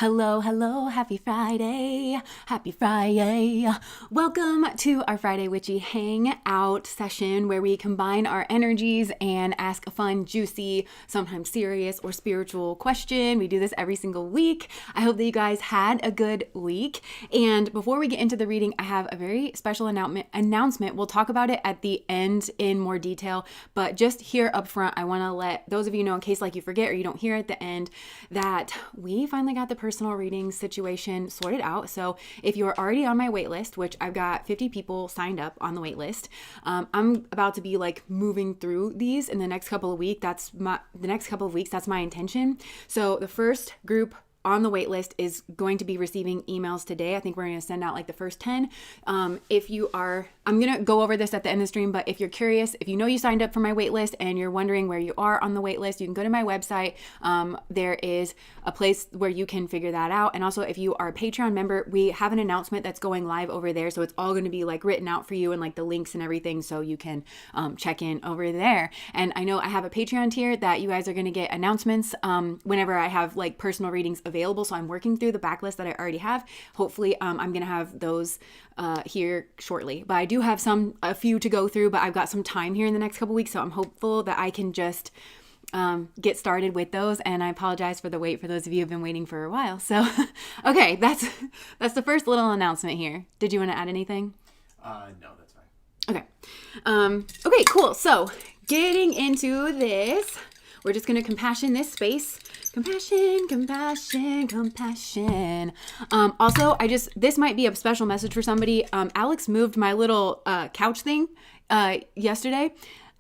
Hello, hello, happy Friday, happy Friday. Welcome to our Friday Witchy Hangout session where we combine our energies and ask a fun, juicy, sometimes serious or spiritual question. We do this every single week. I hope that you guys had a good week. And before we get into the reading, I have a very special announcement. We'll talk about it at the end in more detail, but just here up front, I want to let those of you know, in case like you forget or you don't hear at the end, that we finally got the personal reading situation sorted out. So if you're already on my wait list, which I've got 50 people signed up on the wait list, I'm about to be like moving through these in the next couple of weeks. That's my intention. So the first group on the wait list is going to be receiving emails today. I think we're going to send out like the first 10. I'm going to go over this at the end of the stream, but if you're curious, if you know you signed up for my wait list and you're wondering where you are on the wait list, you can go to my website. There is a place where you can figure that out. And also if you are a Patreon member, we have an announcement that's going live over there. So it's all going to be like written out for you and like the links and everything. So you can check in over there. And I know I have a Patreon tier that you guys are going to get announcements whenever I have like personal readings available. So I'm working through the backlist that I already have. Hopefully I'm going to have those here shortly, but I do have a few to go through, but I've got some time here in the next couple weeks. So I'm hopeful that I can just get started with those. And I apologize for the wait for those of you who have been waiting for a while. So, okay, that's the first little announcement here. Did you want to add anything? No, that's fine. Okay. Okay, cool. So getting into this, we're just going to compassion this space. Compassion, compassion, compassion. Also, this might be a special message for somebody. Alex moved my little couch thing yesterday.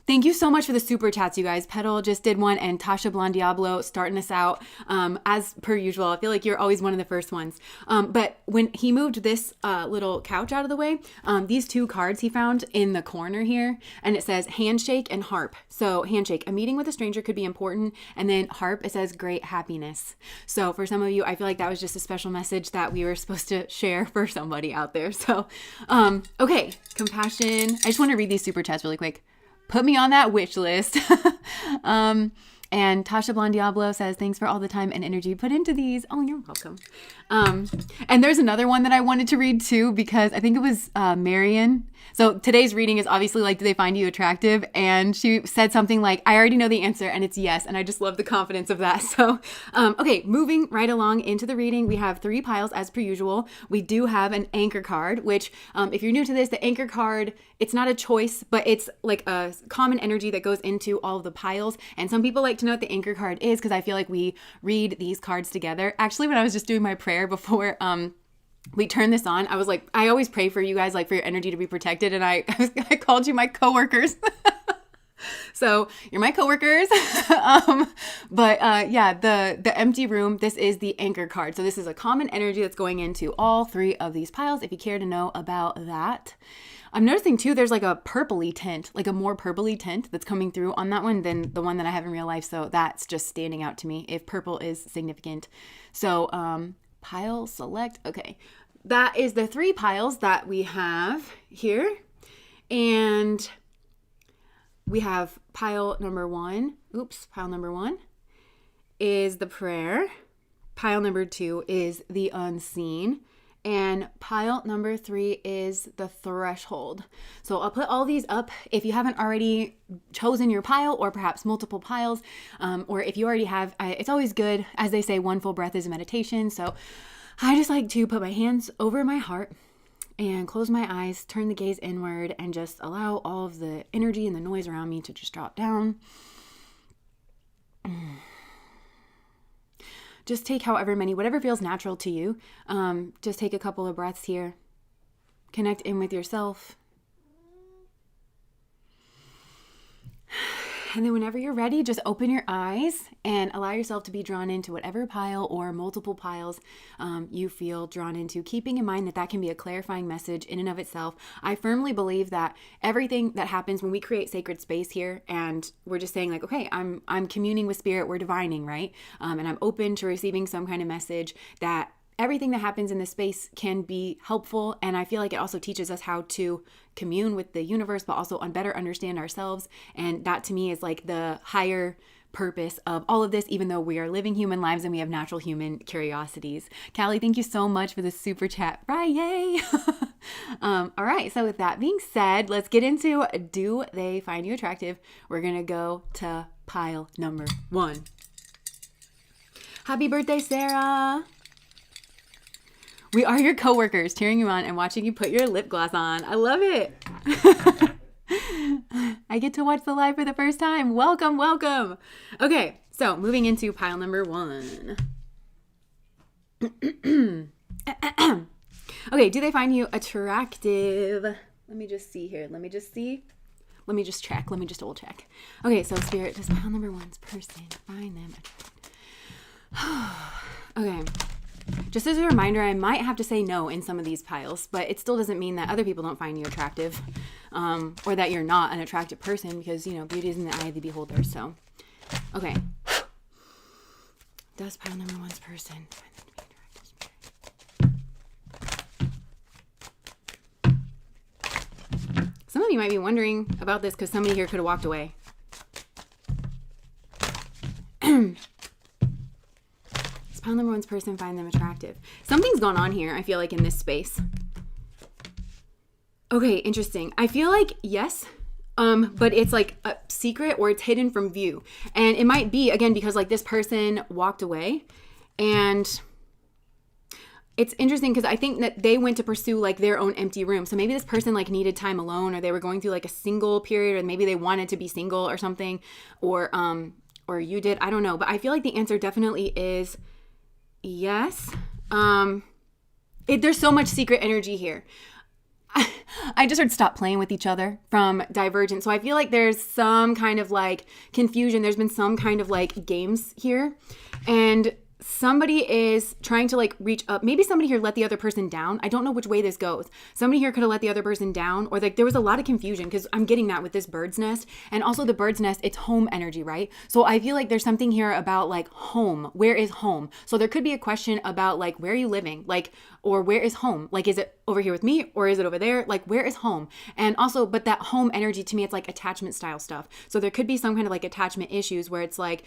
Thank you so much for the super chats, you guys. Petal just did one, and Tasha Blonde Diablo starting us out as per usual. I feel like you're always one of the first ones. But when he moved this little couch out of the way, these two cards he found in the corner here, and it says handshake and harp. So handshake, a meeting with a stranger could be important, and then harp, it says great happiness. So for some of you, I feel like that was just a special message that we were supposed to share for somebody out there. So, okay, compassion. I just want to read these super chats really quick. Put me on that wish list. And Tasha Blonde Diablo says, thanks for all the time and energy put into these. Oh, you're welcome. And there's another one that I wanted to read too, because I think it was Marion. So today's reading is obviously like, do they find you attractive? And she said something like, I already know the answer, and it's yes. And I just love the confidence of that. So, okay, moving right along into the reading, we have 3 piles as per usual. We do have an anchor card, which if you're new to this, the anchor card, it's not a choice, but it's like a common energy that goes into all of the piles. And some people like to know what the anchor card is because I feel like we read these cards together. Actually, when I was just doing my prayer before we turned this on, I was like, I always pray for you guys, like for your energy to be protected. And I called you my coworkers. So you're my coworkers. Yeah, the empty room, this is the anchor card. So this is a common energy that's going into all 3 of these piles, if you care to know about that. I'm noticing too, there's like a purpley tint, like a more purpley tint that's coming through on that one than the one that I have in real life. So that's just standing out to me if purple is significant. So pile select. Okay. That is the 3 piles that we have here. And we have pile number 1. Pile number 1 is the prayer. Pile number 2 is the unseen. And pile number 3 is the threshold. So I'll put all these up if you haven't already chosen your pile, or perhaps multiple piles, or if you already have. It's always good, as they say, one full breath is a meditation. So I just like to put my hands over my heart and close my eyes, turn the gaze inward, and just allow all of the energy and the noise around me to just drop down. Just take however many, whatever feels natural to you. Just take a couple of breaths here. Connect in with yourself. And then whenever you're ready, just open your eyes and allow yourself to be drawn into whatever pile or multiple piles you feel drawn into, keeping in mind that that can be a clarifying message in and of itself. I firmly believe that everything that happens when we create sacred space here, and we're just saying like, okay, I'm communing with spirit, we're divining, right? And I'm open to receiving some kind of message, that everything that happens in this space can be helpful. And I feel like it also teaches us how to commune with the universe, but also better understand ourselves. And that to me is like the higher purpose of all of this, even though we are living human lives and we have natural human curiosities. Callie, thank you so much for the super chat. Yay! All right, so with that being said, let's get into do they find you attractive? We're going to go to pile number 1. Happy birthday, Sarah! We are your coworkers, cheering you on and watching you put your lip gloss on. I love it. I get to watch the live for the first time. Welcome, welcome. Okay, so moving into pile number 1. Okay, do they find you attractive? Let me just see here. Let me just check. Let me just double check. Okay, so Spirit, does pile number 1's person find them attractive? Okay. Just as a reminder, I might have to say no in some of these piles, but it still doesn't mean that other people don't find you attractive, or that you're not an attractive person, because, you know, beauty is in the eye of the beholder. So, okay. Does pile number 1's person find them to be attractive? Some of you might be wondering about this because somebody here could have walked away. Pile number 1's person find them attractive. Something's gone on here, I feel like, in this space. Okay, interesting. I feel like yes, but it's like a secret or it's hidden from view. And it might be, again, because like this person walked away, and it's interesting because I think that they went to pursue like their own empty room. So maybe this person like needed time alone, or they were going through like a single period, or maybe they wanted to be single or something, or you did. I don't know. But I feel like the answer definitely is yes. There's so much secret energy here. I just heard stop playing with each other from Divergent. So I feel like there's some kind of like confusion. There's been some kind of like games here. And somebody is trying to like reach up. Maybe somebody here let the other person down. I don't know which way this goes. Somebody here could have let the other person down, or like there was a lot of confusion because I'm getting that with this bird's nest. And also the bird's nest, it's home energy, right? So I feel like there's something here about like home. Where is home? So there could be a question about like, where are you living? Like, or where is home? Like, is it over here with me, or is it over there? Like, where is home? And also, but that home energy to me, it's like attachment style stuff. So there could be some kind of like attachment issues where it's like,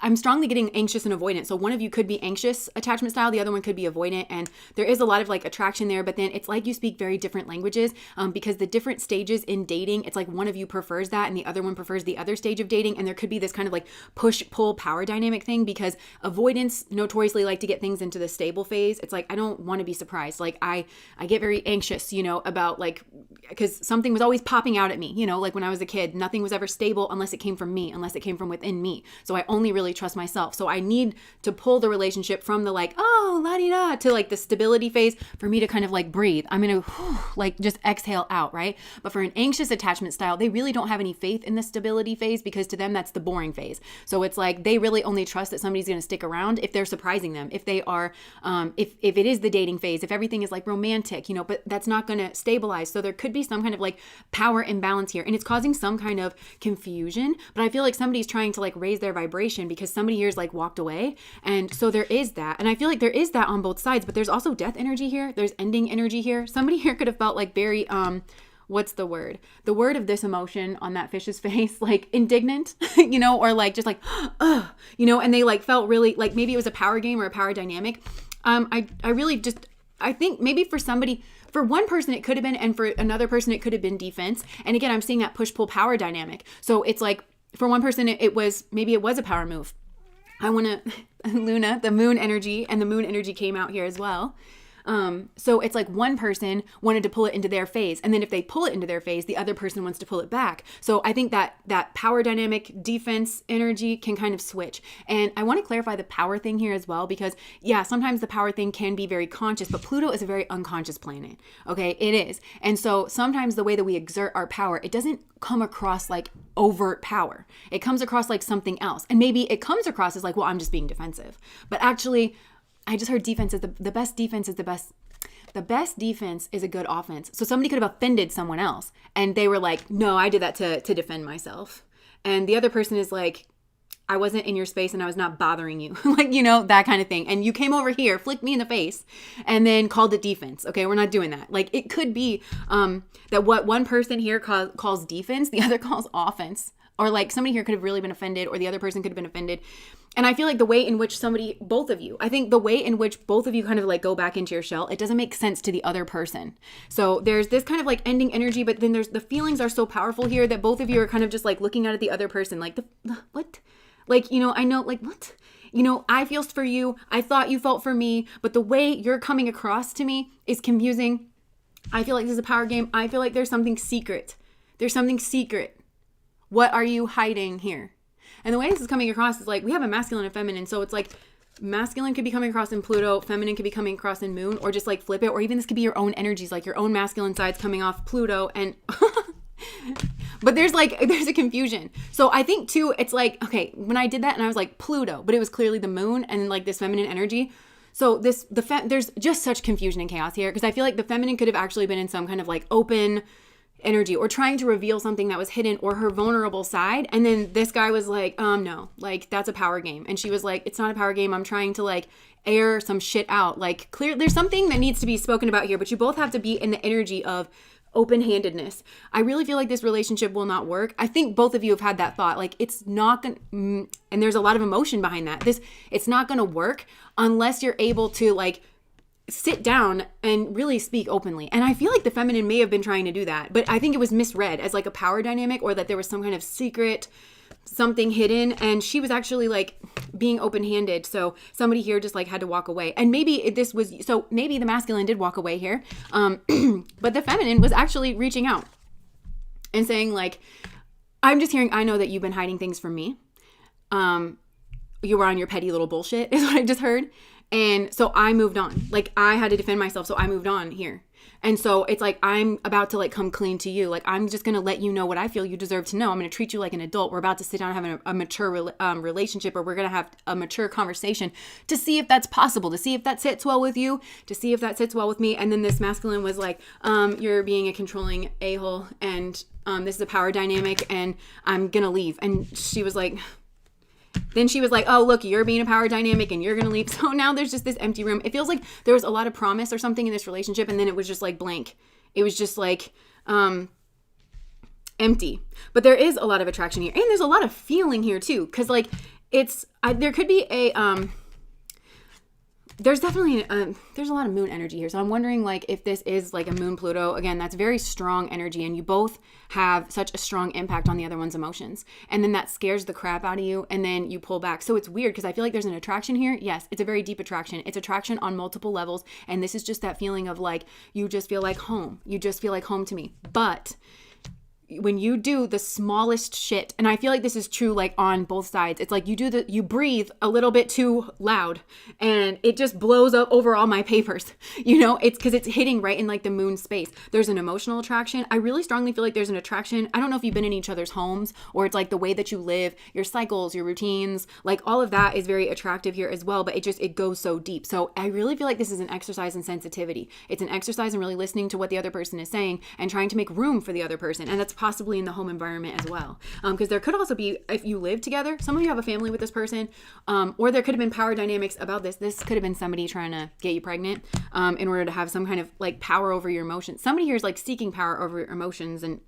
I'm strongly getting anxious and avoidant. So one of you could be anxious attachment style. The other one could be avoidant. And there is a lot of like attraction there, but then it's like you speak very different languages, because the different stages in dating, it's like one of you prefers that and the other one prefers the other stage of dating. And there could be this kind of like push pull power dynamic thing, because avoidance notoriously like to get things into the stable phase. It's like, I don't want to be surprised. Like I get very anxious, you know, about like, because something was always popping out at me, you know, like when I was a kid, nothing was ever stable unless it came from me, unless it came from within me. So I only really trust myself. So I need to pull the relationship from the like, oh, la-di-da, to like the stability phase for me to kind of like breathe. I'm going to like just exhale out, right? But for an anxious attachment style, they really don't have any faith in the stability phase, because to them, that's the boring phase. So it's like they really only trust that somebody's going to stick around if they're surprising them, if they are, if it is the dating phase, if everything is like romantic, you know, but that's not going to stabilize. So there could be some kind of like power imbalance here, and it's causing some kind of confusion. But I feel like somebody's trying to like raise their vibration because somebody here is like walked away. And so there is that. And I feel like there is that on both sides, but there's also death energy here. There's ending energy here. Somebody here could have felt like very, what's the word? The word of this emotion on that fish's face, like indignant, you know, or like just like, you know, and they like felt really like maybe it was a power game or a power dynamic. I really just, I think maybe for somebody, for one person it could have been, and for another person it could have been defense. And again, I'm seeing that push-pull power dynamic. So it's like, for one person, it was a power move. I want to, Luna, the moon energy, and the moon energy came out here as well. So it's like one person wanted to pull it into their phase. And then if they pull it into their phase, the other person wants to pull it back. So I think that power dynamic defense energy can kind of switch. And I want to clarify the power thing here as well, because yeah, sometimes the power thing can be very conscious, but Pluto is a very unconscious planet. Okay, it is. And so sometimes the way that we exert our power, it doesn't come across like overt power. It comes across like something else. And maybe it comes across as like, well, I'm just being defensive. But actually, I just heard defense is the best defense is the best. The best defense is a good offense. So somebody could have offended someone else and they were like, no, I did that to defend myself. And the other person is like, I wasn't in your space and I was not bothering you. Like, you know, that kind of thing. And you came over here, flicked me in the face, and then called it defense. Okay, we're not doing that. Like, it could be that what one person here calls defense, the other calls offense. or like somebody here could have really been offended, or the other person could have been offended. And I feel like the way in which both of you kind of like go back into your shell, it doesn't make sense to the other person. So there's this kind of like ending energy, but then there's the feelings are so powerful here that both of you are kind of just like looking out at the other person like, what? Like, you know, I know, like, what? You know, I feel for you. I thought you felt for me, but the way you're coming across to me is confusing. I feel like this is a power game. I feel like there's something secret. There's something secret. What are you hiding here? And the way this is coming across is like, we have a masculine and feminine. So it's like masculine could be coming across in Pluto, feminine could be coming across in Moon, or just like flip it. Or even this could be your own energies, like your own masculine sides coming off Pluto. And but there's a confusion. So I think too, it's like, okay, when I did that and I was like Pluto, but it was clearly the Moon and like this feminine energy. So there's just such confusion and chaos here, because I feel like the feminine could have actually been in some kind of like open energy or trying to reveal something that was hidden or her vulnerable side. And then this guy was like, no, like that's a power game. And she was like, it's not a power game. I'm trying to like air some shit out. Like clear, there's something that needs to be spoken about here, but you both have to be in the energy of open-handedness. I really feel like this relationship will not work. I think both of you have had that thought, like it's not gonna, and there's a lot of emotion behind that. It's not gonna work unless you're able to like sit down and really speak openly. And I feel like the feminine may have been trying to do that, but I think it was misread as like a power dynamic, or that there was some kind of secret, something hidden, and she was actually like being open-handed. So somebody here just like had to walk away. And maybe maybe the masculine did walk away here, but the feminine was actually reaching out and saying like, I'm just hearing, I know that you've been hiding things from me. You were on your petty little bullshit is what I just heard. And so I moved on. Like I had to defend myself, so I moved on here. And so it's like, I'm about to like come clean to you. Like, I'm just going to let you know what I feel you deserve to know. I'm going to treat you like an adult. We're about to sit down and have a mature relationship, or we're going to have a mature conversation to see if that's possible, to see if that sits well with you, to see if that sits well with me. And then this masculine was like, you're being a controlling a-hole, and this is a power dynamic, and I'm going to leave. And she was like, oh, look, you're being a power dynamic and you're going to leave. So now there's just this empty room. It feels like there was a lot of promise or something in this relationship, and then it was just like blank. It was just like empty. But there is a lot of attraction here. And there's a lot of feeling here too. Because like there could be there's definitely there's a lot of moon energy here. So I'm wondering like if this is like a moon Pluto, again, that's very strong energy, and you both have such a strong impact on the other one's emotions. And then that scares the crap out of you, and then you pull back. So it's weird because I feel like there's an attraction here. Yes, it's a very deep attraction. It's attraction on multiple levels. And this is just that feeling of like, you just feel like home. You just feel like home to me. But when you do the smallest shit, and I feel like this is true like on both sides, it's like you breathe a little bit too loud and it just blows up over all my papers, you know. It's because it's hitting right in like the moon space. There's an emotional attraction. I really strongly feel like there's an attraction. I don't know if you've been in each other's homes, or it's like the way that you live, your cycles, your routines, like all of that is very attractive here as well, but it goes so deep. So I really feel like this is an exercise in sensitivity. It's an exercise in really listening to what the other person is saying and trying to make room for the other person. And that's possibly in the home environment as well. Because there could also be, if you live together, some of you have a family with this person, or there could have been power dynamics about this. This could have been somebody trying to get you pregnant in order to have some kind of like power over your emotions. Somebody here is like seeking power over your emotions, and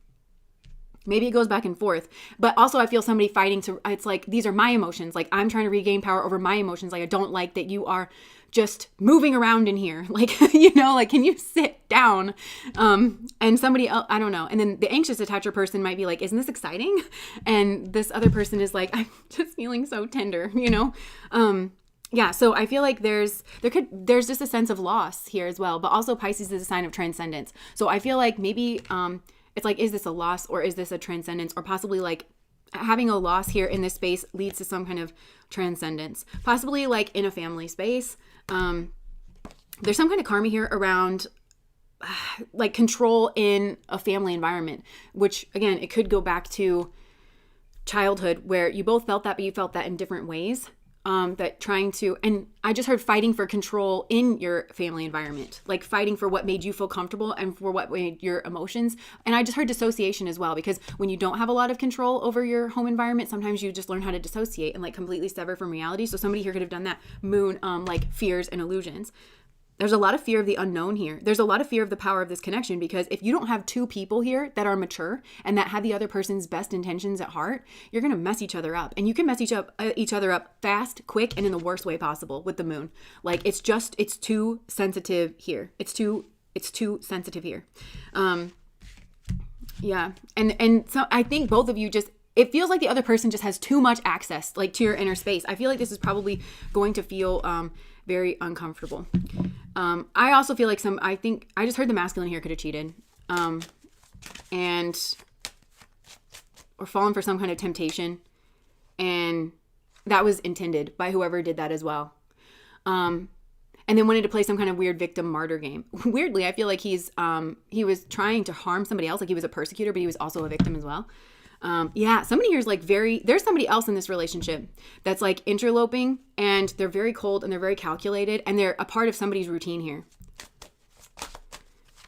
maybe it goes back and forth. But also I feel somebody fighting it's like, these are my emotions. Like I'm trying to regain power over my emotions. Like I don't like that you are just moving around in here. Like, you know, like, can you sit down? And somebody else, I don't know. And then the anxious attacher person might be like, isn't this exciting? And this other person is like, I'm just feeling so tender, you know? Yeah. So I feel like there's just a sense of loss here as well, but also Pisces is a sign of transcendence. So I feel like maybe, it's like, is this a loss or is this a transcendence, or possibly like having a loss here in this space leads to some kind of transcendence, possibly like in a family space. There's some kind of karma here around like control in a family environment, which again, it could go back to childhood where you both felt that, but you felt that in different ways. And I just heard fighting for control in your family environment, like fighting for what made you feel comfortable and for what made your emotions. And I just heard dissociation as well, because when you don't have a lot of control over your home environment, sometimes you just learn how to dissociate and like completely sever from reality. So somebody here could have done that moon, like fears and illusions. There's a lot of fear of the unknown here. There's a lot of fear of the power of this connection, because if you don't have two people here that are mature and that have the other person's best intentions at heart, you're going to mess each other up. And you can mess each other up fast, quick, and in the worst way possible with the moon. Like, it's too sensitive here. It's too sensitive here. Yeah. And so I think both of you it feels like the other person just has too much access, like, to your inner space. I feel like this is probably going to feel very uncomfortable. I also feel like I just heard the masculine here could have cheated, or fallen for some kind of temptation, and that was intended by whoever did that as well. And then wanted to play some kind of weird victim martyr game. Weirdly, I feel like he was trying to harm somebody else, like he was a persecutor, but he was also a victim as well. Somebody here is like there's somebody else in this relationship that's like interloping, and they're very cold and they're very calculated, and they're a part of somebody's routine here.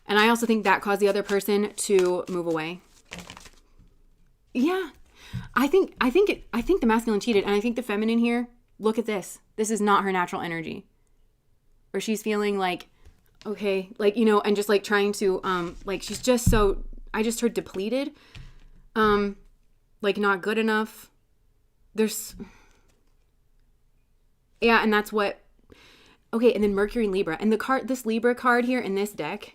And I also think that caused the other person to move away. Yeah. I think the masculine cheated, and I think the feminine here, look at this. This is not her natural energy. Or she's feeling like, okay, like, and just like trying to, like, she's just so, I just heard depleted. Like, not good enough. And that's what, okay, and then Mercury and Libra. And this Libra card here in this deck,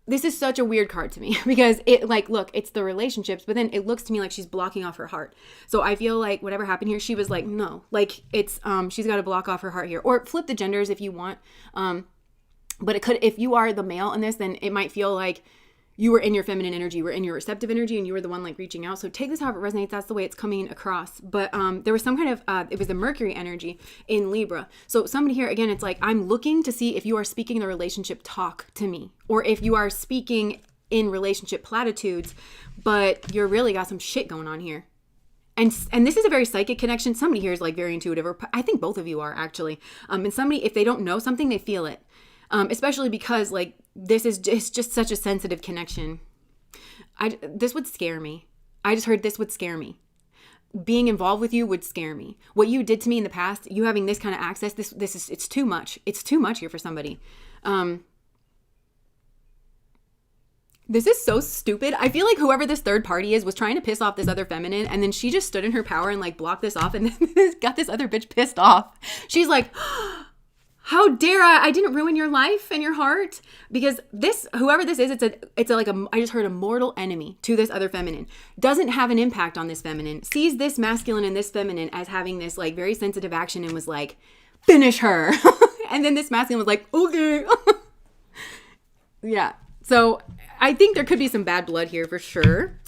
this is such a weird card to me, because it, like, look, it's the relationships, but then it looks to me like she's blocking off her heart. So I feel like whatever happened here, she was like, no, like, it's, she's got to block off her heart here, or flip the genders if you want. But it could, if you are the male in this, then it might feel like you were in your feminine energy, you were in your receptive energy, and you were the one like reaching out. So take this however it resonates. That's the way it's coming across. But there was some kind of, it was the Mercury energy in Libra. So somebody here, again, it's like, I'm looking to see if you are speaking the relationship talk to me, or if you are speaking in relationship platitudes, but you're really got some shit going on here. And this is a very psychic connection. Somebody here is like very intuitive, or I think both of you are actually. And somebody, if they don't know something, they feel it. Especially because, like, it's just such a sensitive connection. This would scare me. I just heard this would scare me. Being involved with you would scare me. What you did to me in the past, you having this kind of access, it's too much. It's too much here for somebody. This is so stupid. I feel like whoever this third party is was trying to piss off this other feminine, and then she just stood in her power and like blocked this off, and then got this other bitch pissed off. She's like, how dare I didn't ruin your life and your heart, because whoever this is, I just heard a mortal enemy to this other feminine, doesn't have an impact on this feminine, sees this masculine and this feminine as having this like very sensitive action, and was like, finish her. And then this masculine was like, okay. Yeah. So I think there could be some bad blood here for sure.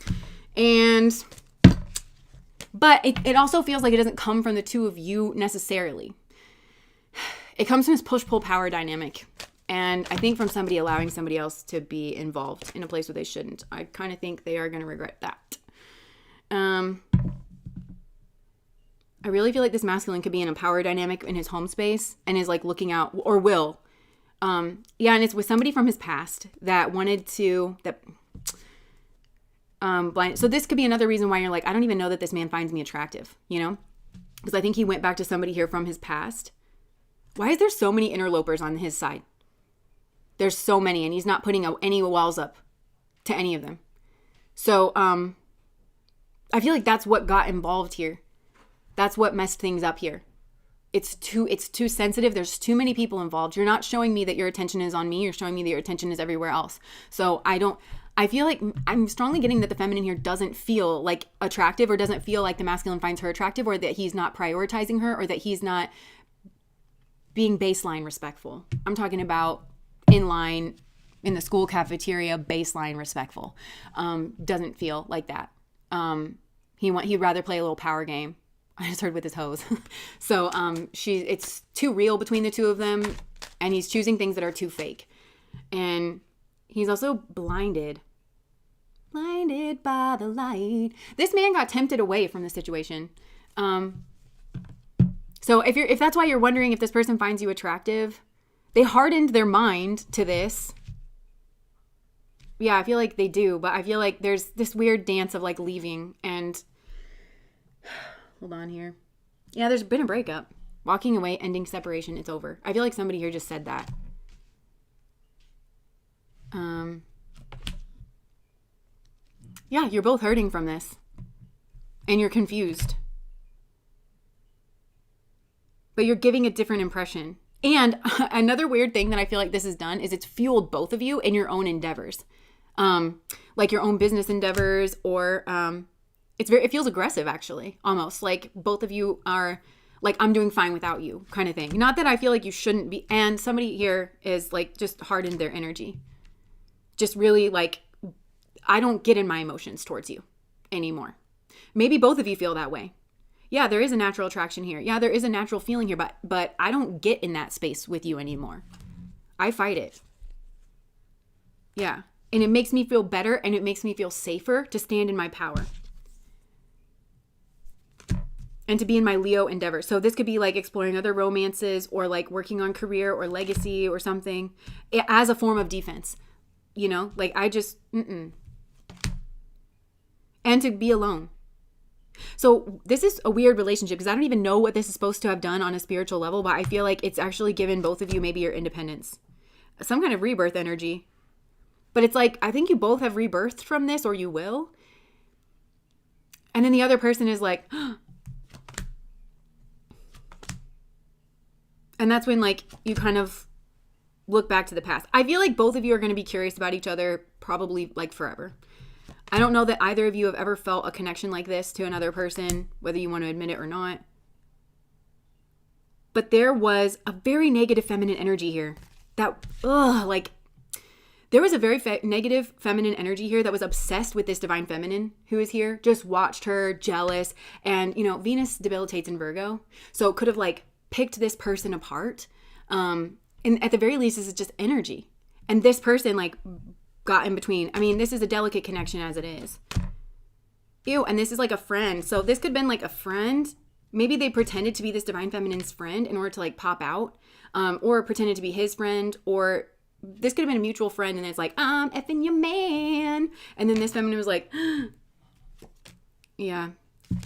But it also feels like it doesn't come from the two of you necessarily. It comes from this push-pull power dynamic. And I think from somebody allowing somebody else to be involved in a place where they shouldn't. I kind of think they are going to regret that. I really feel like this masculine could be in a power dynamic in his home space and is like looking out, or will. And it's with somebody from his past that wanted to, blind. So this could be another reason why you're like, I don't even know that this man finds me attractive, Because I think he went back to somebody here from his past. Why is there so many interlopers on his side? There's so many, and he's not putting any walls up to any of them. So I feel like that's what got involved here. That's what messed things up here. It's too sensitive. There's too many people involved. You're not showing me that your attention is on me. You're showing me that your attention is everywhere else. So I feel like I'm strongly getting that the feminine here doesn't feel like attractive, or doesn't feel like the masculine finds her attractive, or that he's not prioritizing her, or that he's not being baseline respectful. I'm talking about in line, in the school cafeteria, baseline respectful. Doesn't feel like that. He'd rather play a little power game. I just heard with his hose. So it's too real between the two of them, and he's choosing things that are too fake. And he's also blinded by the light. This man got tempted away from the situation. So if that's why you're wondering if this person finds you attractive, they hardened their mind to this. Yeah, I feel like they do, but I feel like there's this weird dance of like leaving, and hold on here. Yeah, there's been a breakup. Walking away, ending separation, it's over. I feel like somebody here just said that. Yeah, you're both hurting from this. And you're confused. But you're giving a different impression. And another weird thing that I feel like this has done is it's fueled both of you in your own endeavors. Like your own business endeavors, or it feels aggressive, actually, almost. Like both of you are like, I'm doing fine without you kind of thing. Not that I feel like you shouldn't be. And somebody here is like just hardened their energy. Just really like, I don't get in my emotions towards you anymore. Maybe both of you feel that way. Yeah, there is a natural attraction here. Yeah, there is a natural feeling here, but I don't get in that space with you anymore. I fight it. Yeah. And it makes me feel better, and it makes me feel safer to stand in my power. And to be in my Leo endeavor. So this could be like exploring other romances, or like working on career or legacy or something as a form of defense. You know, like I just, And to be alone. So this is a weird relationship because I don't even know what this is supposed to have done on a spiritual level, but I feel like it's actually given both of you maybe your independence. Some kind of rebirth energy. But it's like, I think you both have rebirthed from this, or you will. And then the other person is like, and that's when like you kind of look back to the past. I feel like both of you are going to be curious about each other probably like forever. I don't know that either of you have ever felt a connection like this to another person, whether you want to admit it or not. But there was a very negative feminine energy here. There was a very negative feminine energy here that was obsessed with this divine feminine who is here, just watched her, jealous. And, you know, Venus debilitates in Virgo. So it could have like picked this person apart. And at the very least, this is just energy. And this person like got in between. I mean, this is a delicate connection as it is. Ew, and this is like a friend. So this could have been like a friend. Maybe they pretended to be this divine feminine's friend in order to like pop out, or pretended to be his friend, or this could have been a mutual friend and it's like, I'm effing your man. And then this feminine was like, yeah,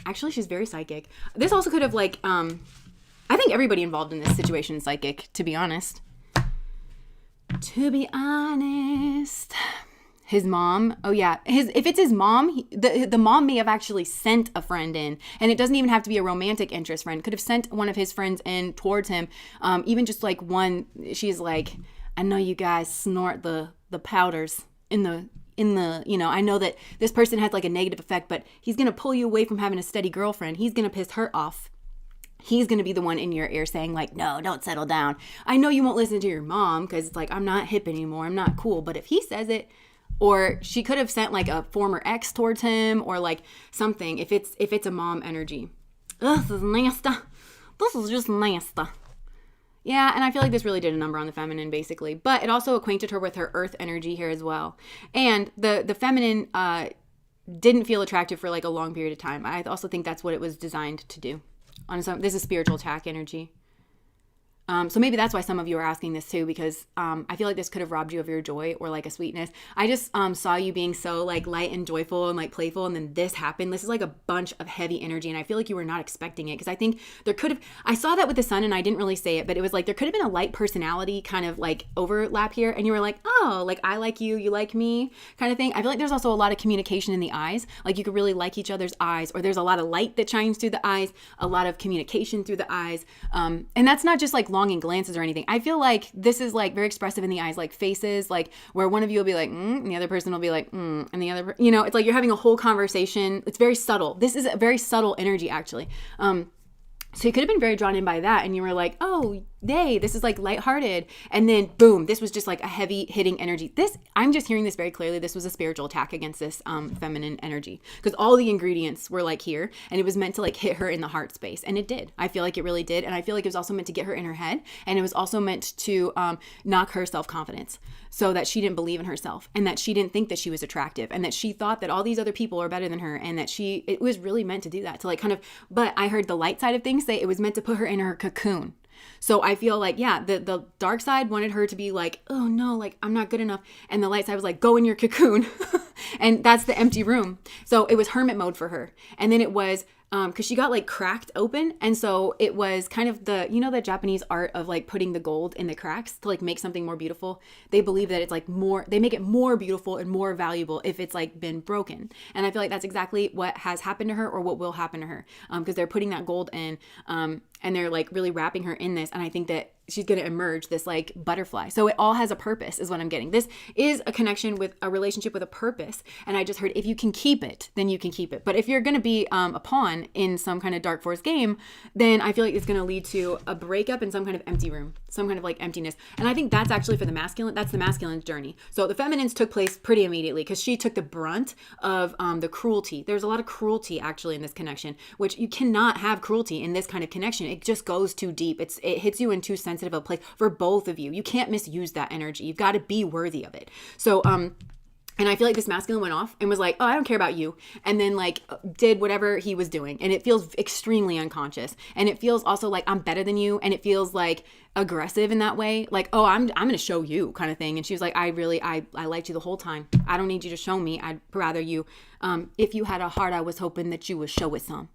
actually she's very psychic. This also could have like, I think everybody involved in this situation is psychic, to be honest. His mom, if it's his mom, the mom may have actually sent a friend in, and it doesn't even have to be a romantic interest friend. Could have sent one of his friends in towards him, even just like one. She's like, I know you guys snort the powders in the I know that this person has like a negative effect, but he's gonna pull you away from having a steady girlfriend. He's gonna piss her off. He's going to be the one in your ear saying like, no, don't settle down. I know you won't listen to your mom because it's like, I'm not hip anymore. I'm not cool. But if he says it, or she could have sent like a former ex towards him, or like something, if it's a mom energy. Ugh, this is nasty. This is just nasty. Yeah, and I feel like this really did a number on the feminine basically. But it also acquainted her with her earth energy here as well. And the feminine didn't feel attractive for like a long period of time. I also think that's what it was designed to do. This is spiritual attack energy. So maybe that's why some of you are asking this too, because I feel like this could have robbed you of your joy or like a sweetness. I just saw you being so like light and joyful and like playful, and then this happened. This is like a bunch of heavy energy, and I feel like you were not expecting it, because I think there could have, I saw that with the sun and I didn't really say it, but it was like there could have been a light personality kind of like overlap here, and you were like, oh, like I like you, you like me kind of thing. I feel like there's also a lot of communication in the eyes. Like you could really like each other's eyes, or there's a lot of light that shines through the eyes, a lot of communication through the eyes. And that's not just like longing glances or anything. I feel like this is like very expressive in the eyes, like faces, like where one of you will be like, and the other person will be like, and the other, it's like you're having a whole conversation. It's very subtle. This is a very subtle energy, actually. So you could have been very drawn in by that, and you were like, oh, yay, this is like lighthearted. And then boom, this was just like a heavy hitting energy. I'm just hearing this very clearly. This was a spiritual attack against this feminine energy, because all the ingredients were like here, and it was meant to like hit her in the heart space. And it did. I feel like it really did. And I feel like it was also meant to get her in her head. And it was also meant to knock her self-confidence, so that she didn't believe in herself, and that she didn't think that she was attractive, and that she thought that all these other people are better than her, and that it was really meant to do that, to like kind of, but I heard the light side of things say it was meant to put her in her cocoon. So I feel like, yeah, the dark side wanted her to be like, oh no, like I'm not good enough. And the light side was like, go in your cocoon. And that's the empty room. So it was hermit mode for her. And then it was, because she got like cracked open. And so it was kind of the, the Japanese art of like putting the gold in the cracks to like make something more beautiful. They believe that it's like they make it more beautiful and more valuable if it's like been broken. And I feel like that's exactly what has happened to her, or what will happen to her, because they're putting that gold in, and they're like really wrapping her in this. And I think that she's going to emerge this like butterfly. So it all has a purpose is what I'm getting. This is a connection with a relationship with a purpose. And I just heard, if you can keep it, then you can keep it. But if you're going to be a pawn in some kind of dark force game, then I feel like it's going to lead to a breakup in some kind of empty room, some kind of like emptiness. And I think that's actually for the masculine. That's the masculine's journey. So the feminine's took place pretty immediately because she took the brunt of the cruelty. There's a lot of cruelty actually in this connection, which you cannot have cruelty in this kind of connection. It just goes too deep. It hits you in too sensitive a place for both of you. You can't misuse that energy. You've got to be worthy of it. So, and I feel like this masculine went off and was like, oh, I don't care about you. And then like did whatever he was doing. And it feels extremely unconscious. And it feels also like I'm better than you. And it feels like aggressive in that way. Like, oh, I'm going to show you kind of thing. And she was like, I liked you the whole time. I don't need you to show me. I'd rather you, if you had a heart, I was hoping that you would show it some.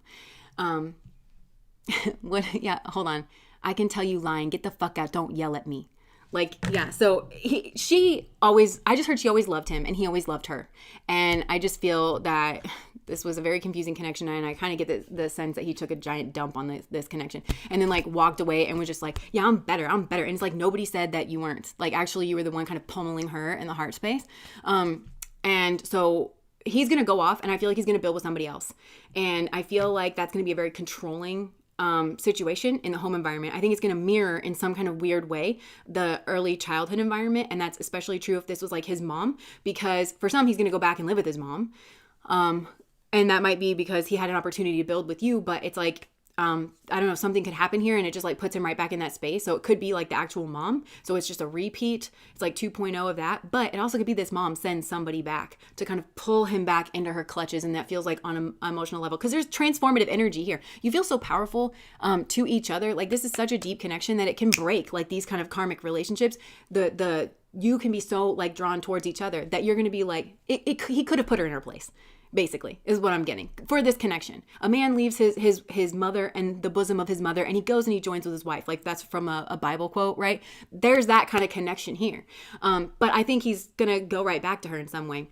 Yeah, hold on. I can tell you lying. Get the fuck out. Don't yell at me. Like, yeah. So I just heard she always loved him and he always loved her. And I just feel that this was a very confusing connection. And I kind of get the sense that he took a giant dump on this connection and then like walked away and was just like, yeah, I'm better. And it's like, nobody said that you weren't. Like, actually you were the one kind of pummeling her in the heart space. And so he's going to go off and I feel like he's going to build with somebody else. And I feel like that's going to be a very controlling situation in the home environment. I think it's going to mirror in some kind of weird way the early childhood environment. And that's especially true if this was like his mom, because for some, he's going to go back and live with his mom. And that might be because he had an opportunity to build with you, but it's like, I don't know, something could happen here and it just like puts him right back in that space. So it could be like the actual mom. So it's just a repeat. It's like 2.0 of that. But it also could be this mom sends somebody back to kind of pull him back into her clutches. And that feels like on an emotional level, because there's transformative energy here. You feel so powerful to each other. Like this is such a deep connection that it can break like these kind of karmic relationships. You can be so like drawn towards each other that you're going to be like, he could have put her in her place. Basically is what I'm getting for this connection. A man leaves his mother and the bosom of his mother and he goes and he joins with his wife. Like that's from a Bible quote, right? There's that kind of connection here. But I think he's going to go right back to her in some way.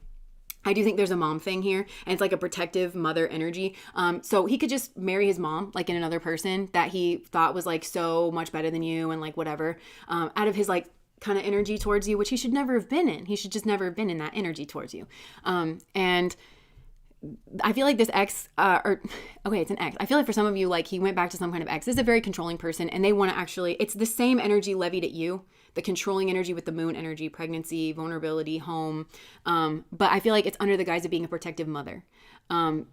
I do think there's a mom thing here and it's like a protective mother energy. So he could just marry his mom, like in another person that he thought was like so much better than you and like whatever, out of his like kind of energy towards you, which he should never have been in. He should just never have been in that energy towards you. And I feel like this ex, it's an ex. I feel like for some of you, like he went back to some kind of ex. This is a very controlling person and they want to actually, it's the same energy levied at you, the controlling energy with the moon energy, pregnancy, vulnerability, home. But I feel like it's under the guise of being a protective mother.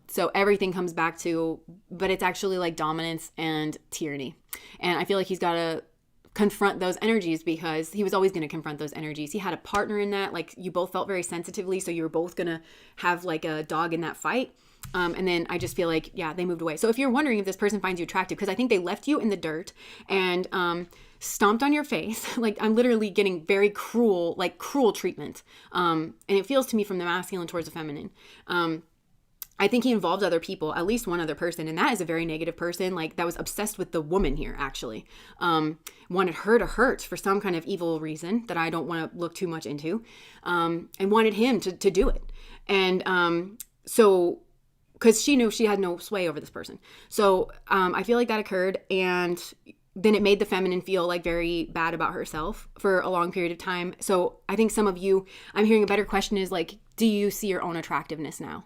So everything comes back to, but it's actually like dominance and tyranny. And I feel like he's got to confront those energies because he was always going to confront those energies. He had a partner in that, like you both felt very sensitively. So you were both going to have like a dog in that fight. And then I just feel like, yeah, they moved away. So if you're wondering if this person finds you attractive, because I think they left you in the dirt and stomped on your face. Like I'm literally getting very cruel treatment. And it feels to me from the masculine towards the feminine. I think he involved other people, at least one other person. And that is a very negative person, like that was obsessed with the woman here, actually. Wanted her to hurt for some kind of evil reason that I don't want to look too much into. And wanted him to do it. And so, because she knew she had no sway over this person. So I feel like that occurred. And then it made the feminine feel like very bad about herself for a long period of time. So I think some of you, I'm hearing a better question is like, do you see your own attractiveness now?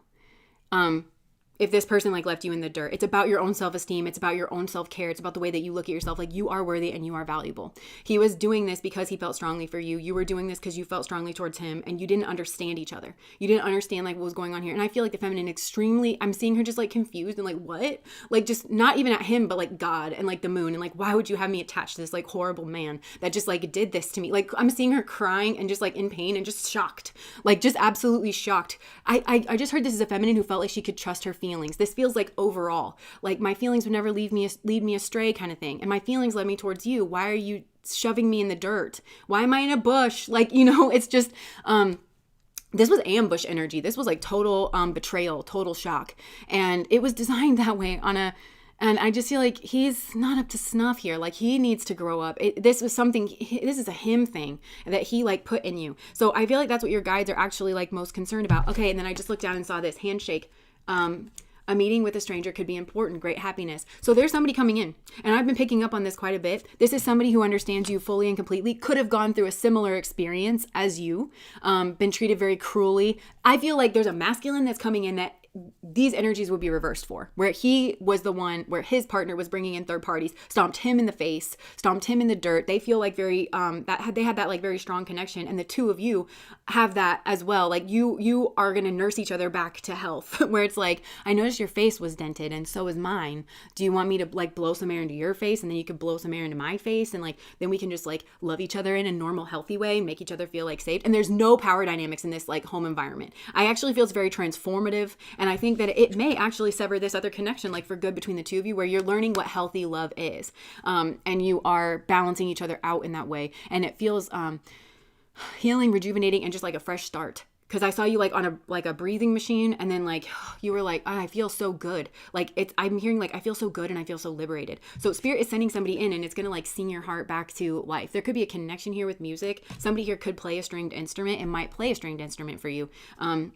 If this person like left you in the dirt, it's about your own self-esteem. It's about your own self-care. It's about the way that you look at yourself. Like you are worthy and you are valuable. He was doing this because he felt strongly for you. You were doing this because you felt strongly towards him and you didn't understand each other. You didn't understand like what was going on here. And I feel like the feminine I'm seeing her just like confused and like, what? Like just not even at him, but like God and like the moon. And like, why would you have me attached to this like horrible man that just like did this to me? Like I'm seeing her crying and just like in pain and just shocked, like just absolutely shocked. I just heard this is a feminine who felt like she could trust her feelings. This feels like overall, like my feelings would never lead me astray kind of thing. And my feelings led me towards you. Why are you shoving me in the dirt? Why am I in a bush? Like, it's just, this was ambush energy. This was like total betrayal, total shock. And it was designed that way and I just feel like he's not up to snuff here. Like he needs to grow up. This is a him thing that he like put in you. So I feel like that's what your guides are actually like most concerned about. Okay. And then I just looked down and saw this handshake. A meeting with a stranger could be important, great happiness. So there's somebody coming in, and I've been picking up on this quite a bit. This is somebody who understands you fully and completely, could have gone through a similar experience as you, been treated very cruelly. I feel like there's a masculine that's coming in that these energies would be reversed for, where he was the one where his partner was bringing in third parties, stomped him in the face, stomped him in the dirt. They feel like very they had that like very strong connection, and the two of you have that as well. Like you are gonna nurse each other back to health. Where it's like, I noticed your face was dented, and so is mine. Do you want me to like blow some air into your face, and then you could blow some air into my face, and like then we can just like love each other in a normal, healthy way and make each other feel like safe. And there's no power dynamics in this like home environment. I actually feel it's very transformative. And I think that it may actually sever this other connection, like for good, between the two of you, where you're learning what healthy love is. And you are balancing each other out in that way. And it feels healing, rejuvenating, and just like a fresh start. Because I saw you like on a breathing machine, and then like you were like, I feel so good. Like I'm hearing like I feel so good and I feel so liberated. So spirit is sending somebody in, and it's gonna like sing your heart back to life. There could be a connection here with music. Somebody here could play a stringed instrument and might play a stringed instrument for you,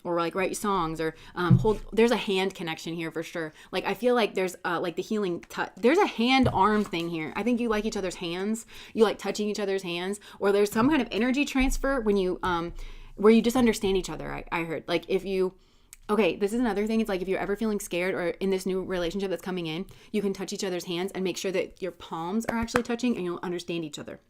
or like write songs, or there's a hand connection here for sure. Like I feel like there's like the healing touch. There's a hand arm thing here. I think you like each other's hands. You like touching each other's hands, or there's some kind of energy transfer when you where you just understand each other. I heard like this is another thing. It's like if you're ever feeling scared or in this new relationship that's coming in, you can touch each other's hands and make sure that your palms are actually touching, and you'll understand each other.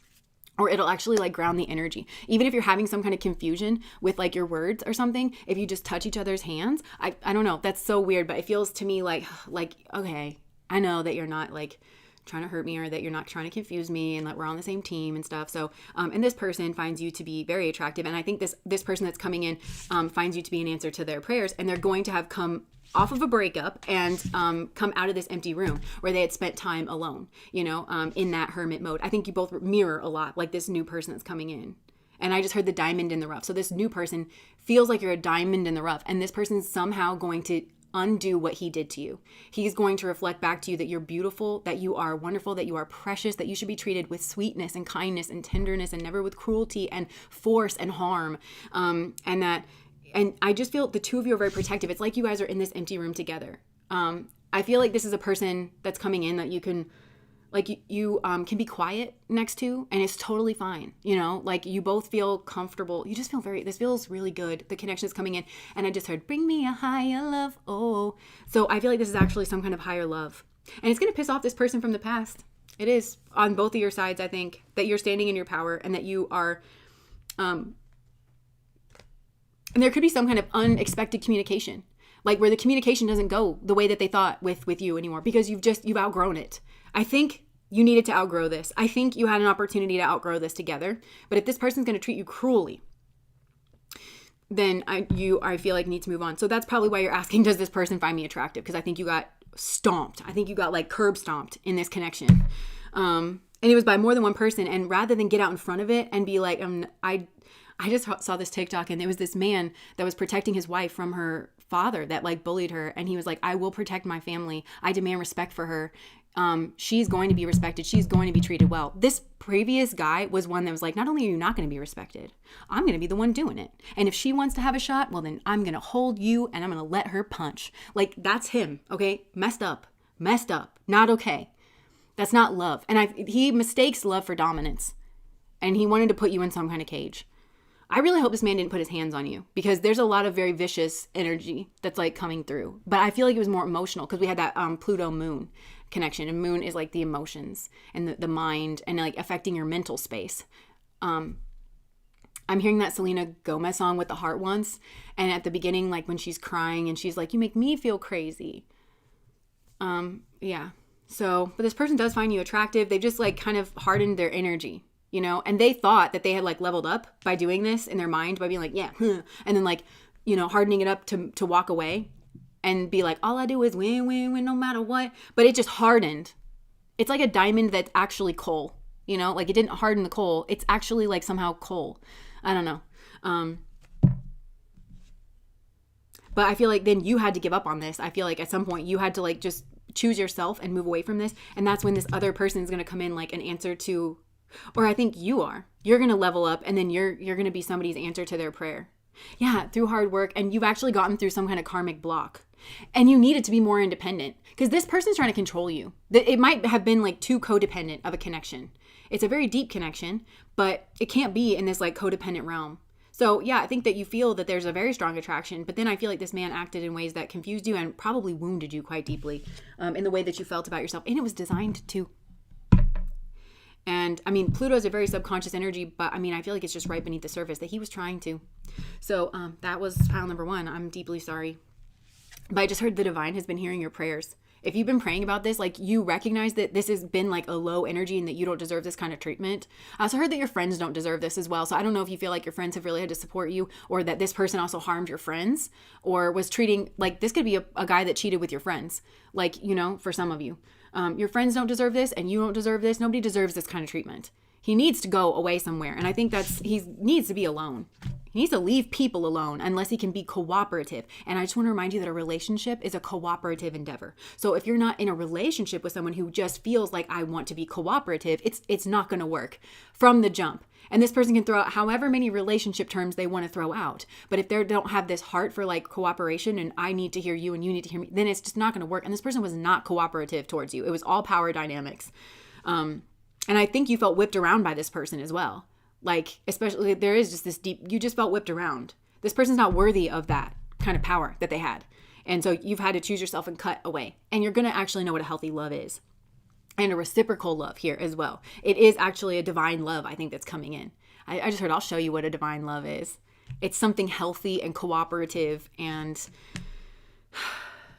Or it'll actually like ground the energy. Even if you're having some kind of confusion with like your words or something, if you just touch each other's hands, I don't know. That's so weird, but it feels to me like, okay, I know that you're not like trying to hurt me, or that you're not trying to confuse me, and that we're on the same team and stuff. So, and this person finds you to be very attractive. And I think this person that's coming in finds you to be an answer to their prayers, and they're going to have come off of a breakup and come out of this empty room where they had spent time alone, in that hermit mode. I think you both mirror a lot, like this new person that's coming in. And I just heard the diamond in the rough. So this new person feels like you're a diamond in the rough, and this person's somehow going to undo what he did to you. He's going to reflect back to you that you're beautiful, that you are wonderful, that you are precious, that you should be treated with sweetness and kindness and tenderness, and never with cruelty and force and harm. And I just feel the two of you are very protective. It's like you guys are in this empty room together. I feel like this is a person that's coming in that you can can be quiet next to, and it's totally fine. Like you both feel comfortable. You just feel this feels really good. The connection is coming in, and I just heard, bring me a higher love. Oh, so I feel like this is actually some kind of higher love, and it's going to piss off this person from the past. It is on both of your sides. I think that you're standing in your power, and that you are, and there could be some kind of unexpected communication, like where the communication doesn't go the way that they thought with you anymore, because you've outgrown it. I think you needed to outgrow this. I think you had an opportunity to outgrow this together. But if this person's going to treat you cruelly, then I feel like need to move on. So that's probably why you're asking, does this person find me attractive? Because I think you got stomped. I think you got like curb stomped in this connection. And it was by more than one person. And rather than get out in front of it and be like, I just saw this TikTok, and there was this man that was protecting his wife from her father that like bullied her. And he was like, I will protect my family. I demand respect for her. She's going to be respected. She's going to be treated well. This previous guy was one that was like, not only are you not going to be respected, I'm going to be the one doing it. And if she wants to have a shot, well, then I'm going to hold you and I'm going to let her punch. Like that's him. Okay. Messed up, not okay. That's not love. And he mistakes love for dominance, and he wanted to put you in some kind of cage. I really hope this man didn't put his hands on you, because there's a lot of very vicious energy that's like coming through. But I feel like it was more emotional, because we had that Pluto moon connection, and moon is like the emotions and the mind, and like affecting your mental space. I'm hearing that Selena Gomez song with the heart once, and at the beginning, like when she's crying and she's like, you make me feel crazy. Yeah. So, but this person does find you attractive. They've just like kind of hardened their energy, and they thought that they had like leveled up by doing this in their mind, by being like, yeah, and then like, hardening it up to walk away and be like, all I do is win, win, win, no matter what. But it just hardened. It's like a diamond that's actually coal, like it didn't harden the coal. It's actually like somehow coal. I don't know. But I feel like then you had to give up on this. I feel like at some point you had to like just choose yourself and move away from this. And that's when this other person is going to come in like an answer to, or I think you're going to level up, and then you're going to be somebody's answer to their prayer. Yeah, through hard work. And you've actually gotten through some kind of karmic block. And you needed to be more independent because this person's trying to control you. It might have been like too codependent of a connection. It's a very deep connection, but it can't be in this like codependent realm. So yeah, I think that you feel that there's a very strong attraction, but then I feel like this man acted in ways that confused you and probably wounded you quite deeply in the way that you felt about yourself. And it was designed to. And I mean, Pluto is a very subconscious energy, but I mean, I feel like it's just right beneath the surface that he was trying to. So that was pile number 1. I'm deeply sorry. But I just heard the divine has been hearing your prayers. If you've been praying about this, like you recognize that this has been like a low energy and that you don't deserve this kind of treatment. I also heard that your friends don't deserve this as well. So I don't know if you feel like your friends have really had to support you, or that this person also harmed your friends or was treating, like this could be a guy that cheated with your friends. Like, you know, for some of you, your friends don't deserve this and you don't deserve this. Nobody deserves this kind of treatment. He needs to go away somewhere. And I think he needs to be alone. He needs to leave people alone unless he can be cooperative. And I just want to remind you that a relationship is a cooperative endeavor. So if you're not in a relationship with someone who just feels like I want to be cooperative, it's not going to work from the jump. And this person can throw out however many relationship terms they want to throw out. But if they don't have this heart for like cooperation and I need to hear you and you need to hear me, then it's just not going to work. And this person was not cooperative towards you. It was all power dynamics. And I think you felt whipped around by this person as well. Like, especially, there is just this deep, you just felt whipped around. This person's not worthy of that kind of power that they had. And so you've had to choose yourself and cut away. And you're going to actually know what a healthy love is. And a reciprocal love here as well. It is actually a divine love, I think, that's coming in. I just heard, I'll show you what a divine love is. It's something healthy and cooperative and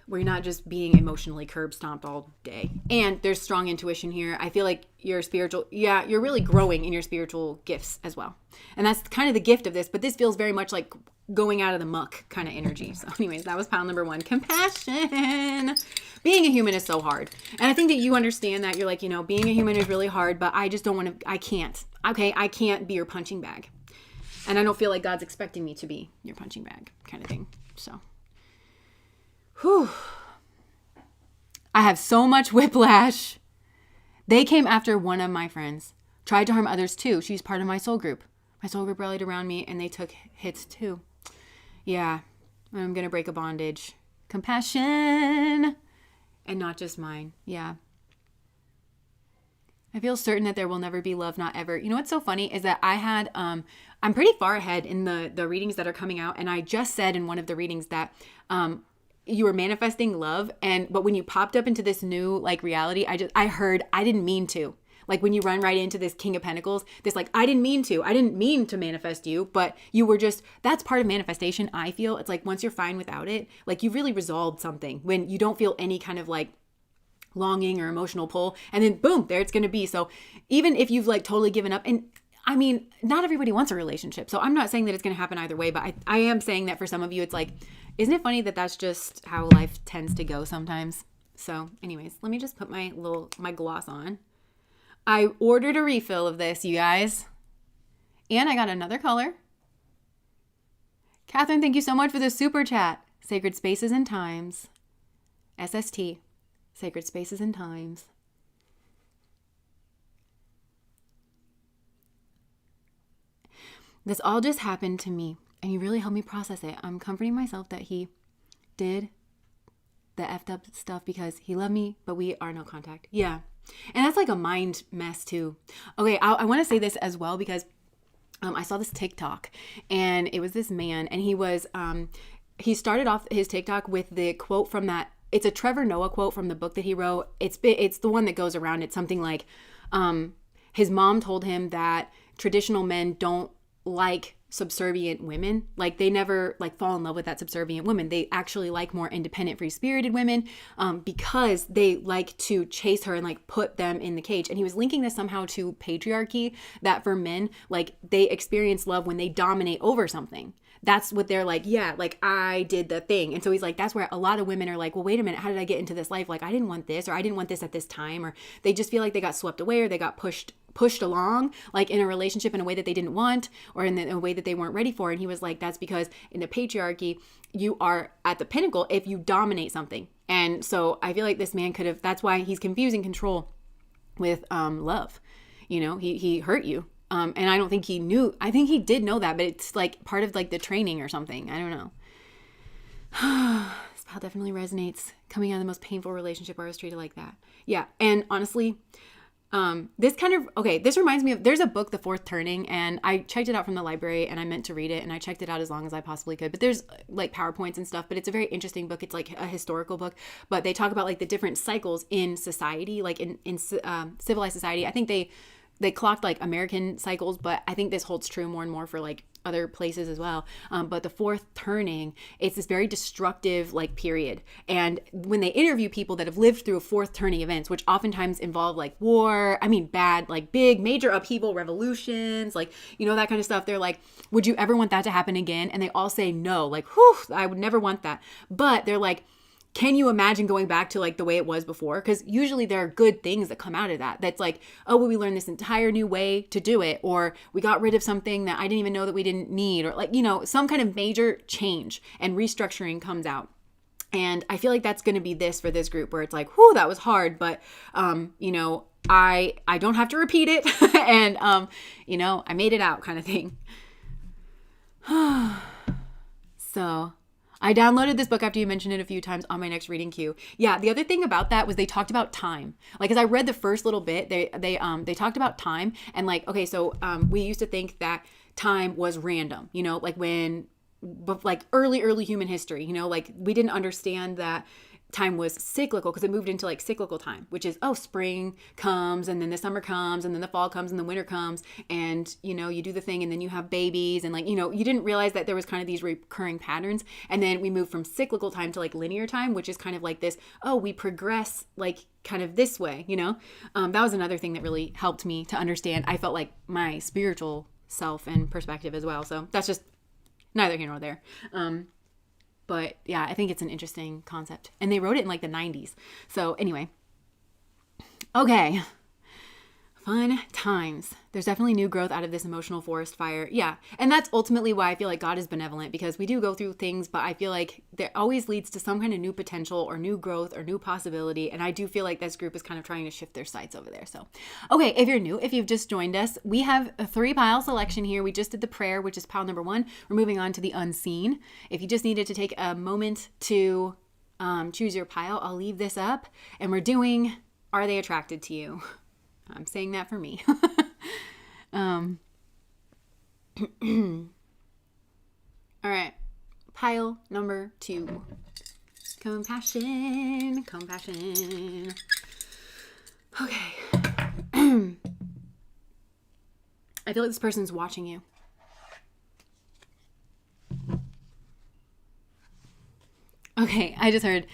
where you're not just being emotionally curb stomped all day. And there's strong intuition here. I feel like you're spiritual. Yeah, you're really growing in your spiritual gifts as well. And that's kind of the gift of this. But this feels very much like going out of the muck kind of energy. So anyways, that was pile number 1. Compassion. Being a human is so hard. And I think that you understand that. You're like, you know, being a human is really hard, but I just don't want to, I can't. Okay, I can't be your punching bag. And I don't feel like God's expecting me to be your punching bag kind of thing. So. Whew. I have so much whiplash. They came after one of my friends. Tried to harm others too. She's part of my soul group. My soul group rallied around me and they took hits too. Yeah. I'm going to break a bondage. Compassion. And not just mine. Yeah. I feel certain that there will never be love, not ever. You know what's so funny is that I had, I'm pretty far ahead in the readings that are coming out. And I just said in one of the readings that, you were manifesting love. But when you popped up into this new like reality, I heard, I didn't mean to. Like when you run right into this King of Pentacles, this like, I didn't mean to manifest you, but you were just, that's part of manifestation. I feel it's like once you're fine without it, like you've really resolved something when you don't feel any kind of like longing or emotional pull, and then boom, there it's going to be. So even if you've like totally given up, and I mean, not everybody wants a relationship. So I'm not saying that it's going to happen either way, but I am saying that for some of you, it's like, isn't it funny that that's just how life tends to go sometimes? So anyways, let me just put my gloss on. I ordered a refill of this, you guys. And I got another color. Catherine, thank you so much for the super chat. Sacred Spaces and Times. SST. Sacred Spaces and Times. This all just happened to me, and he really helped me process it. I'm comforting myself that he did the effed up stuff because he loved me, but we are no contact. Yeah. And that's like a mind mess too. Okay, I want to say this as well because I saw this TikTok, and it was this man, and he started off his TikTok with the quote from that. It's a Trevor Noah quote from the book that he wrote. It's the one that goes around. It's something like, his mom told him that traditional men don't like subservient women. Like they never like fall in love with that subservient woman. They actually like more independent, free-spirited women because they like to chase her and like put them in the cage. And he was linking this somehow to patriarchy, that for men, like they experience love when they dominate over something. that's what they're like, yeah, like I did the thing. And so he's like, that's where a lot of women are like, well, wait a minute, how did I get into this life? Like I didn't want this, or I didn't want this at this time, or they just feel like they got swept away, or they got pushed along, like in a relationship in a way that they didn't want, or in a way that they weren't ready for. And he was like, that's because in the patriarchy, you are at the pinnacle if you dominate something. And so I feel like this man could have, that's why he's confusing control with love. You know, he hurt you. And I don't think he knew. I think he did know that, but it's like part of like the training or something. I don't know. This pal definitely resonates. Coming out of the most painful relationship, I was treated like that. Yeah. And honestly, this reminds me of, there's a book, The Fourth Turning, and I checked it out from the library and I meant to read it, and I checked it out as long as I possibly could, but there's like PowerPoints and stuff, but it's a very interesting book. It's like a historical book, but they talk about like the different cycles in society, like in civilized society. I think they clocked like American cycles, but I think this holds true more and more for like other places as well. But the fourth turning, it's this very destructive like period. And when they interview people that have lived through fourth turning events, which oftentimes involve like war, bad, like big major upheaval, revolutions, like, you know, that kind of stuff. They're like, would you ever want that to happen again? And they all say no, like, whew, I would never want that. But they're like, can you imagine going back to like the way it was before? Because usually there are good things that come out of that. That's like, oh, well, we learned this entire new way to do it, or we got rid of something that I didn't even know that we didn't need, or like, you know, some kind of major change and restructuring comes out. And I feel like that's going to be this for this group, where it's like, whew, that was hard, but you know, I don't have to repeat it, and you know, I made it out, kind of thing. So I downloaded this book after you mentioned it a few times on my next reading queue. Yeah, the other thing about that was they talked about time. Like, as I read the first little bit, they talked about time, and like, okay, so we used to think that time was random, you know, like like early human history, you know, like we didn't understand that time was cyclical, because it moved into like cyclical time, which is, oh, spring comes and then the summer comes and then the fall comes and the winter comes, and you know, you do the thing and then you have babies, and like, you know, you didn't realize that there was kind of these recurring patterns. And then we moved from cyclical time to like linear time, which is kind of like this, oh, we progress like kind of this way, you know. That was another thing that really helped me to understand. I felt like my spiritual self and perspective as well. So that's just neither here nor there. But yeah, I think it's an interesting concept. And they wrote it in like the 90s. So anyway. Okay. Fun times. There's definitely new growth out of this emotional forest fire. Yeah. And that's ultimately why I feel like God is benevolent, because we do go through things, but I feel like there always leads to some kind of new potential or new growth or new possibility. And I do feel like this group is kind of trying to shift their sights over there. So, okay, if you're new, if you've just joined us, we have a 3-pile selection here. We just did the prayer, which is pile number 1. We're moving on to the unseen. If you just needed to take a moment to choose your pile, I'll leave this up. And we're doing, are they attracted to you? I'm saying that for me. All right. Pile number 2. Compassion. Okay. I feel like this person's watching you. Okay, I just heard,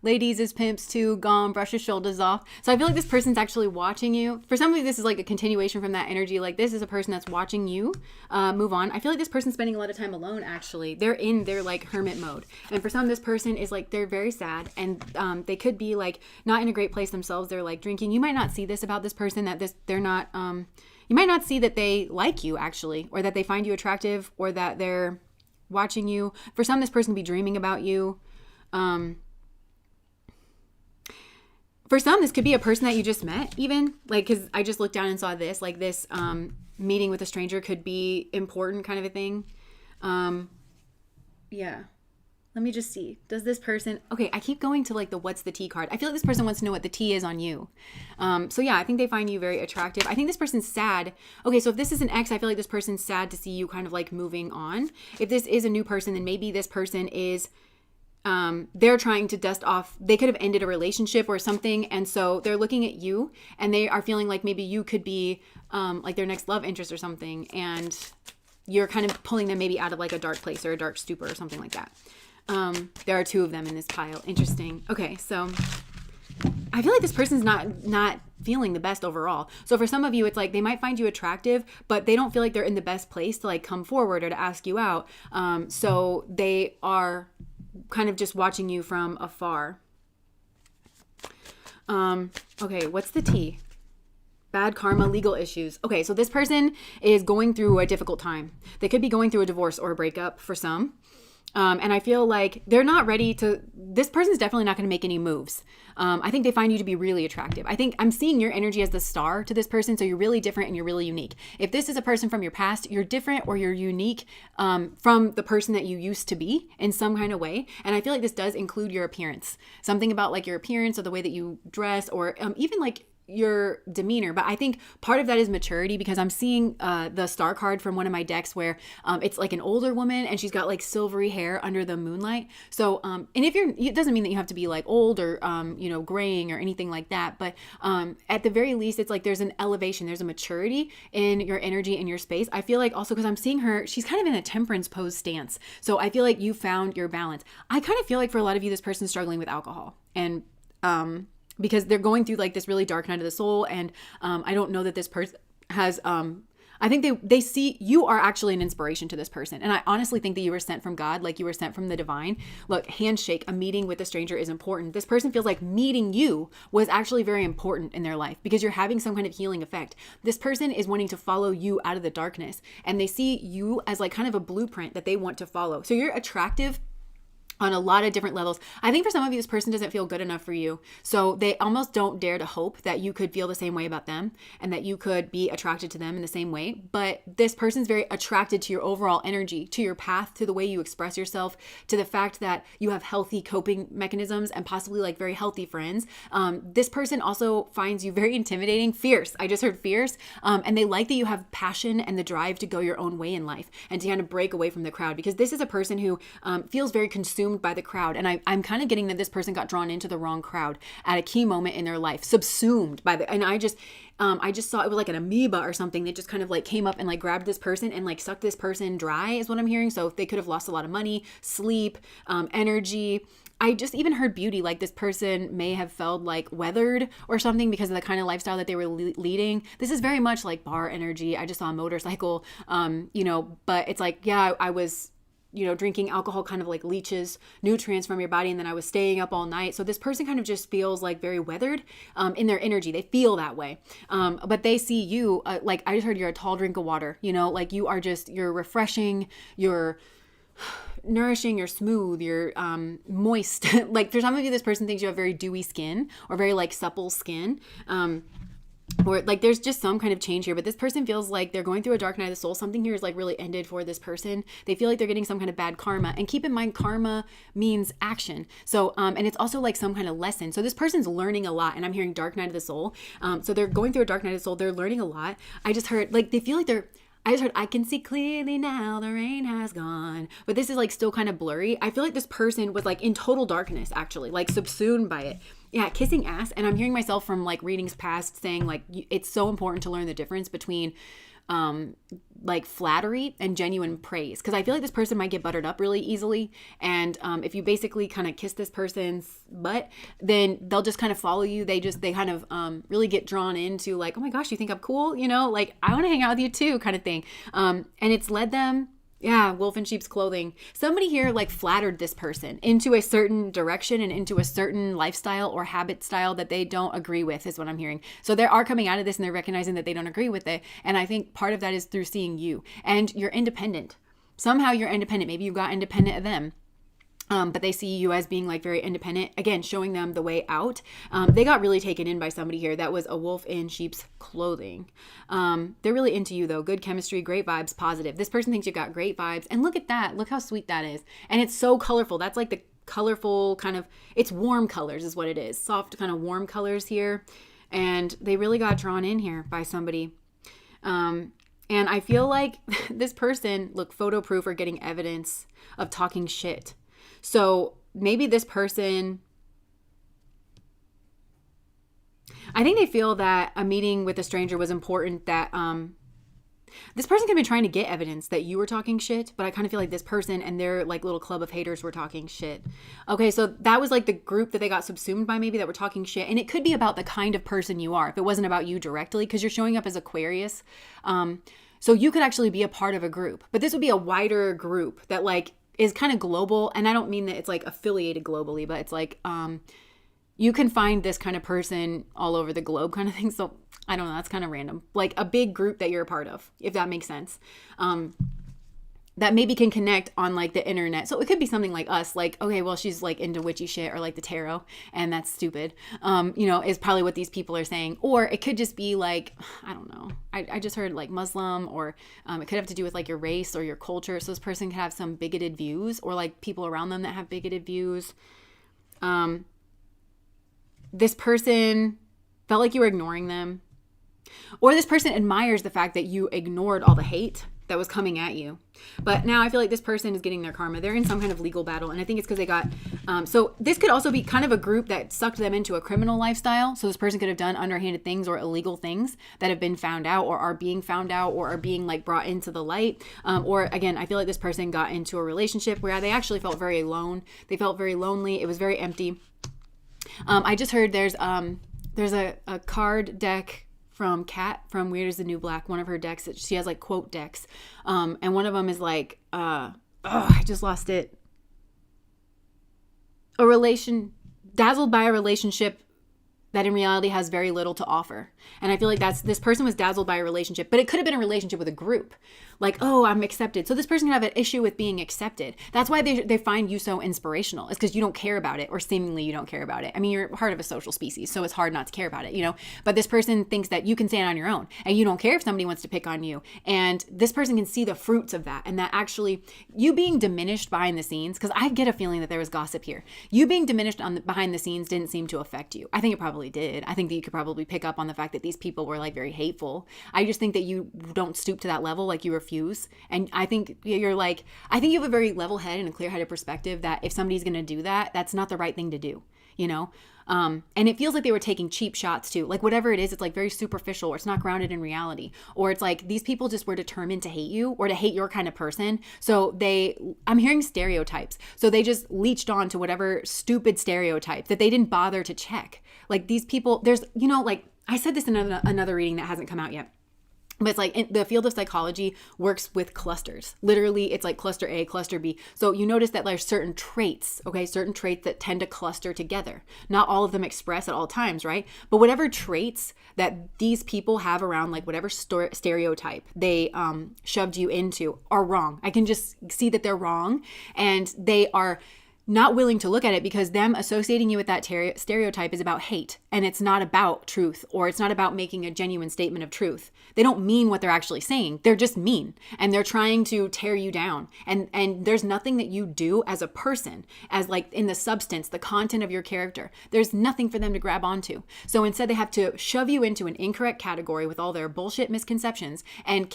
ladies is pimps too, gone, brush your shoulders off. So I feel like this person's actually watching you. For some of you, this is like a continuation from that energy. Like, this is a person that's watching you move on. I feel like this person's spending a lot of time alone, actually. They're in their like hermit mode. And for some, this person is like, they're very sad, and they could be like not in a great place themselves. They're like drinking. You might not see this about this person, that they're not, you might not see that they like you actually, or that they find you attractive, or that they're watching you. For some, this person could be dreaming about you. For some, this could be a person that you just met, even, like, because I just looked down and saw this, like this meeting with a stranger could be important, kind of a thing. Yeah. Let me just see. Does this person... Okay, I keep going to like the what's the tea card. I feel like this person wants to know what the tea is on you. So yeah, I think they find you very attractive. I think this person's sad. Okay, so if this is an ex, I feel like this person's sad to see you kind of like moving on. If this is a new person, then maybe this person is... they're trying to dust off... They could have ended a relationship or something, and so they're looking at you, and they are feeling like maybe you could be like their next love interest or something, and you're kind of pulling them maybe out of like a dark place or a dark stupor or something like that. There are 2 of them in this pile. Interesting. Okay, so I feel like this person's not feeling the best overall. So for some of you, it's like they might find you attractive, but they don't feel like they're in the best place to like come forward or to ask you out. So they are kind of just watching you from afar. Okay, what's the tea? Bad karma, legal issues. Okay, so this person is going through a difficult time. They could be going through a divorce or a breakup for some. And I feel like they're not ready to, this person's definitely not going to make any moves. I think they find you to be really attractive. I think I'm seeing your energy as the star to this person. So you're really different and you're really unique. If this is a person from your past, you're different or you're unique from the person that you used to be in some kind of way. And I feel like this does include your appearance. Something about like your appearance or the way that you dress or even like your demeanor. But I think part of that is maturity, because I'm seeing the star card from one of my decks where it's like an older woman and she's got like silvery hair under the moonlight. So and if it doesn't mean that you have to be like old or graying or anything like that, but at the very least it's like there's an elevation, there's a maturity in your energy, in your space. I feel like also because I'm seeing her, she's kind of in a temperance pose stance. So I feel like you found your balance. I kind of feel like for a lot of you, this person's struggling with alcohol, and because they're going through like this really dark night of the soul. And I don't know that this person has, I think they see you are actually an inspiration to this person. And I honestly think that you were sent from God, like you were sent from the divine. Look, handshake, a meeting with a stranger is important. This person feels like meeting you was actually very important in their life because you're having some kind of healing effect. This person is wanting to follow you out of the darkness, and they see you as like kind of a blueprint that they want to follow. So you're attractive on a lot of different levels. I think for some of you, this person doesn't feel good enough for you. So they almost don't dare to hope that you could feel the same way about them and that you could be attracted to them in the same way. But this person's very attracted to your overall energy, to your path, to the way you express yourself, to the fact that you have healthy coping mechanisms and possibly like very healthy friends. This person also finds you very intimidating, fierce. I just heard fierce. And they like that you have passion and the drive to go your own way in life and to kind of break away from the crowd, because this is a person who feels very consumed by the crowd. And I'm kind of getting that this person got drawn into the wrong crowd at a key moment in their life, subsumed by and I just saw it was like an amoeba or something that just kind of like came up and like grabbed this person and like sucked this person dry is what I'm hearing. So they could have lost a lot of money, sleep, energy. I just even heard beauty, like this person may have felt like weathered or something because of the kind of lifestyle that they were leading. This is very much like bar energy. I just saw a motorcycle, but it's like, yeah, I was drinking alcohol kind of like leaches nutrients from your body, and then I was staying up all night. So this person kind of just feels like very weathered in their energy. They feel that way. But they see you, like I just heard you're a tall drink of water, like you're refreshing, you're nourishing, you're smooth, you're moist. Like for some of you, this person thinks you have very dewy skin or very like supple skin. Or like there's just some kind of change here, but this person feels like they're going through a dark night of the soul. Something here is like really ended for this person. They feel like they're getting some kind of bad karma. And keep in mind, karma means action. So, and it's also like some kind of lesson. So this person's learning a lot, and I'm hearing dark night of the soul. So they're going through a dark night of the soul. They're learning a lot. I just heard like they feel like I can see clearly now, the rain has gone. But this is like still kind of blurry. I feel like this person was like in total darkness, actually, like subsumed by it. Yeah, kissing ass. And I'm hearing myself from like readings past saying like it's so important to learn the difference between like flattery and genuine praise, because I feel like this person might get buttered up really easily, and if you basically kind of kiss this person's butt, then they'll just kind of follow you. They kind of really get drawn into like, oh my gosh, you think I'm cool, like I want to hang out with you too, kind of thing. And it's led them, yeah, wolf in sheep's clothing. Somebody here like flattered this person into a certain direction and into a certain lifestyle or habit style that they don't agree with, is what I'm hearing. So they are coming out of this and they're recognizing that they don't agree with it. And I think part of that is through seeing you, and you're independent. Somehow you're independent. Maybe you got independent of them. But they see you as being like very independent, again, showing them the way out. They got really taken in by somebody here that was a wolf in sheep's clothing. They're really into you though. Good chemistry, great vibes, positive. This person thinks you got great vibes, and look at that. Look how sweet that is. And it's so colorful. That's like the colorful kind of, it's warm colors is what it is. Soft kind of warm colors here. And they really got drawn in here by somebody. And I feel like this person, look, photo proof or getting evidence of talking shit. So maybe this person, I think they feel that a meeting with a stranger was important, that This person could be trying to get evidence that you were talking shit, but I kind of feel like this person and their like little club of haters were talking shit. Okay, so that was like the group that they got subsumed by, maybe, that were talking shit. And it could be about the kind of person you are if it wasn't about you directly, because you're showing up as Aquarius. So you could actually be a part of a group, but this would be a wider group that like is kind of global. And I don't mean that it's like affiliated globally, but it's like you can find this kind of person all over the globe kind of thing. So I don't know, that's kind of random. Like a big group that you're a part of, if that makes sense. That maybe can connect on like the internet. So it could be something like us, like, okay, well, she's like into witchy shit or like the tarot, and that's stupid, is probably what these people are saying. Or it could just be like, I don't know. I just heard like Muslim, or it could have to do with like your race or your culture. So this person could have some bigoted views, or like people around them that have bigoted views. This person felt like you were ignoring them. Or this person admires the fact that you ignored all the hate that was coming at you. But now I feel like this person is getting their karma. They're in some kind of legal battle. And I think it's because they got... so this could also be kind of a group that sucked them into a criminal lifestyle. So this person could have done underhanded things or illegal things that have been found out, or are being found out, or are being like brought into the light. Or again, I feel like this person got into a relationship where they actually felt very alone. They felt very lonely. It was very empty. I just heard there's a card deck from Kat from Weird is the New Black. One of her decks, she has like quote decks. And one of them is like, I just lost it. Dazzled by a relationship that in reality has very little to offer. And I feel like this person was dazzled by a relationship, but it could have been a relationship with a group. Like, oh, I'm accepted. So this person can have an issue with being accepted. That's why they find you so inspirational. It's because you don't care about it, or seemingly you don't care about it. I mean, you're part of a social species, so it's hard not to care about it, But this person thinks that you can stand on your own, and you don't care if somebody wants to pick on you. And this person can see the fruits of that, and that actually you being diminished behind the scenes, because I get a feeling that there was gossip here. You being diminished behind the scenes didn't seem to affect you. I think it probably did. I think that you could probably pick up on the fact that these people were like very hateful. I just think that you don't stoop to that level, like you refuse. And I think you have a very level head and a clear headed perspective that if somebody's going to do that, that's not the right thing to do, And it feels like they were taking cheap shots too. Like whatever it is, it's like very superficial, or it's not grounded in reality. Or it's like these people just were determined to hate you, or to hate your kind of person. So I'm hearing stereotypes. So they just leached on to whatever stupid stereotype that they didn't bother to check. Like these people, there's, I said this in another reading that hasn't come out yet. But it's like the field of psychology works with clusters. Literally, it's like cluster A, cluster B. So you notice that there's certain traits that tend to cluster together. Not all of them express at all times, right? But whatever traits that these people have around, like whatever stereotype they shoved you into, are wrong. I can just see that they're wrong, and they are not willing to look at it, because them associating you with that stereotype is about hate, and it's not about truth, or it's not about making a genuine statement of truth. They don't mean what they're actually saying. They're just mean, and they're trying to tear you down. And there's nothing that you do as a person, as like in the substance, the content of your character. There's nothing for them to grab onto. So instead, they have to shove you into an incorrect category with all their bullshit misconceptions and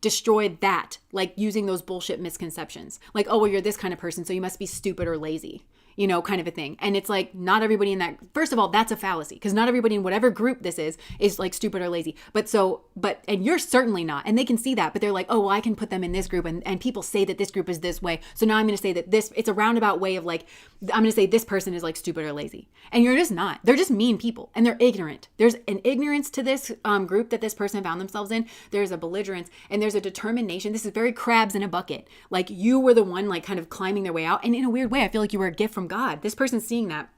destroy that, like using those bullshit misconceptions. Like, oh, well, you're this kind of person, so you must be stupid or lazy, kind of a thing. And it's like, not everybody in that, first of all, that's a fallacy, because not everybody in whatever group this is like stupid or lazy. And you're certainly not. And they can see that, but they're like, oh, well, I can put them in this group, and people say that this group is this way. So now I'm going to say that it's a roundabout way of like, I'm going to say this person is like stupid or lazy. And you're just not. They're just mean people, and they're ignorant. There's an ignorance to this group that this person found themselves in. There's a belligerence, and there's a determination. This is very crabs in a bucket. Like you were the one like kind of climbing their way out. And in a weird way, I feel like you were a gift from God. This person's seeing that.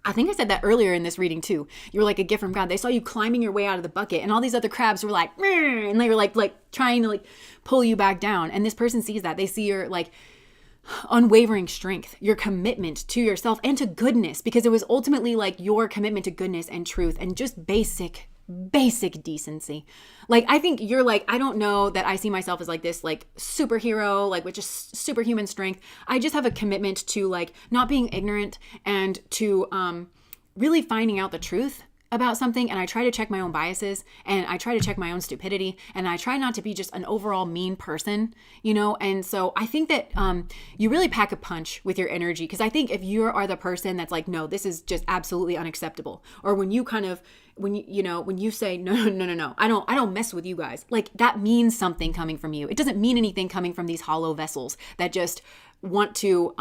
I think I said that earlier in this reading too. You were like a gift from God. They saw you climbing your way out of the bucket, and all these other crabs were like, "Meh," and they were like trying to like pull you back down. And this person sees that. They see your like unwavering strength, your commitment to yourself and to goodness, because it was ultimately like your commitment to goodness and truth and just basic decency. Like, I think you're like, I don't know that I see myself as like this like superhero, like with just superhuman strength. I just have a commitment to like not being ignorant, and to really finding out the truth about something, and I try to check my own biases, and I try to check my own stupidity, and I try not to be just an overall mean person, you know? And so I think that you really pack a punch with your energy, because I think if you are the person that's like, no, this is just absolutely unacceptable, or when you kind of, when you say, no, I don't mess with you guys, like that means something coming from you. It doesn't mean anything coming from these hollow vessels that just want to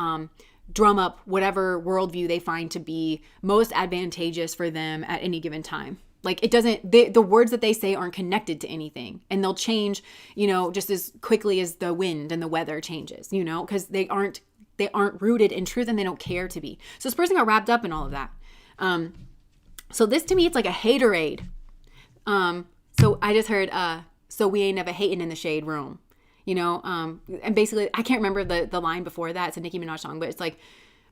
drum up whatever worldview they find to be most advantageous for them at any given time. Like it doesn't, the words that they say aren't connected to anything, and they'll change, just as quickly as the wind and the weather changes, because they aren't rooted in truth, and they don't care to be. So this person got wrapped up in all of that. So this to me, it's like a haterade. So I just heard, so we ain't never hating in the shade room. And basically, I can't remember the line before that. It's a Nicki Minaj song, but it's like,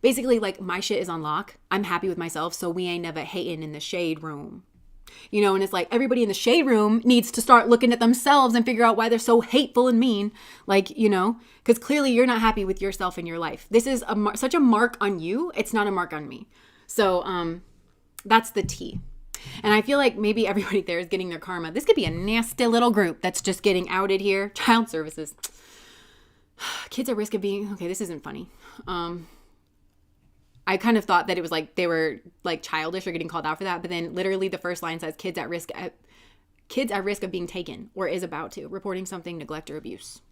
basically like my shit is on lock. I'm happy with myself, so we ain't never hating in the shade room. And it's like everybody in the shade room needs to start looking at themselves and figure out why they're so hateful and mean. Like, because clearly you're not happy with yourself in your life. This is such a mark on you. It's not a mark on me. So that's the T. And I feel like maybe everybody there is getting their karma. This could be a nasty little group that's just getting outed here. Child services. Kids at risk of being, okay, this isn't funny. I kind of thought that it was like they were like childish or getting called out for that. But then literally the first line says kids at risk of being taken or is about to, reporting something, neglect or abuse.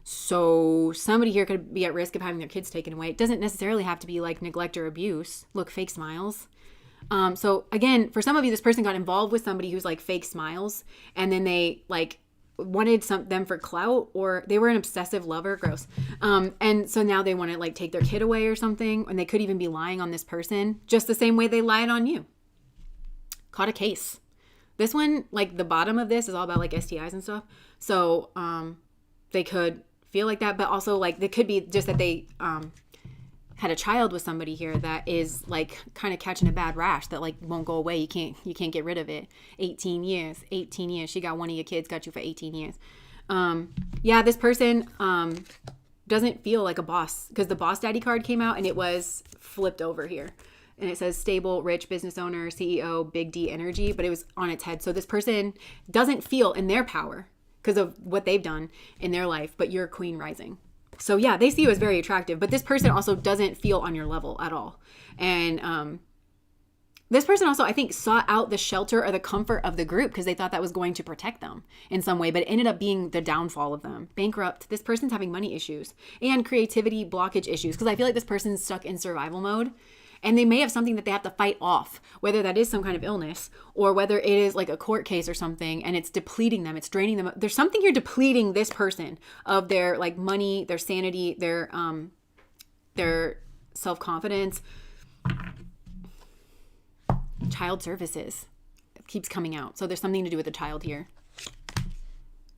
So somebody here could be at risk of having their kids taken away. It doesn't necessarily have to be like neglect or abuse. Look, fake smiles. So again, for some of you, this person got involved with somebody who's like fake smiles, and then they like wanted them for clout, or they were an obsessive lover. Gross. And so now they want to like take their kid away or something, and they could even be lying on this person just the same way they lied on you. Caught a case. This one, like the bottom of this is all about like STIs and stuff. So, they could feel like that, but also like they could be just that they, had a child with somebody here that is like kind of catching a bad rash that like won't go away. You can't get rid of it. 18 years. She got one of your kids, got you for 18 years. This person doesn't feel like a boss, because the boss daddy card came out and it was flipped over here. And it says stable, rich business owner, CEO, big D energy, but it was on its head. So this person doesn't feel in their power because of what they've done in their life, but you're queen rising. So yeah, they see you as very attractive, but this person also doesn't feel on your level at all. And this person also, I think, sought out the shelter or the comfort of the group because they thought that was going to protect them in some way, but it ended up being the downfall of them. Bankrupt. This person's having money issues and creativity blockage issues, because I feel like this person's stuck in survival mode. And they may have something that they have to fight off, whether that is some kind of illness or whether it is like a court case or something, and it's depleting them, it's draining them. There's something here depleting this person of their like money, their sanity, their self-confidence. Child services keeps coming out. So there's something to do with the child here.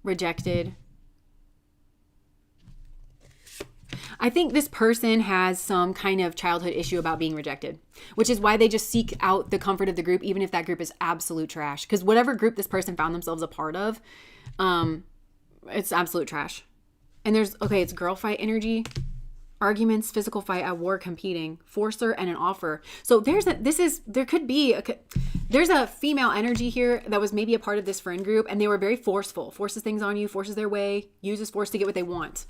Rejected. I think this person has some kind of childhood issue about being rejected, which is why they just seek out the comfort of the group, even if that group is absolute trash. Because whatever group this person found themselves a part of, it's absolute trash. And it's girl fight energy, arguments, physical fight, at war, competing, forcer, and an offer. So there's a female energy here that was maybe a part of this friend group, and they were very forceful, forces things on you, forces their way, uses force to get what they want.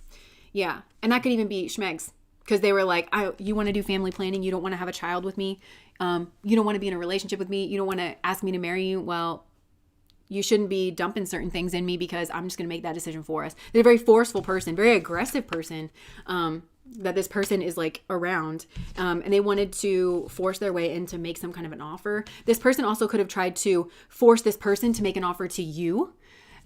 Yeah. And that could even be schmegs, because they were like, you want to do family planning. You don't want to have a child with me. You don't want to be in a relationship with me. You don't want to ask me to marry you. Well, you shouldn't be dumping certain things in me because I'm just going to make that decision for us. They're a very forceful person, very aggressive person, that this person is like around. And they wanted to force their way in to make some kind of an offer. This person also could have tried to force this person to make an offer to you,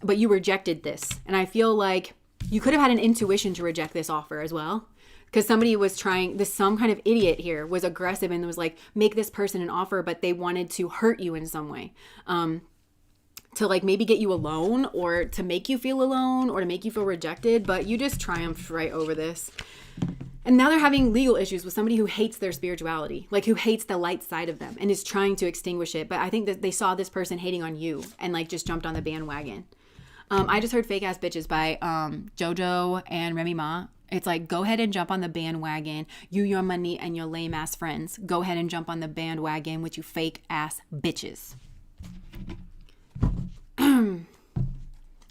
but you rejected this. And I feel like you could have had an intuition to reject this offer as well, because somebody was some kind of idiot here was aggressive and was like, make this person an offer, but they wanted to hurt you in some way, to like maybe get you alone or to make you feel alone or to make you feel rejected, but you just triumphed right over this. And now they're having legal issues with somebody who hates their spirituality, like who hates the light side of them and is trying to extinguish it. But I think that they saw this person hating on you and like just jumped on the bandwagon. I just heard Fake Ass Bitches by JoJo and Remy Ma. It's like, go ahead and jump on the bandwagon. You, your money, and your lame ass friends. Go ahead and jump on the bandwagon with you fake ass bitches.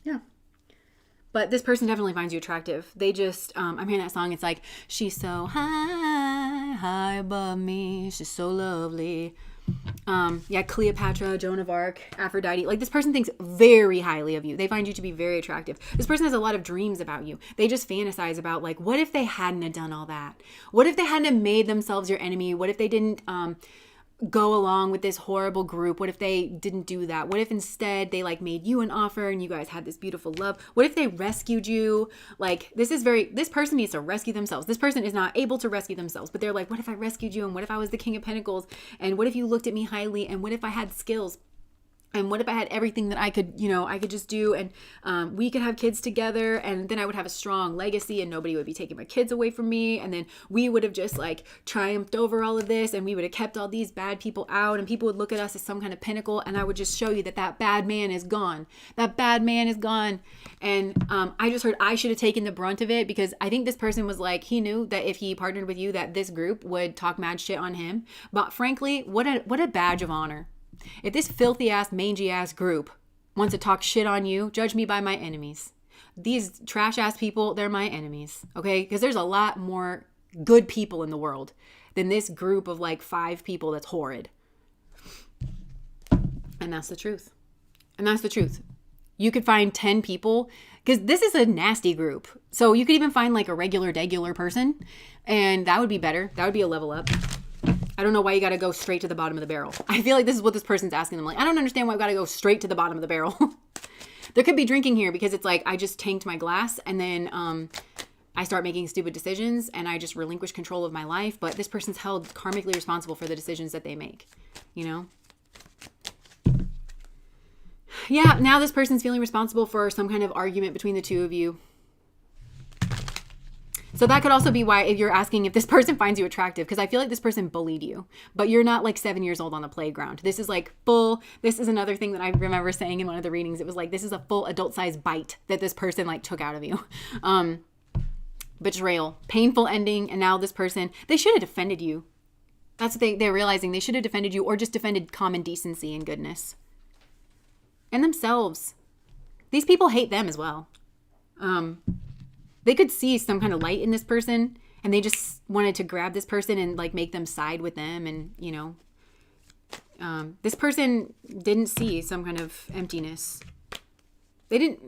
Yeah. But this person definitely finds you attractive. They just, I'm hearing that song. It's like, she's so high, high above me. She's so lovely. Yeah, Cleopatra, Joan of Arc, Aphrodite. Like, this person thinks very highly of you. They find you to be very attractive. This person has a lot of dreams about you. They just fantasize about, like, what if they hadn't have done all that? What if they hadn't have made themselves your enemy? What if they didn't go along with this horrible group? What if they didn't do that? What if instead they like made you an offer and you guys had this beautiful love? What if they rescued you? Like, this person needs to rescue themselves. This person is not able to rescue themselves, but they're like, what if I rescued you? And what if I was the King of Pentacles? And what if you looked at me highly? And what if I had skills? And what if I had everything that I could just do, and we could have kids together, and then I would have a strong legacy and nobody would be taking my kids away from me. And then we would have just like triumphed over all of this, and we would have kept all these bad people out, and people would look at us as some kind of pinnacle. And I would just show you that that bad man is gone. That bad man is gone. And I just heard I should have taken the brunt of it, because I think this person was like, he knew that if he partnered with you, that this group would talk mad shit on him. But frankly, what a badge of honor. If this filthy ass, mangy ass group wants to talk shit on you, judge me by my enemies. These trash ass people, they're my enemies, okay? Because there's a lot more good people in the world than this group of like 5 people that's horrid. And that's the truth. And that's the truth. You could find 10 people, because this is a nasty group. So you could even find like a regular person, and that would be better. That would be a level up. I don't know why you got to go straight to the bottom of the barrel. I feel like this is what this person's asking them. Like, I don't understand why I've got to go straight to the bottom of the barrel. There could be drinking here, because it's like, I just tanked my glass, and then I start making stupid decisions, and I just relinquish control of my life. But this person's held karmically responsible for the decisions that they make, you know? Yeah, now this person's feeling responsible for some kind of argument between the two of you. So that could also be why, if you're asking if this person finds you attractive, because I feel like this person bullied you, but you're not like 7 years old on the playground. This is like this is another thing that I remember saying in one of the readings. It was like, this is a full adult size bite that this person like took out of you. Betrayal, painful ending. And now this person, they should have defended you. That's the thing. They're realizing they should have defended you, or just defended common decency and goodness. And themselves. These people hate them as well. They could see some kind of light in this person, and they just wanted to grab this person and like make them side with them. And, you know, this person didn't see some kind of emptiness. They didn't.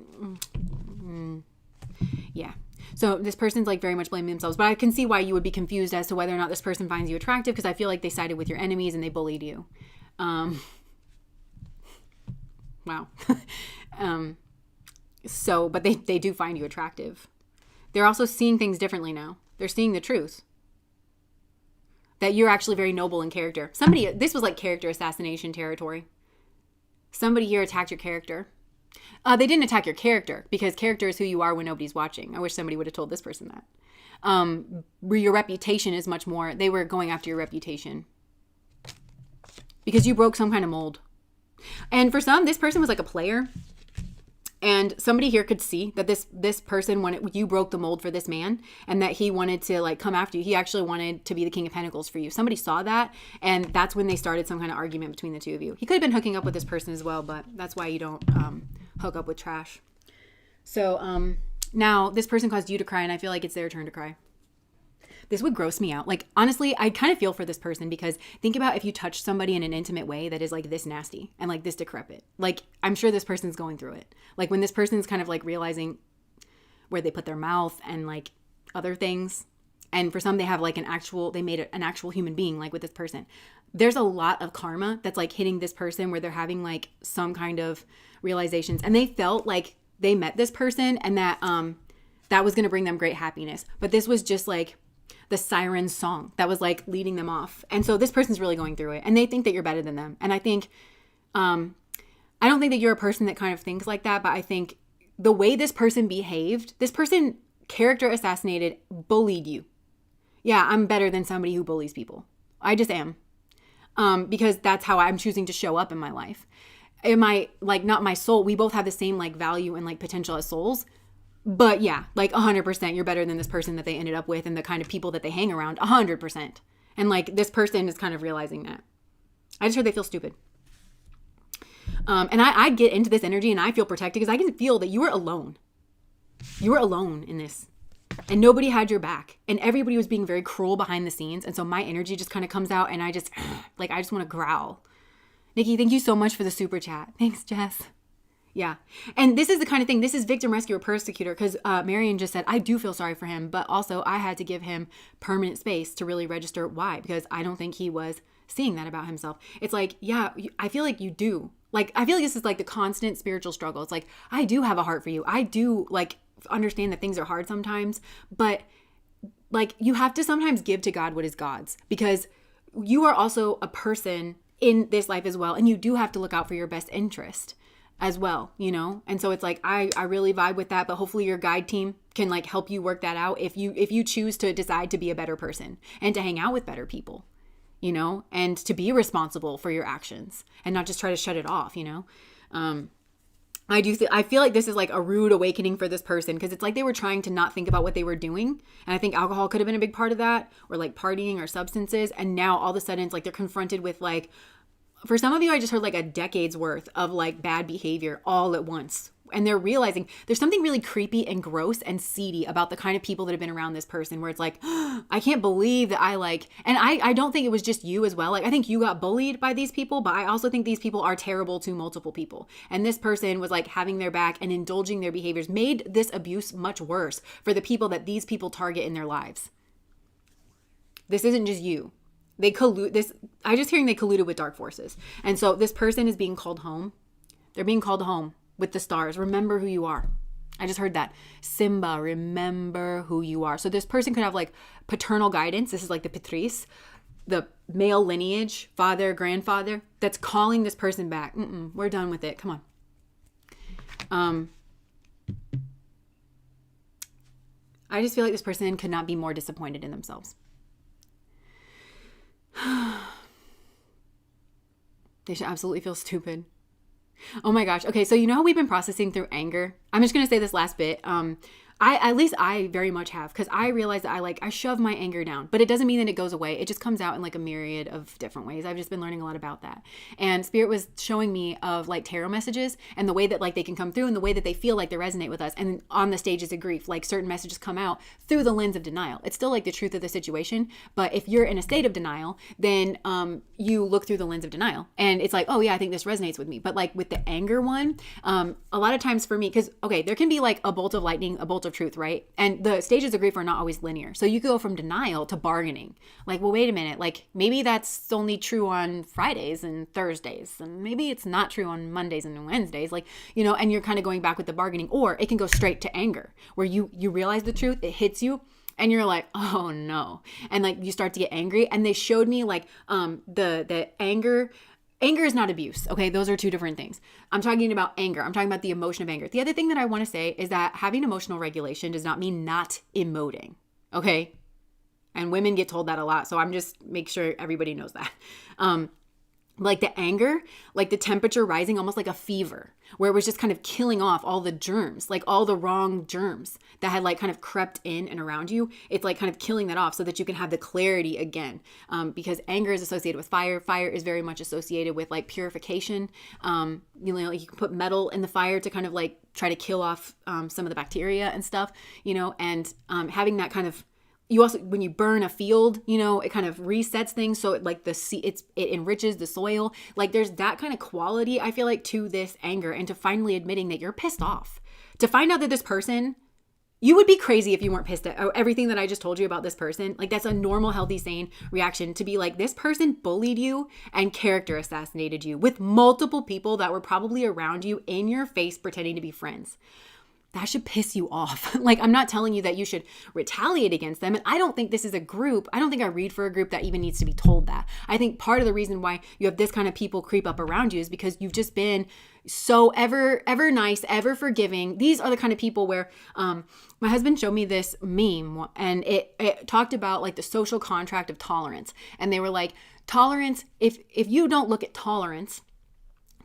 Yeah. So this person's like very much blaming themselves, but I can see why you would be confused as to whether or not this person finds you attractive, because I feel like they sided with your enemies and they bullied you. Wow. But they do find you attractive. They're also seeing things differently now. They're seeing the truth. That you're actually very noble in character. This was like character assassination territory. Somebody here attacked your character. They didn't attack your character, because character is who you are when nobody's watching. I wish somebody would have told this person that. Your reputation is much more, they were going after your reputation. Because you broke some kind of mold. And for some, this person was like a player. And somebody here could see that this person, when you broke the mold for this man, and that he wanted to like come after you. He actually wanted to be the King of Pentacles for you. Somebody saw that, and that's when they started some kind of argument between the two of you. He could have been hooking up with this person as well, but that's why you don't hook up with trash. So now this person caused you to cry, and I feel like it's their turn to cry. This would gross me out. Like, honestly, I kind of feel for this person, because think about if you touch somebody in an intimate way that is like this nasty and like this decrepit. Like, I'm sure this person's going through it. Like, when this person's kind of like realizing where they put their mouth and like other things. And for some, they have like they made an actual human being, like with this person. There's a lot of karma that's like hitting this person, where they're having like some kind of realizations, and they felt like they met this person and that was going to bring them great happiness. But this was just like the siren song that was like leading them off. And so this person's really going through it, and they think that you're better than them. And I think, I don't think that you're a person that kind of thinks like that, but I think the way this person behaved, this person character assassinated, bullied you. Yeah, I'm better than somebody who bullies people. I just am. Because that's how I'm choosing to show up in my life. Am I like, not my soul? We both have the same like value and like potential as souls. But yeah, like 100%, you're better than this person that they ended up with and the kind of people that they hang around, 100%. And like this person is kind of realizing that. I just heard they feel stupid. And I get into this energy and I feel protected because I can feel that you were alone. You were alone in this. And nobody had your back. And everybody was being very cruel behind the scenes. And so my energy just kind of comes out and I just want to growl. Nikki, thank you so much for the super chat. Thanks, Jess. Yeah. And this is the kind of thing, this is victim, rescuer, persecutor, because Marion just said, I do feel sorry for him, but also I had to give him permanent space to really register why, because I don't think he was seeing that about himself. It's like, yeah, I feel like you do. Like, I feel like this is like the constant spiritual struggle. It's like, I do have a heart for you. I do like understand that things are hard sometimes, but like you have to sometimes give to God what is God's, because you are also a person in this life as well. And you do have to look out for your best interest as well, you know? And so it's like, I really vibe with that, but hopefully your guide team can like help you work that out if you choose to decide to be a better person and to hang out with better people, you know, and to be responsible for your actions and not just try to shut it off, you know? I feel like this is like a rude awakening for this person because it's like they were trying to not think about what they were doing. And I think alcohol could have been a big part of that, or like partying or substances. And now all of a sudden it's like they're confronted with like, for some of you, I just heard like a decade's worth of like bad behavior all at once. And they're realizing there's something really creepy and gross and seedy about the kind of people that have been around this person where it's like, I can't believe that I like, and I don't think it was just you as well. Like, I think you got bullied by these people, but I also think these people are terrible to multiple people. And this person was like having their back and indulging their behaviors, made this abuse much worse for the people that these people target in their lives. This isn't just you. They collude this. I just hearing they colluded with dark forces. And so this person is being called home. They're being called home with the stars. Remember who you are. I just heard that. Simba, remember who you are. So this person could have like paternal guidance. This is like the Pitris, the male lineage, father, grandfather, that's calling this person back. We're done with it. Come on. I just feel like this person could not be more disappointed in themselves. They should absolutely feel stupid. Oh my gosh. Okay, so you know how we've been processing through anger? I'm just going to say this last bit. At least I very much have, because I realize that I shove my anger down, but it doesn't mean that it goes away. It just comes out in like a myriad of different ways. I've just been learning a lot about that. And Spirit was showing me of like tarot messages and the way that like they can come through and the way that they feel like they resonate with us. And on the stages of grief, like certain messages come out through the lens of denial. It's still like the truth of the situation, but if you're in a state of denial, then you look through the lens of denial and it's like, oh yeah, I think this resonates with me. But like with the anger one, a lot of times for me, because okay, there can be like a bolt of lightning, a bolt of truth, right? And the stages of grief are not always linear. So you go from denial to bargaining. Like, well, wait a minute. Like maybe that's only true on Fridays and Thursdays. And maybe it's not true on Mondays and Wednesdays. Like, you know, and you're kind of going back with the bargaining, or it can go straight to anger where you realize the truth, it hits you. And you're like, oh no. And like you start to get angry. And they showed me like the anger. Anger is not abuse, okay? Those are two different things. I'm talking about anger. I'm talking about the emotion of anger. The other thing that I want to say is that having emotional regulation does not mean not emoting, okay? And women get told that a lot, so I'm just make sure everybody knows that. Like the anger, like the temperature rising almost like a fever, where it was just kind of killing off all the germs, like all the wrong germs that had like kind of crept in and around you. It's like kind of killing that off so that you can have the clarity again. Because anger is associated with fire. Fire is very much associated with like purification. You know, you can put metal in the fire to kind of like try to kill off some of the bacteria and stuff, you know, and having that kind of, you also, when you burn a field, you know, it kind of resets things. So it like it enriches the soil. Like there's that kind of quality, I feel like, to this anger, and to finally admitting that you're pissed off. To find out that this person, you would be crazy if you weren't pissed at everything that I just told you about this person. Like that's a normal, healthy, sane reaction to be like, this person bullied you and character assassinated you with multiple people that were probably around you in your face pretending to be friends. That should piss you off. Like, I'm not telling you that you should retaliate against them. And I don't think this is a group. I don't think I read for a group that even needs to be told that. I think part of the reason why you have this kind of people creep up around you is because you've just been so ever nice, ever forgiving. These are the kind of people where my husband showed me this meme, and it talked about like the social contract of tolerance. And they were like, tolerance, if you don't look at tolerance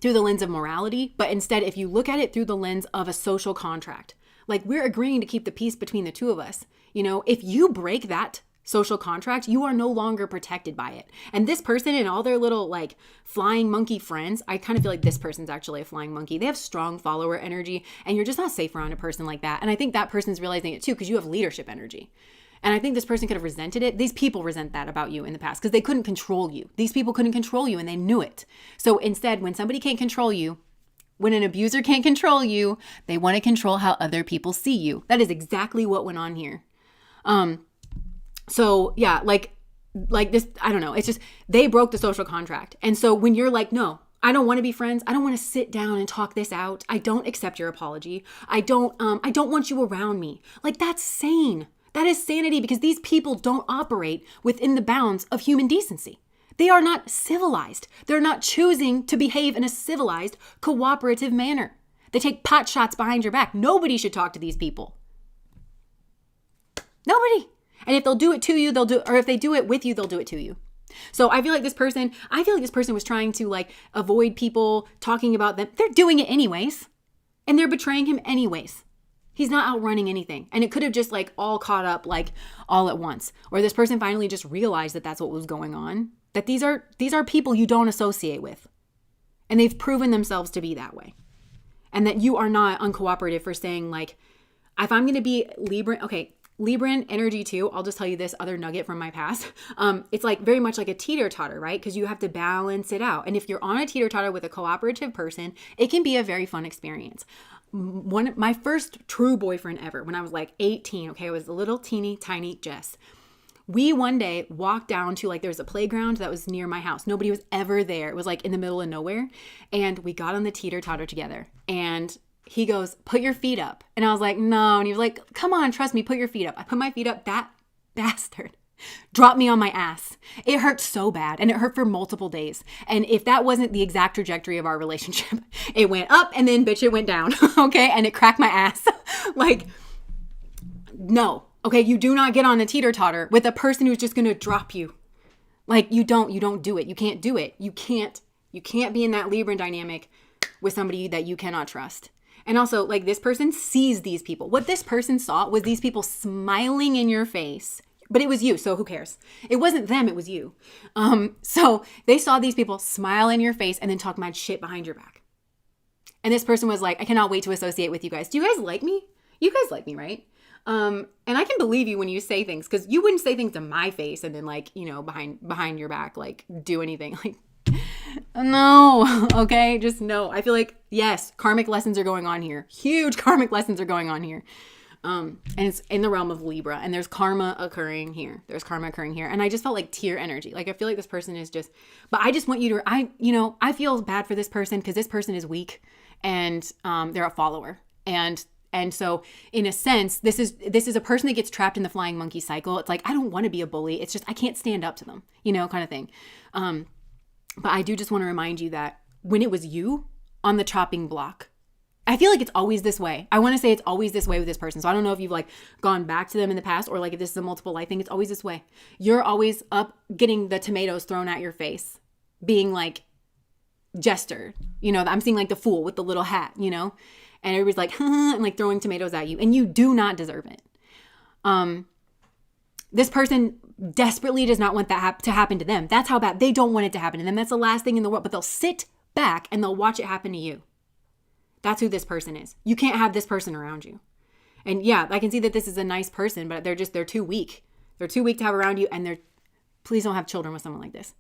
through the lens of morality, but instead if you look at it through the lens of a social contract, Like, we're agreeing to keep the peace between the two of us. You know, if you break that social contract, you are no longer protected by it. And this person and all their little like flying monkey friends, I kind of feel like this person's actually a flying monkey. They have strong follower energy, and you're just not safe around a person like that. And I think that person's realizing it too, because you have leadership energy. And I think this person could have resented it. These people resent that about you in the past because they couldn't control you. These people couldn't control you, and they knew it. So instead, when somebody can't control you, when an abuser can't control you, they want to control how other people see you. That is exactly what went on here. So yeah, like this, I don't know. It's just, they broke the social contract. And so when you're like, no, I don't want to be friends. I don't want to sit down and talk this out. I don't accept your apology. I don't want you around me. Like, that's sane. That is sanity, because these people don't operate within the bounds of human decency. They are not civilized. They're not choosing to behave in a civilized, cooperative manner. They take pot shots behind your back. Nobody should talk to these people. Nobody. And if they'll do it to you, or if they do it with you, they'll do it to you. So I feel like this person was trying to like avoid people talking about them. They're doing it anyways. And they're betraying him anyways. He's not outrunning anything. And it could have just like all caught up like all at once. Or this person finally just realized that that's what was going on. That these are people you don't associate with. And they've proven themselves to be that way. And that you are not uncooperative for saying like, if I'm going to be Libran, okay, Libran energy too, I'll just tell you this other nugget from my past. It's like very much like a teeter-totter, right? Because you have to balance it out. And if you're on a teeter-totter with a cooperative person, it can be a very fun experience. My first true boyfriend ever, when I was like 18, okay, I was a little teeny tiny Jess. We one day walked down to like, there's a playground that was near my house. Nobody was ever there. It was like in the middle of nowhere. And we got on the teeter-totter together. And he goes, put your feet up. And I was like, no. And he was like, come on, trust me, put your feet up. I put my feet up. That bastard dropped me on my ass. It hurt so bad. And it hurt for multiple days. And if that wasn't the exact trajectory of our relationship, it went up and then bitch, it went down. Okay. And it cracked my ass. Like, no. Okay. You do not get on the teeter-totter with a person who's just going to drop you. Like, you don't do it. You can't do it. You can't be in that Libran dynamic with somebody that you cannot trust. And also, like, this person sees these people. What this person saw was these people smiling in your face. But it was you, so who cares? It wasn't them, it was you. So they saw these people smile in your face and then talk mad shit behind your back. And this person was like, I cannot wait to associate with you guys. Do you guys like me? You guys like me, right? And I can believe you when you say things, because you wouldn't say things to my face and then like, you know, behind your back, like do anything. Like, no, okay, just no. I feel like, yes, karmic lessons are going on here. Huge karmic lessons are going on here. And it's in the realm of Libra, and there's karma occurring here. And I just felt like tear energy. Like, I feel like this person is just, but I just want you to, I feel bad for this person because this person is weak and, they're a follower. And so in a sense, this is a person that gets trapped in the flying monkey cycle. It's like, I don't want to be a bully. It's just, I can't stand up to them, you know, kind of thing. But I do just want to remind you that when it was you on the chopping block, I feel like it's always this way. I want to say it's always this way with this person. So I don't know if you've like gone back to them in the past, or like if this is a multiple life thing. It's always this way. You're always up getting the tomatoes thrown at your face, being like jester. You know, I'm seeing like the fool with the little hat, you know, and everybody's like, and like throwing tomatoes at you, and you do not deserve it. This person desperately does not want that to happen to them. That's how bad. They don't want it to happen to them. That's the last thing in the world, but they'll sit back and they'll watch it happen to you. That's who this person is. You can't have this person around you. And yeah, I can see that this is a nice person, but they're too weak. They're too weak to have around you. And please don't have children with someone like this,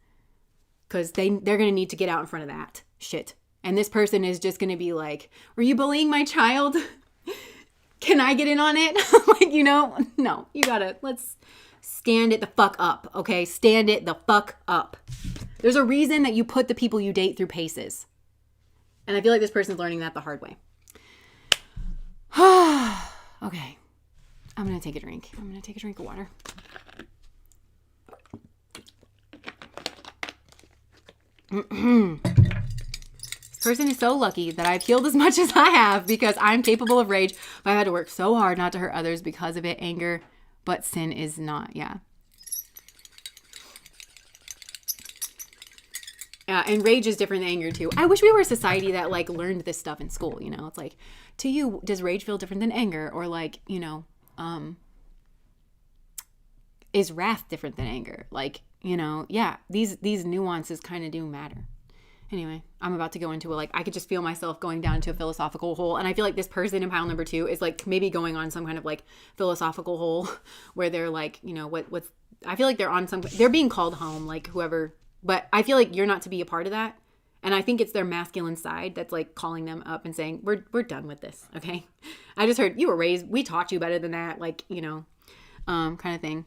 because they're going to need to get out in front of that shit. And this person is just going to be like, were you bullying my child? Can I get in on it? Like, you know, no, let's stand it the fuck up. Okay. Stand it the fuck up. There's a reason that you put the people you date through paces. And I feel like this person's learning that the hard way. Okay. I'm going to take a drink. I'm going to take a drink of water. This person is so lucky that I've healed as much as I have, because I'm capable of rage, but I've had to work so hard not to hurt others because of it. Anger, but sin is not. Yeah. And rage is different than anger too. I wish we were a society that like learned this stuff in school, you know? It's like, to you, does rage feel different than anger? Or like, you know, is wrath different than anger? Like, you know, yeah, these nuances kind of do matter. Anyway, I'm about to go into I could just feel myself going down to a philosophical hole. And I feel like this person in pile number 2 is like maybe going on some kind of like philosophical hole where they're like, you know, what's, I feel like they're being called home, like whoever, but I feel like you're not to be a part of that. And I think it's their masculine side that's like calling them up and saying, we're done with this. Okay. I just heard you were raised, we taught you better than that. Like, you know, kind of thing.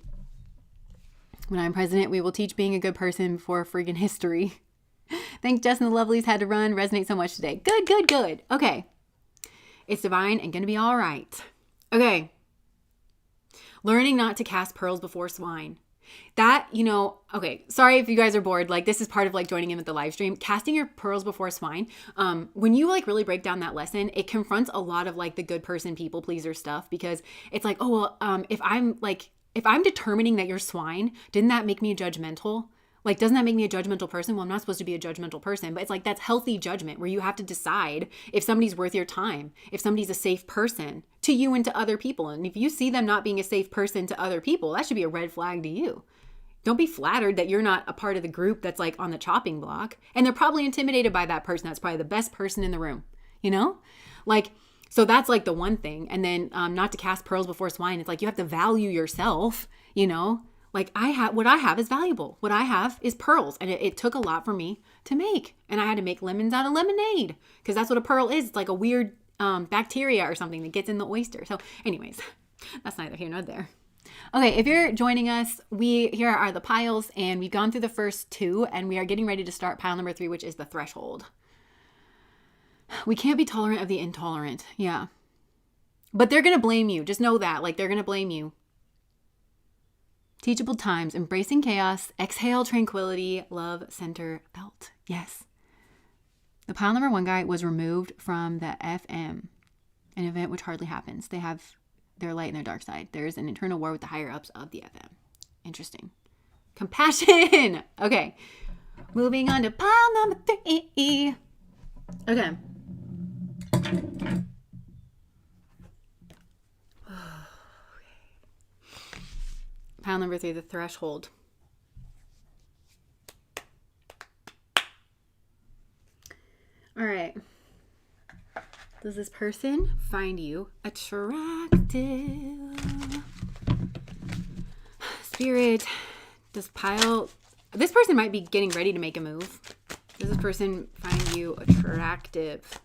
When I'm president, we will teach being a good person for friggin' history. Thanks, Justin the Lovelies had to run. Resonate so much today. Good. Okay. It's divine and gonna be all right. Okay. Learning not to cast pearls before swine. That, you know, okay, sorry if you guys are bored. Like, this is part of like joining in with the live stream. Casting your pearls before swine. When you like really break down that lesson, it confronts a lot of like the good person, people pleaser stuff, because it's like, oh, well, if I'm determining that you're swine, didn't that make me judgmental? Like, doesn't that make me a judgmental person? Well, I'm not supposed to be a judgmental person, but it's like, that's healthy judgment where you have to decide if somebody's worth your time, if somebody's a safe person to you and to other people. And if you see them not being a safe person to other people, that should be a red flag to you. Don't be flattered that you're not a part of the group that's like on the chopping block. And they're probably intimidated by that person. That's probably the best person in the room, you know? Like, so that's like the one thing. And then not to cast pearls before swine. It's like, you have to value yourself, you know? Like what I have is valuable. What I have is pearls. And it took a lot for me to make. And I had to make lemons out of lemonade because that's what a pearl is. It's like a weird bacteria or something that gets in the oyster. So anyways, that's neither here nor there. Okay, if you're joining us, here are the piles, and we've gone through the first 2, and we are getting ready to start pile number 3, which is the threshold. We can't be tolerant of the intolerant. Yeah. But they're going to blame you. Just know that. Like, they're going to blame you. Teachable times, embracing chaos, exhale tranquility, love, center, felt. Yes. The pile number 1 guy was removed from the FM, an event which hardly happens. They have their light and their dark side. There's an internal war with the higher ups of the FM. Interesting. Compassion. Okay. Moving on to pile number 3. Okay. Pile number 3, the threshold. All right. Does this person find you attractive? Spirit, this person might be getting ready to make a move. Does this person find you attractive?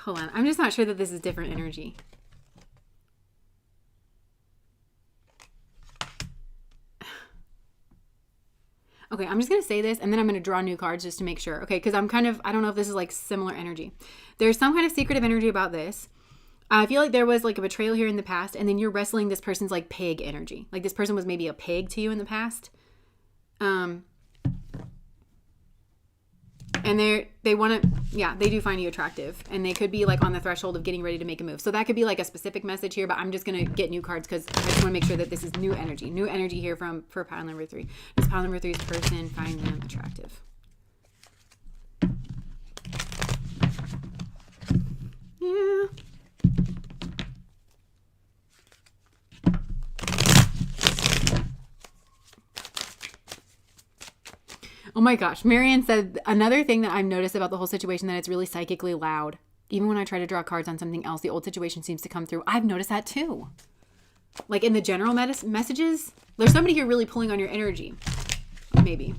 Hold on. I'm just not sure that this is different energy. Okay, I'm just going to say this and then I'm going to draw new cards just to make sure. Okay, because I don't know if this is like similar energy. There's some kind of secretive energy about this. I feel like there was like a betrayal here in the past, and then you're wrestling this person's like pig energy. Like this person was maybe a pig to you in the past. And they want to, yeah, they do find you attractive, and they could be like on the threshold of getting ready to make a move. So that could be like a specific message here, but I'm just going to get new cards because I just want to make sure that this is new energy here for pile number 3. Does pile number 3's person find them attractive? Yeah. Oh my gosh. Marianne said another thing that I've noticed about the whole situation, that it's really psychically loud. Even when I try to draw cards on something else, the old situation seems to come through. I've noticed that too. Like in the general messages, there's somebody here really pulling on your energy. Maybe.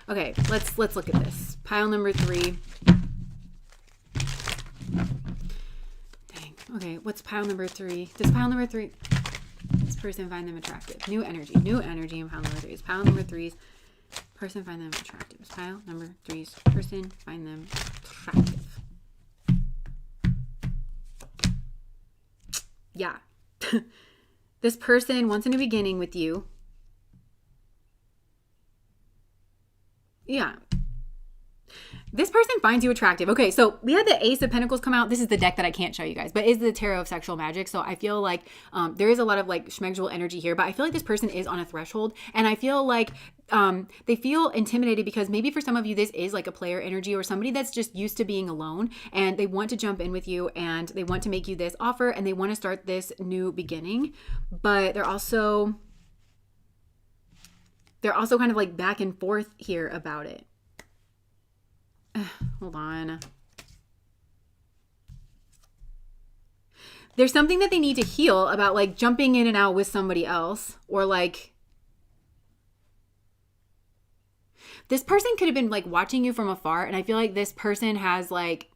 Okay, let's look at this. Pile number 3. Dang. Okay, what's pile number 3? Does pile number 3, this person find them attractive? New energy in pile number 3. Is pile number 3's person find them attractive? Is pile number 3's person find them attractive? Yeah. This person wants a new beginning with you. Yeah. This person finds you attractive. Okay, so we had the Ace of Pentacles come out. This is the deck that I can't show you guys, but it's the Tarot of Sexual Magic. So I feel like there is a lot of like schmegdual energy here, but I feel like this person is on a threshold, and I feel like they feel intimidated because maybe for some of you this is like a player energy or somebody that's just used to being alone, and they want to jump in with you and they want to make you this offer and they want to start this new beginning, but they're also kind of like back and forth here about it. Hold on. There's something that they need to heal about like jumping in and out with somebody else, or like this person could have been like watching you from afar, and I feel like this person has like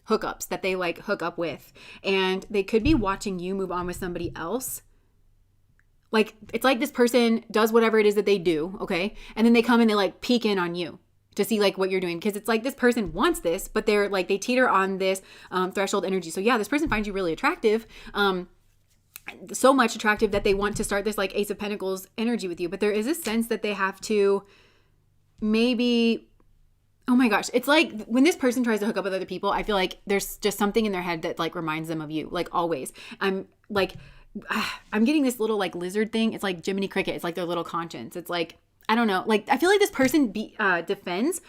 hookups that they like hook up with, and they could be watching you move on with somebody else. Like it's like this person does whatever it is that they do, okay? And then they come and they like peek in on you to see like what you're doing, because it's like this person wants this, but they're like they teeter on this threshold energy. So yeah, this person finds you really attractive, so much attractive that they want to start this like Ace of Pentacles energy with you. But there is a sense that they have to maybe, oh my gosh, it's like when this person tries to hook up with other people, I feel like there's just something in their head that like reminds them of you, like always. I'm getting this little like lizard thing. It's like Jiminy Cricket. It's like their little conscience. It's like, I don't know. Like, I feel like this person defends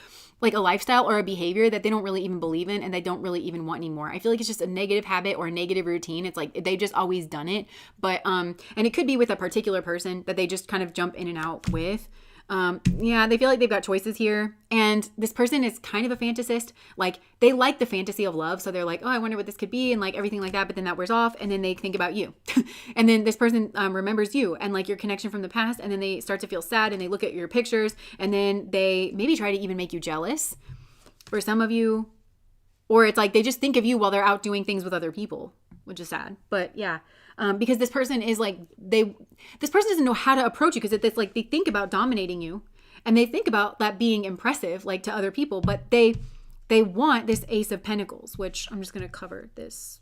like a lifestyle or a behavior that they don't really even believe in and they don't really even want anymore. I feel like it's just a negative habit or a negative routine. It's like they've just always done it. But, and it could be with a particular person that they just kind of jump in and out with. Yeah, they feel like they've got choices here. And this person is kind of a fantasist. Like they like the fantasy of love. So they're like, oh, I wonder what this could be. And like everything like that. But then that wears off. And then they think about you. And then this person remembers you and like your connection from the past. And then they start to feel sad and they look at your pictures. And then they maybe try to even make you jealous for some of you. Or it's like they just think of you while they're out doing things with other people, which is sad. But yeah. Because this person is like, this person doesn't know how to approach you, because it's like they think about dominating you and they think about that being impressive like to other people, but they want this Ace of Pentacles, which I'm just going to cover this.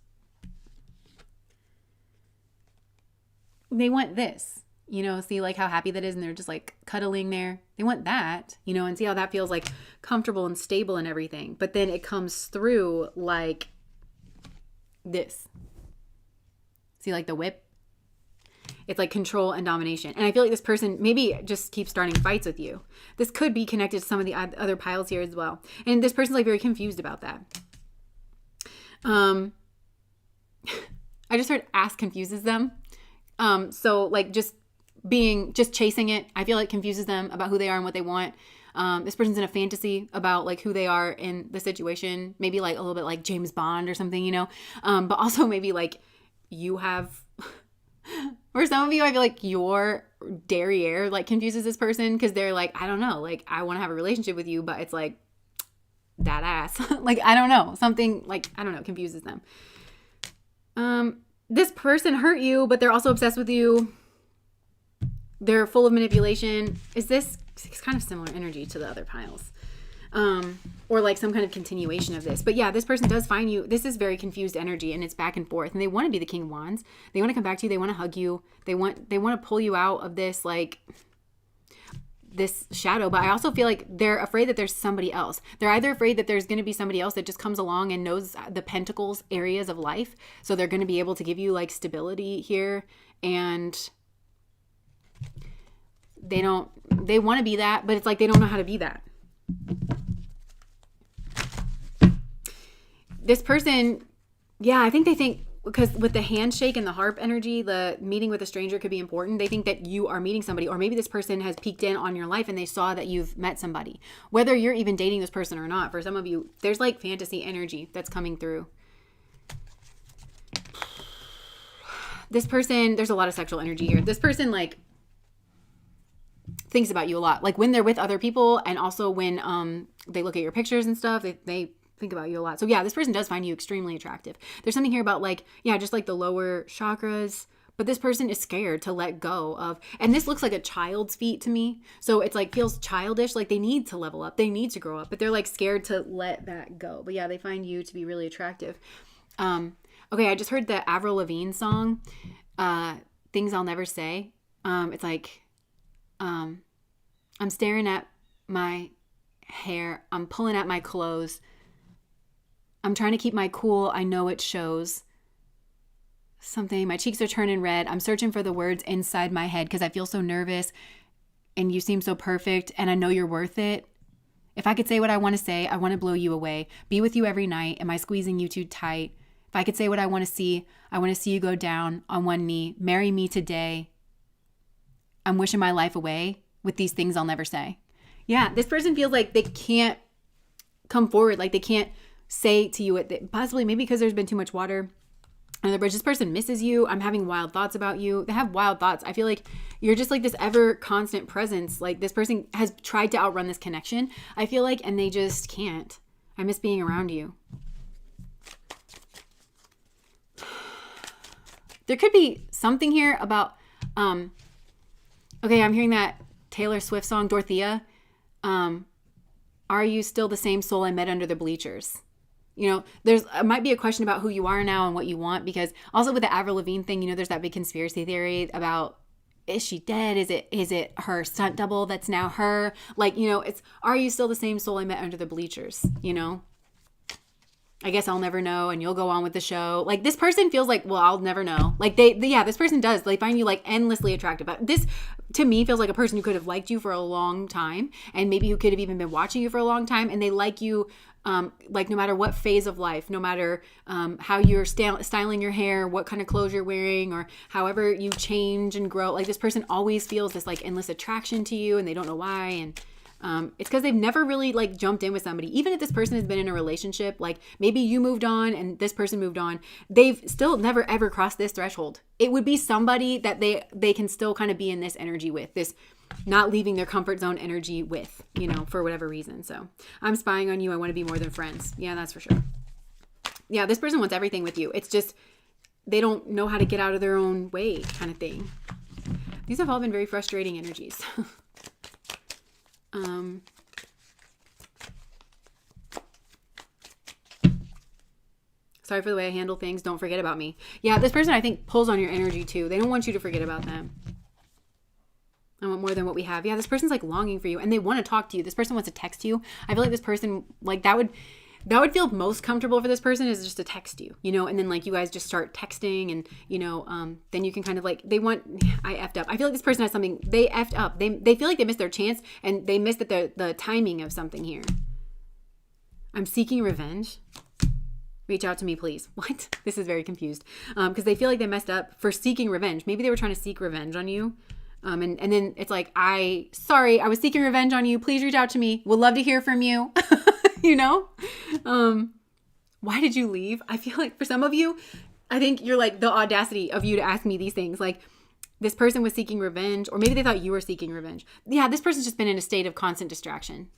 They want this, see like how happy that is, and they're just like cuddling there. They want that, and see how that feels like comfortable and stable and everything. But then it comes through like this. See, like the whip? It's like control and domination. And I feel like this person maybe just keeps starting fights with you. This could be connected to some of the other piles here as well. And this person's like very confused about that. I just heard ask confuses them. So like just chasing it, I feel like confuses them about who they are and what they want. This person's in a fantasy about like who they are in the situation. Maybe like a little bit like James Bond or something, but also maybe like you have, for some of you, I feel like your derriere like confuses this person, because they're like, I don't know, like I want to have a relationship with you, but it's like that ass. Like, I don't know, something like, I don't know, confuses them. This person hurt you, but they're also obsessed with you. They're full of manipulation. It's kind of similar energy to the other piles. Or like some kind of continuation of this. But yeah, this person does find you. This is very confused energy, and it's back and forth. And they want to be the King of Wands. They want to come back to you. They want to hug you. They want to pull you out of this like this shadow. But I also feel like they're afraid that there's somebody else. They're either afraid that there's going to be somebody else that just comes along and knows the pentacles areas of life. So they're going to be able to give you like stability here, and they want to be that, but it's like they don't know how to be that. This person, yeah, I think they think, because with the handshake and the harp energy, the meeting with a stranger could be important. They think that you are meeting somebody, or maybe this person has peeked in on your life and they saw that you've met somebody. Whether you're even dating this person or not, for some of you, there's like fantasy energy that's coming through. This person, there's a lot of sexual energy here. This person like thinks about you a lot, like when they're with other people, and also when they look at your pictures and stuff, they think about you a lot. So yeah, this person does find you extremely attractive. There's something here about like, yeah, just like the lower chakras, but this person is scared to let go of, and this looks like a child's feat to me. So it's like feels childish, like they need to level up, they need to grow up, but they're like scared to let that go. But yeah, they find you to be really attractive. Okay, I just heard the Avril Lavigne song. things I'll never say. It's like, I'm staring at my hair. I'm pulling at my clothes. I'm trying to keep my cool. I know it shows. Something, my cheeks are turning red. I'm searching for the words inside my head because I feel so nervous and you seem so perfect and I know you're worth it. If I could say what I want to say, I want to blow you away. Be with you every night. Am I squeezing you too tight? If I could say what I want to see, I want to see you go down on one knee. Marry me today. I'm wishing my life away with these things I'll never say. Yeah, this person feels like they can't come forward. Like they can't say to you, possibly maybe because there's been too much water under the bridge. This person misses you. I'm having wild thoughts about you. They have wild thoughts. I feel like you're just like this ever constant presence. Like this person has tried to outrun this connection, I feel like, and they just can't. I miss being around you. There could be something here about, okay, I'm hearing that Taylor Swift song, Dorothea. Are you still the same soul I met under the bleachers? You know, it might be a question about who you are now and what you want, because also with the Avril Lavigne thing, you know, there's that big conspiracy theory about, is she dead? Is it her stunt double that's now her? Like, you know, are you still the same soul I met under the bleachers? You know, I guess I'll never know and you'll go on with the show. Like this person feels like, well, I'll never know. Like this person does. They find you like endlessly attractive. But this to me feels like a person who could have liked you for a long time and maybe who could have even been watching you for a long time, and they like you like no matter what phase of life, no matter how you're styling your hair, what kind of clothes you're wearing, or however you change and grow. Like this person always feels this like endless attraction to you and they don't know why. And it's because they've never really like jumped in with somebody. Even if this person has been in a relationship, like maybe you moved on and this person moved on, they've still never ever crossed this threshold. It would be somebody that they can still kind of be in this energy with, this not leaving their comfort zone energy with, you know, for whatever reason. So I'm spying on you. I want to be more than friends. Yeah, that's for sure. Yeah, this person wants everything with you. It's just they don't know how to get out of their own way kind of thing. These have all been very frustrating energies. Sorry for the way I handle things. Don't forget about me. Yeah, this person I think pulls on your energy too. They don't want you to forget about them. I want more than what we have. Yeah, this person's like longing for you and they want to talk to you. This person wants to text you. I feel like this person, like that would feel most comfortable for this person is just to text you, you know, and then like you guys just start texting and, you know, then you can kind of like, I effed up. I feel like this person has something, they effed up. They feel like they missed their chance and they missed the timing of something here. I'm seeking revenge. Reach out to me, please. What? This is very confused. Because they feel like they messed up for seeking revenge. Maybe they were trying to seek revenge on you. And then it's like, I was seeking revenge on you. Please reach out to me. Would love to hear from you. You know? Why did you leave? I feel like for some of you, I think you're like the audacity of you to ask me these things. Like this person was seeking revenge, or maybe they thought you were seeking revenge. Yeah, this person's just been in a state of constant distraction.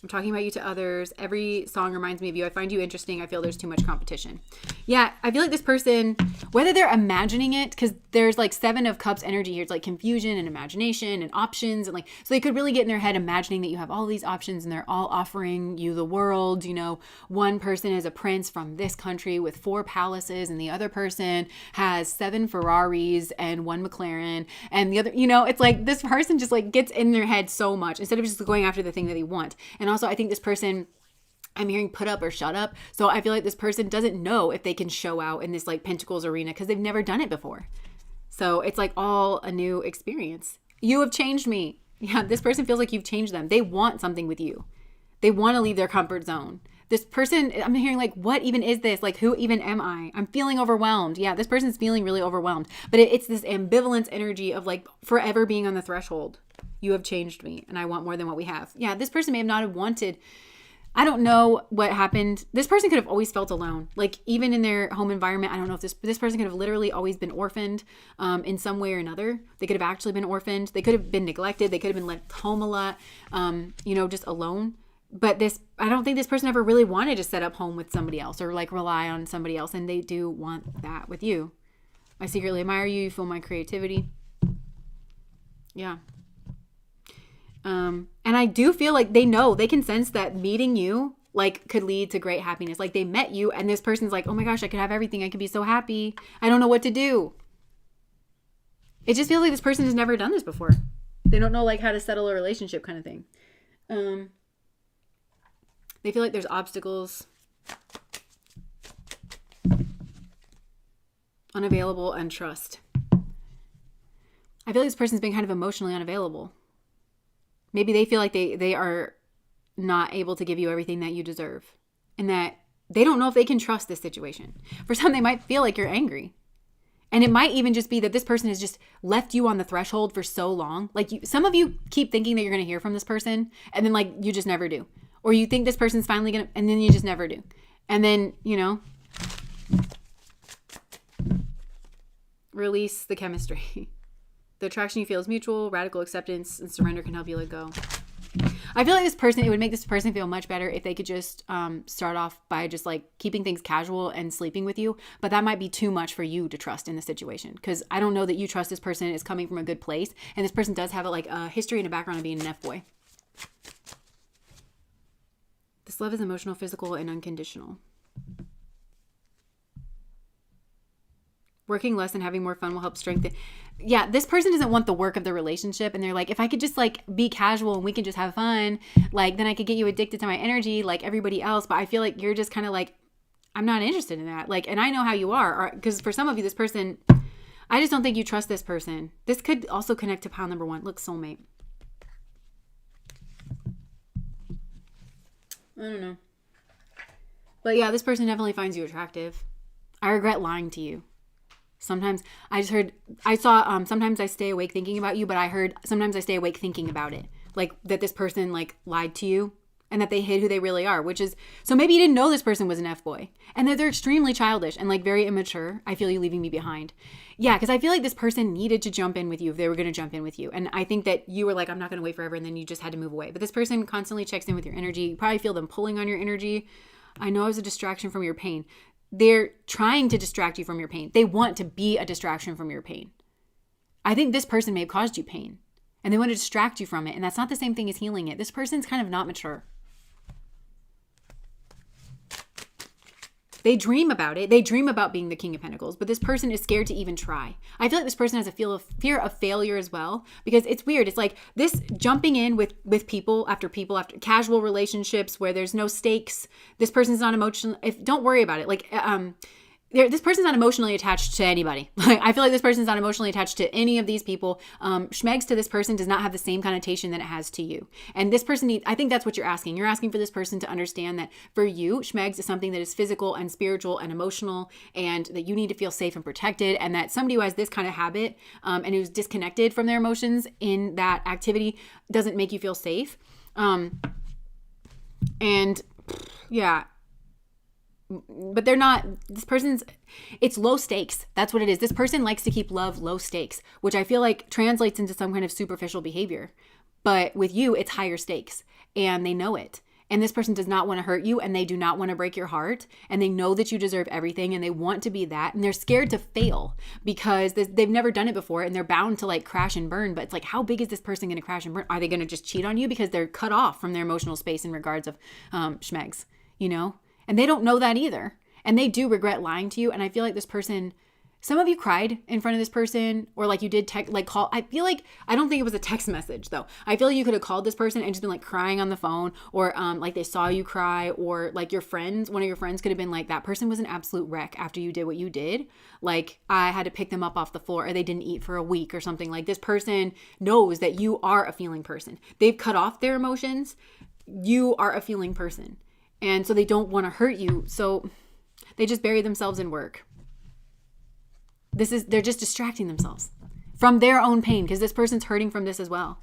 I'm talking about you to others. Every song reminds me of you. I find you interesting. I feel there's too much competition. Yeah, I feel like this person, whether they're imagining it, because there's like 7 of Cups energy here. It's like confusion and imagination and options. And like, so they could really get in their head imagining that you have all these options and they're all offering you the world. You know, one person is a prince from this country with 4 palaces and the other person has 7 Ferraris and 1 McLaren. And the other, you know, it's like this person just like gets in their head so much instead of just going after the thing that they want. And also, I think this person, I'm hearing put up or shut up. So I feel like this person doesn't know if they can show out in this like Pentacles arena because they've never done it before. So it's like all a new experience. You have changed me. Yeah, this person feels like you've changed them. They want something with you. They want to leave their comfort zone. This person, I'm hearing like, what even is this? Like, who even am I? I'm feeling overwhelmed. Yeah, this person's feeling really overwhelmed. But it's this ambivalence energy of like forever being on the threshold. You have changed me and I want more than what we have. Yeah, this person may have not have wanted, I don't know what happened. This person could have always felt alone. Like even in their home environment, I don't know if this person could have literally always been orphaned in some way or another. They could have actually been orphaned. They could have been neglected. They could have been left home a lot, you know, just alone. But I don't think this person ever really wanted to set up home with somebody else or like rely on somebody else. And they do want that with you. I secretly admire you. You feel my creativity. Yeah. And I do feel like they know, they can sense that meeting you like could lead to great happiness. Like they met you and this person's like, oh my gosh, I could have everything. I could be so happy. I don't know what to do. It just feels like this person has never done this before. They don't know like how to settle a relationship kind of thing. They feel like there's obstacles. Unavailable and trust. I feel like this person's been kind of emotionally unavailable. Maybe they feel like they are not able to give you everything that you deserve. And that they don't know if they can trust this situation. For some, they might feel like you're angry. And it might even just be that this person has just left you on the threshold for so long. Like some of you keep thinking that you're going to hear from this person, and then like you just never do. Or you think this person's finally going to, and then you just never do. And then, release the chemistry. The attraction you feel is mutual. Radical acceptance and surrender can help you let go. I feel like it would make this person feel much better if they could just start off by just like keeping things casual and sleeping with you. But that might be too much for you to trust in the situation, because I don't know that you trust this person is coming from a good place. And this person does have a history and a background of being an F-boy. This love is emotional, physical, and unconditional. Working less and having more fun will help strengthen. Yeah, this person doesn't want the work of the relationship. And they're like, if I could just like be casual and we can just have fun, like then I could get you addicted to my energy like everybody else. But I feel like you're just kind of like, I'm not interested in that. Like, and I know how you are. Because for some of you, this person, I just don't think you trust this person. This could also connect to pile number 1. Look, soulmate. I don't know. But yeah, this person definitely finds you attractive. I regret lying to you. Sometimes sometimes I stay awake thinking about you, but I heard sometimes I stay awake thinking about it. Like that this person like lied to you and that they hid who they really are, which is, so maybe you didn't know this person was an F-boy and that they're extremely childish and like very immature. I feel you leaving me behind. Yeah, because I feel like this person needed to jump in with you if they were going to jump in with you. And I think that you were like, I'm not going to wait forever. And then you just had to move away. But this person constantly checks in with your energy. You probably feel them pulling on your energy. I know it was a distraction from your pain. They're trying to distract you from your pain. They want to be a distraction from your pain. I think this person may have caused you pain and they want to distract you from it. And that's not the same thing as healing it. This person's kind of not mature. They dream about it. They dream about being the King of Pentacles, but this person is scared to even try. I feel like this person has a fear of failure as well, because it's weird. It's like this jumping in with people after casual relationships where there's no stakes. This person's not emotional. Don't worry about it. Like, this person's not emotionally attached to anybody. I feel like this person's not emotionally attached to any of these people. Schmegs to this person does not have the same connotation that it has to you. And this person I think that's what you're asking. You're asking for this person to understand that for you, Schmegs is something that is physical and spiritual and emotional, and that you need to feel safe and protected, and that somebody who has this kind of habit and who's disconnected from their emotions in that activity doesn't make you feel safe. And yeah, but they're not, it's low stakes. That's what it is. This person likes to keep love low stakes, which I feel like translates into some kind of superficial behavior. But with you, it's higher stakes and they know it. And this person does not want to hurt you and they do not want to break your heart. And they know that you deserve everything and they want to be that. And they're scared to fail because they've never done it before and they're bound to like crash and burn. But it's like, how big is this person going to crash and burn? Are they going to just cheat on you because they're cut off from their emotional space in regards of schmegs, And they don't know that either. And they do regret lying to you. And I feel like this person, some of you cried in front of this person, or like you did call. I feel like, I don't think it was a text message though. I feel like you could have called this person and just been like crying on the phone, or like they saw you cry, or like one of your friends could have been like, that person was an absolute wreck after you did what you did. Like I had to pick them up off the floor, or they didn't eat for a week or something. Like this person knows that you are a feeling person. They've cut off their emotions. You are a feeling person. And so they don't want to hurt you. So they just bury themselves in work. They're just distracting themselves from their own pain, because this person's hurting from this as well.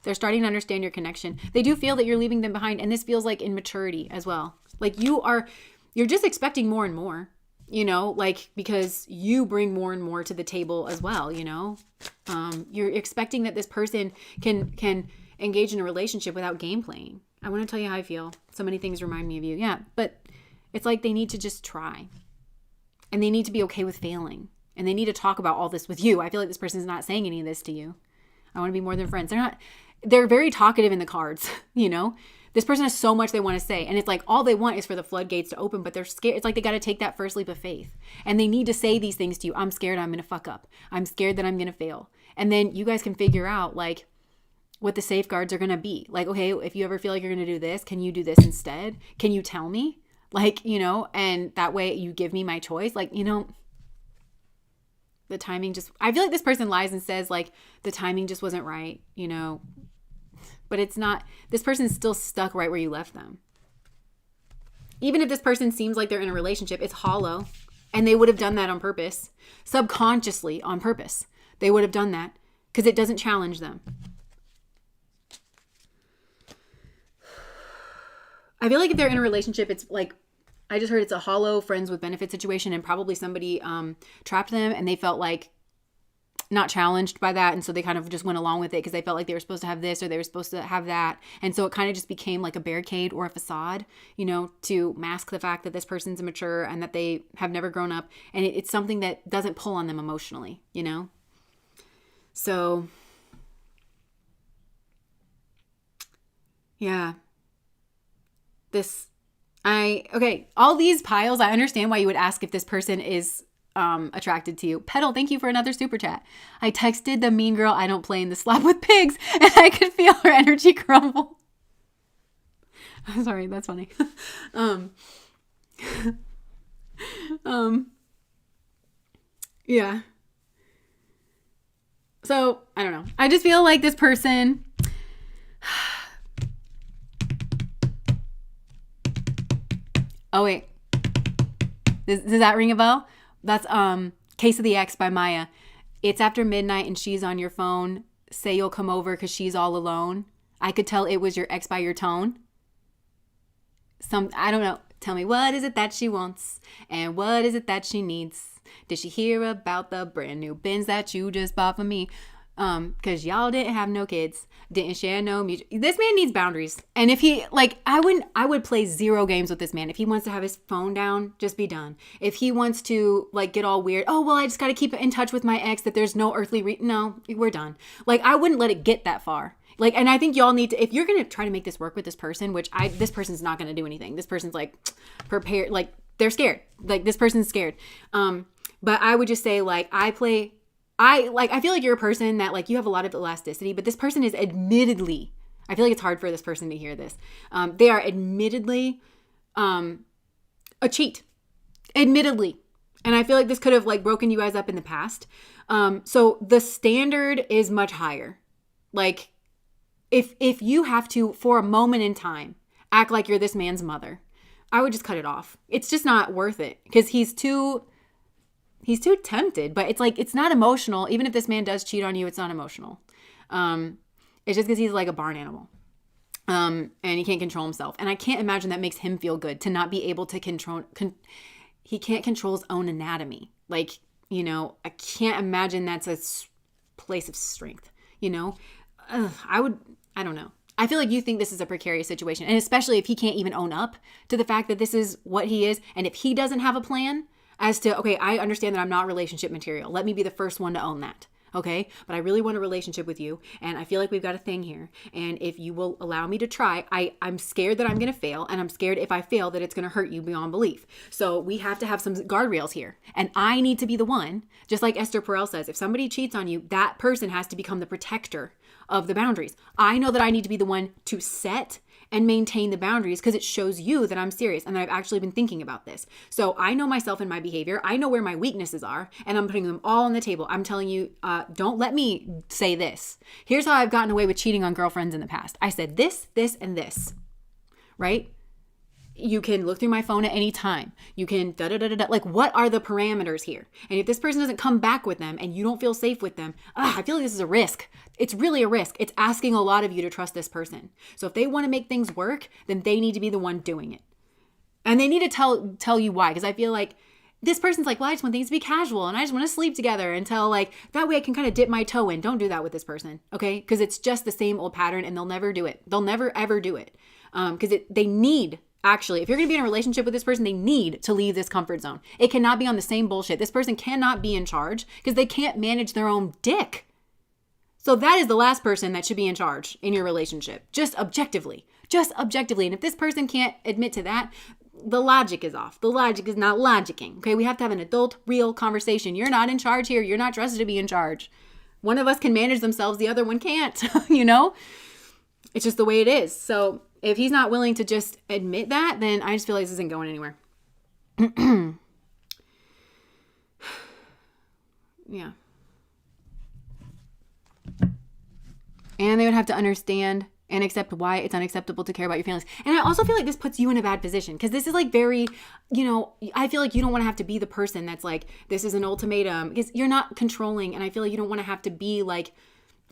They're starting to understand your connection. They do feel that you're leaving them behind. And this feels like immaturity as well. Like you're just expecting more and more, because you bring more and more to the table as well. You're expecting that this person can engage in a relationship without game playing. I want to tell you how I feel. So many things remind me of you. Yeah, but it's like they need to just try. And they need to be okay with failing. And they need to talk about all this with you. I feel like this person's not saying any of this to you. I want to be more than friends. They're very talkative in the cards, you know? This person has so much they want to say. And it's like all they want is for the floodgates to open, but they're scared. It's like they got to take that first leap of faith. And they need to say these things to you. I'm scared I'm going to fuck up. I'm scared that I'm going to fail. And then you guys can figure out like what the safeguards are going to be. Like, okay, if you ever feel like you're going to do this, can you do this instead? Can you tell me? Like, you know, and that way you give me my choice. Like, you know, the timing just, I feel like this person lies and says like the timing just wasn't right, you know, but it's not, this person's still stuck right where you left them. Even if this person seems like they're in a relationship, it's hollow, and they would have done that on purpose, subconsciously on purpose. They would have done that because it doesn't challenge them. I feel like if they're in a relationship, it's like, I just heard it's a hollow friends with benefit situation, and probably somebody trapped them and they felt like not challenged by that. And so they kind of just went along with it because they felt like they were supposed to have this or they were supposed to have that. And so it kind of just became like a barricade or a facade, you know, to mask the fact that this person's immature and that they have never grown up. And it's something that doesn't pull on them emotionally, you know? So, yeah. All these piles, I understand why you would ask if this person is attracted to you. Petal, thank you for another super chat. I texted the mean girl I don't play in the slap with pigs, and I could feel her energy crumble. I'm sorry, that's funny. Yeah. So, I don't know. I just feel like this person... Oh, wait. Does that ring a bell? That's Case of the Ex by Maya. It's after midnight and she's on your phone. Say you'll come over because she's all alone. I could tell it was your ex by your tone. I don't know. Tell me, what is it that she wants? And what is it that she needs? Did she hear about the brand new Benz that you just bought for me? Because y'all didn't have no kids, didn't share no mutual. This man needs boundaries. And if he, like, I would play 0 games with this man. If he wants to have his phone down, just be done. If he wants to, like, get all weird, oh, well, I just got to keep in touch with my ex that there's no earthly no, we're done. Like, I wouldn't let it get that far. Like, and I think y'all need to, if you're going to try to make this work with this person, this person's not going to do anything. This person's like prepared, like they're scared. Like this person's scared. But I would just say like, I feel like you're a person that like you have a lot of elasticity, but this person is admittedly, I feel like it's hard for this person to hear this. They are admittedly a cheat, admittedly. And I feel like this could have like broken you guys up in the past. So the standard is much higher. Like if you have to, for a moment in time, act like you're this man's mother, I would just cut it off. It's just not worth it because he's too tempted, but it's like, it's not emotional. Even if this man does cheat on you, it's not emotional. It's just because he's like a barn animal. And he can't control himself. And I can't imagine that makes him feel good to not be able to control, he can't control his own anatomy. Like, you know, I can't imagine that's a place of strength, you know? I don't know. I feel like you think this is a precarious situation. And especially if he can't even own up to the fact that this is what he is. And if he doesn't have a plan as to, okay, I understand that I'm not relationship material. Let me be the first one to own that. Okay. But I really want a relationship with you. And I feel like we've got a thing here. And if you will allow me to try, I'm scared that I'm going to fail. And I'm scared if I fail that it's going to hurt you beyond belief. So we have to have some guardrails here. And I need to be the one, just like Esther Perel says, if somebody cheats on you, that person has to become the protector of the boundaries. I know that I need to be the one to set and maintain the boundaries because it shows you that I'm serious and that I've actually been thinking about this. So I know myself and my behavior. I know where my weaknesses are and I'm putting them all on the table. I'm telling you, don't let me say this. Here's how I've gotten away with cheating on girlfriends in the past. I said this, this, and this, right? You can look through my phone at any time. You can da-da-da-da-da. Like, what are the parameters here? And if this person doesn't come back with them and you don't feel safe with them, I feel like this is a risk. It's really a risk. It's asking a lot of you to trust this person. So if they want to make things work, then they need to be the one doing it. And they need to tell you why. Because I feel like this person's like, well, I just want things to be casual and I just want to sleep together until like, that way I can kind of dip my toe in. Don't do that with this person, okay? Because it's just the same old pattern and they'll never do it. They'll never, ever do it. Because they need... Actually, if you're going to be in a relationship with this person, they need to leave this comfort zone. It cannot be on the same bullshit. This person cannot be in charge because they can't manage their own dick. So that is the last person that should be in charge in your relationship, just objectively. And if this person can't admit to that, the logic is off. The logic is not logicking. Okay, we have to have an adult, real conversation. You're not in charge here. You're not trusted to be in charge. One of us can manage themselves. The other one can't, you know? It's just the way it is. So if he's not willing to just admit that, then I just feel like this isn't going anywhere. Yeah. And they would have to understand and accept why it's unacceptable to care about your feelings. And I also feel like this puts you in a bad position because this is like very, you know, I feel like you don't want to have to be the person that's like, this is an ultimatum, because you're not controlling. And I feel like you don't want to have to be like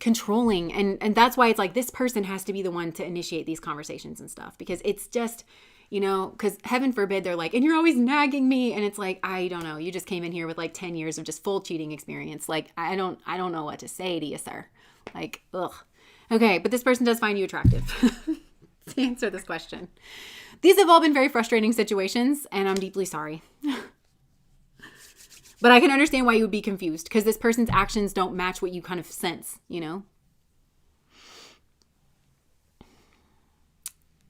controlling. And that's why it's like this person has to be the one to initiate these conversations and stuff, because it's just, you know, because heaven forbid they're like, and you're always nagging me. And it's like, I don't know. You just came in here with like 10 years of just full cheating experience. Like, I don't know what to say to you, sir. Like, ugh. Okay, but this person does find you attractive. To answer this question. These have all been very frustrating situations, and I'm deeply sorry. But I can understand why you would be confused, because this person's actions don't match what you kind of sense, you know?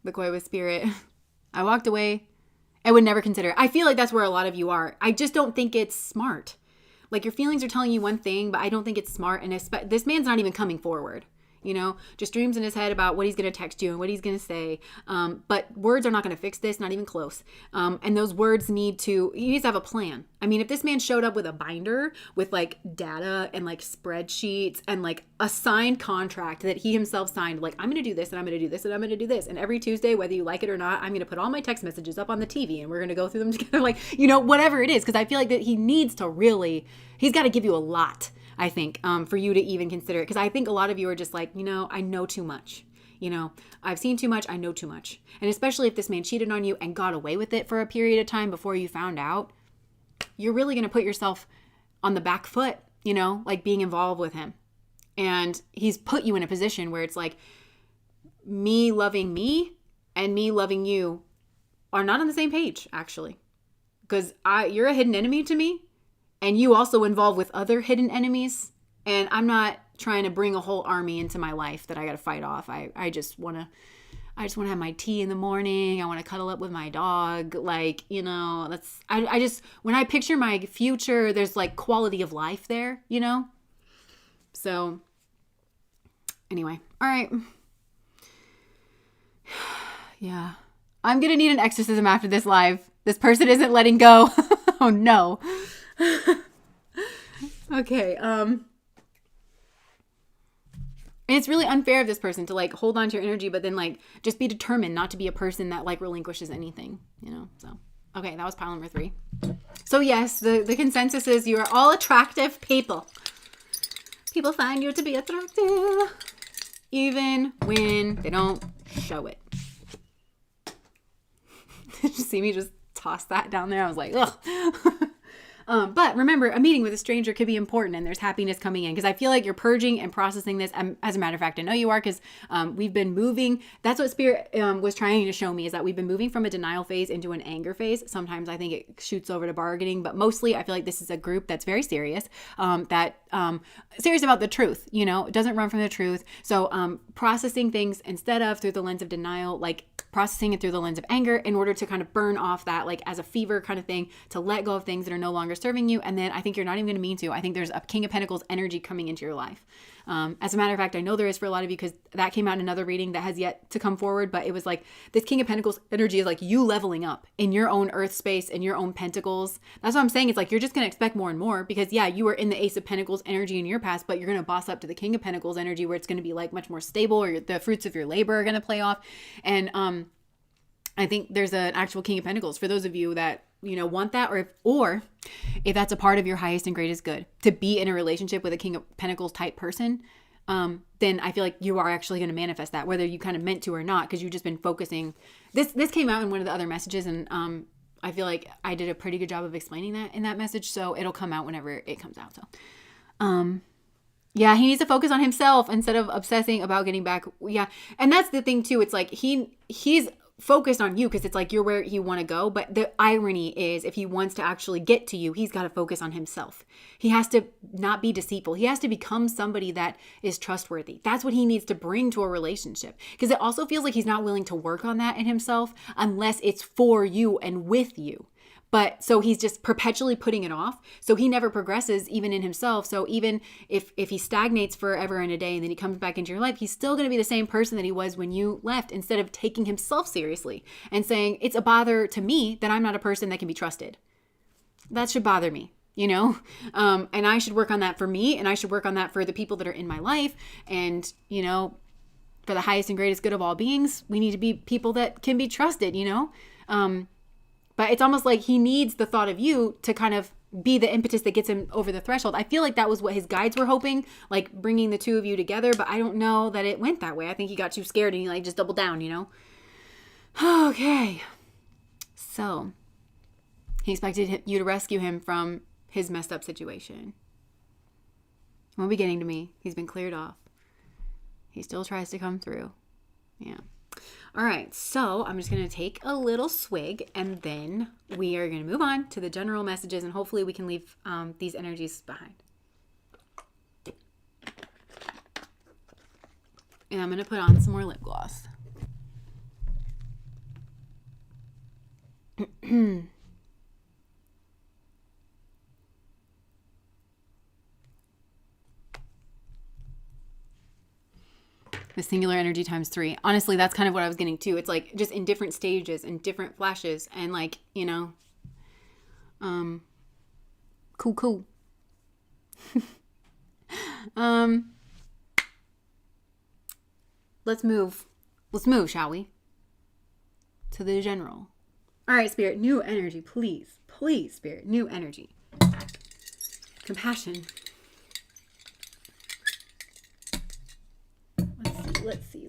The Koi with Spirit. I walked away. I would never consider it. I feel like that's where a lot of you are. I just don't think it's smart. Like, your feelings are telling you one thing, but I don't think it's smart. And this man's not even coming forward. You know, just dreams in his head about what he's going to text you and what he's going to say. But words are not going to fix this, not even close. And those words he needs to have a plan. I mean, if this man showed up with a binder with like data and like spreadsheets and like a signed contract that he himself signed, like, I'm going to do this and I'm going to do this and I'm going to do this. And every Tuesday, whether you like it or not, I'm going to put all my text messages up on the TV and we're going to go through them together. Like, you know, whatever it is. Because I feel like that he needs to really, he's got to give you a lot, I think, for you to even consider it. Because I think a lot of you are just like, you know, I know too much. You know, I've seen too much. I know too much. And especially if this man cheated on you and got away with it for a period of time before you found out, you're really going to put yourself on the back foot, you know, like being involved with him. And he's put you in a position where it's like me loving me and me loving you are not on the same page, actually. Because you're a hidden enemy to me. And you also involved with other hidden enemies. And I'm not trying to bring a whole army into my life that I got to fight off. I just want to have my tea in the morning. I want to cuddle up with my dog. Like, you know, I just, when I picture my future, there's like quality of life there, you know? So anyway, all right. Yeah. I'm going to need an exorcism after this live. This person isn't letting go. Oh no. Okay. And it's really unfair of this person to like hold on to your energy, but then like just be determined not to be a person that like relinquishes anything, you know? So, okay. That was pile number 3. So yes, the consensus is you are all attractive people. People find you to be attractive, even when they don't show it. Did you see me just toss that down there? I was like, ugh. But remember, a meeting with a stranger could be important and there's happiness coming in, because I feel like you're purging and processing this. As a matter of fact, I know you are, because we've been moving. That's what Spirit was trying to show me, is that we've been moving from a denial phase into an anger phase. Sometimes I think it shoots over to bargaining, but mostly I feel like this is a group that's very serious, serious about the truth, you know, it doesn't run from the truth. So processing things instead of through the lens of denial, like processing it through the lens of anger in order to kind of burn off that, like as a fever kind of thing, to let go of things that are no longer serving you. And then I think you're not even going to mean to. I think there's a King of Pentacles energy coming into your life. As a matter of fact, I know there is for a lot of you, because that came out in another reading that has yet to come forward, but it was like this King of Pentacles energy is like you leveling up in your own earth space and your own pentacles. That's what I'm saying. It's like you're just going to expect more and more, because yeah, you were in the Ace of Pentacles energy in your past, but you're going to boss up to the King of Pentacles energy, where it's going to be like much more stable, or the fruits of your labor are going to play off. And I think there's an actual King of Pentacles for those of you that, you know, want that, or if that's a part of your highest and greatest good, to be in a relationship with a King of Pentacles type person, then I feel like you are actually going to manifest that, whether you kind of meant to or not, because you've just been focusing. This came out in one of the other messages, and I feel like I did a pretty good job of explaining that in that message, so it'll come out whenever it comes out. So, yeah, he needs to focus on himself instead of obsessing about getting back. Yeah, and that's the thing too. It's like he's focused on you because it's like you're where you want to go. But the irony is, if he wants to actually get to you, he's got to focus on himself. He has to not be deceitful. He has to become somebody that is trustworthy. That's what he needs to bring to a relationship, because it also feels like he's not willing to work on that in himself unless it's for you and with you. But so he's just perpetually putting it off. So he never progresses even in himself. So even if he stagnates forever in a day and then he comes back into your life, he's still going to be the same person that he was when you left, instead of taking himself seriously and saying, it's a bother to me that I'm not a person that can be trusted. That should bother me, and I should work on that for me, and I should work on that for the people that are in my life. And, for the highest and greatest good of all beings, we need to be people that can be trusted, But it's almost like he needs the thought of you to kind of be the impetus that gets him over the threshold. I feel like that was what his guides were hoping, like bringing the two of you together. But I don't know that it went that way. I think he got too scared and he just doubled down, Okay. So he expected you to rescue him from his messed up situation. He won't be getting to me. He's been cleared off. He still tries to come through. Yeah. All right, so I'm just going to take a little swig, and then we are going to move on to the general messages, and hopefully we can leave these energies behind. And I'm going to put on some more lip gloss. The singular energy times 3. Honestly, that's kind of what I was getting to. It's like just in different stages and different flashes, and cool. Let's move, shall we? To the general. All right, Spirit, new energy, please, Spirit, new energy. Compassion. Let's see.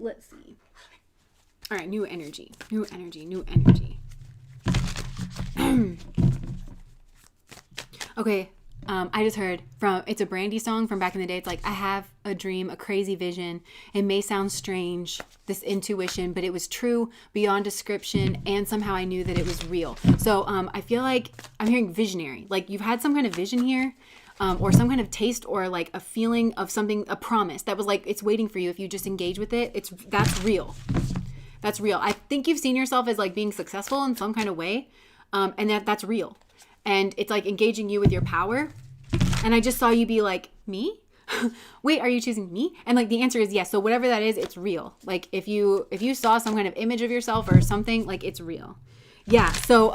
All right, new energy. Okay, I just heard it's a Brandy song from back in the day. It's like, I have a dream, a crazy vision. It may sound strange, this intuition, but it was true beyond description, and somehow I knew that it was real. So I feel like I'm hearing visionary. Like you've had some kind of vision here. Or some kind of taste, or like a feeling of something, a promise that was like, it's waiting for you. If you just engage with it, that's real. That's real. I think you've seen yourself as like being successful in some kind of way. And that's real. And it's like engaging you with your power. And I just saw you be like, me? Wait, are you choosing me? And like the answer is yes. So whatever that is, it's real. Like if you saw some kind of image of yourself or something, like it's real. Yeah. So,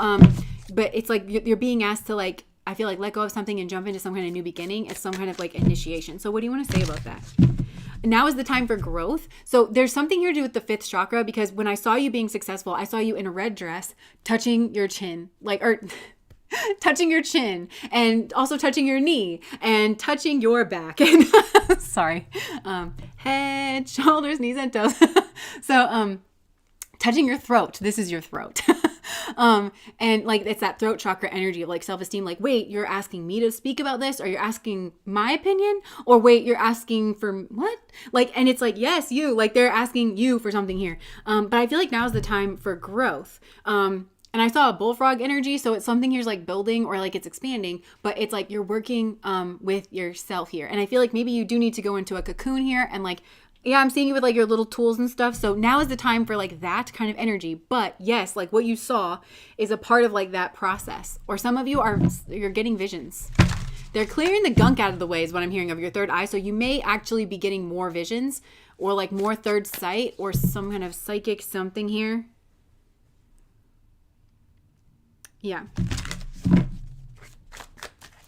but it's like you're being asked to like, I feel like let go of something and jump into some kind of new beginning. It's some kind of like initiation. So what do you want to say about that? Now is the time for growth. So there's something here to do with the 5th chakra, because when I saw you being successful, I saw you in a red dress touching your chin, touching your chin, and also touching your knee and touching your back. And sorry, head, shoulders, knees, and toes. So touching your throat. This is your throat. And like it's that throat chakra energy of like self-esteem. Like, wait, you're asking me to speak about this, or you're asking my opinion, or wait, you're asking for what? Like, and it's like, yes, you, like they're asking you for something here. But I feel like now is the time for growth. And I saw a bullfrog energy. So it's something here's like building or like it's expanding, but it's like you're working with yourself here. And I feel like maybe you do need to go into a cocoon here and like, yeah, I'm seeing you with like your little tools and stuff. So now is the time for like that kind of energy. But yes, like what you saw is a part of like that process. Or some of you you're getting visions. They're clearing the gunk out of the way is what I'm hearing of your third eye. So you may actually be getting more visions or like more third sight or some kind of psychic something here. Yeah.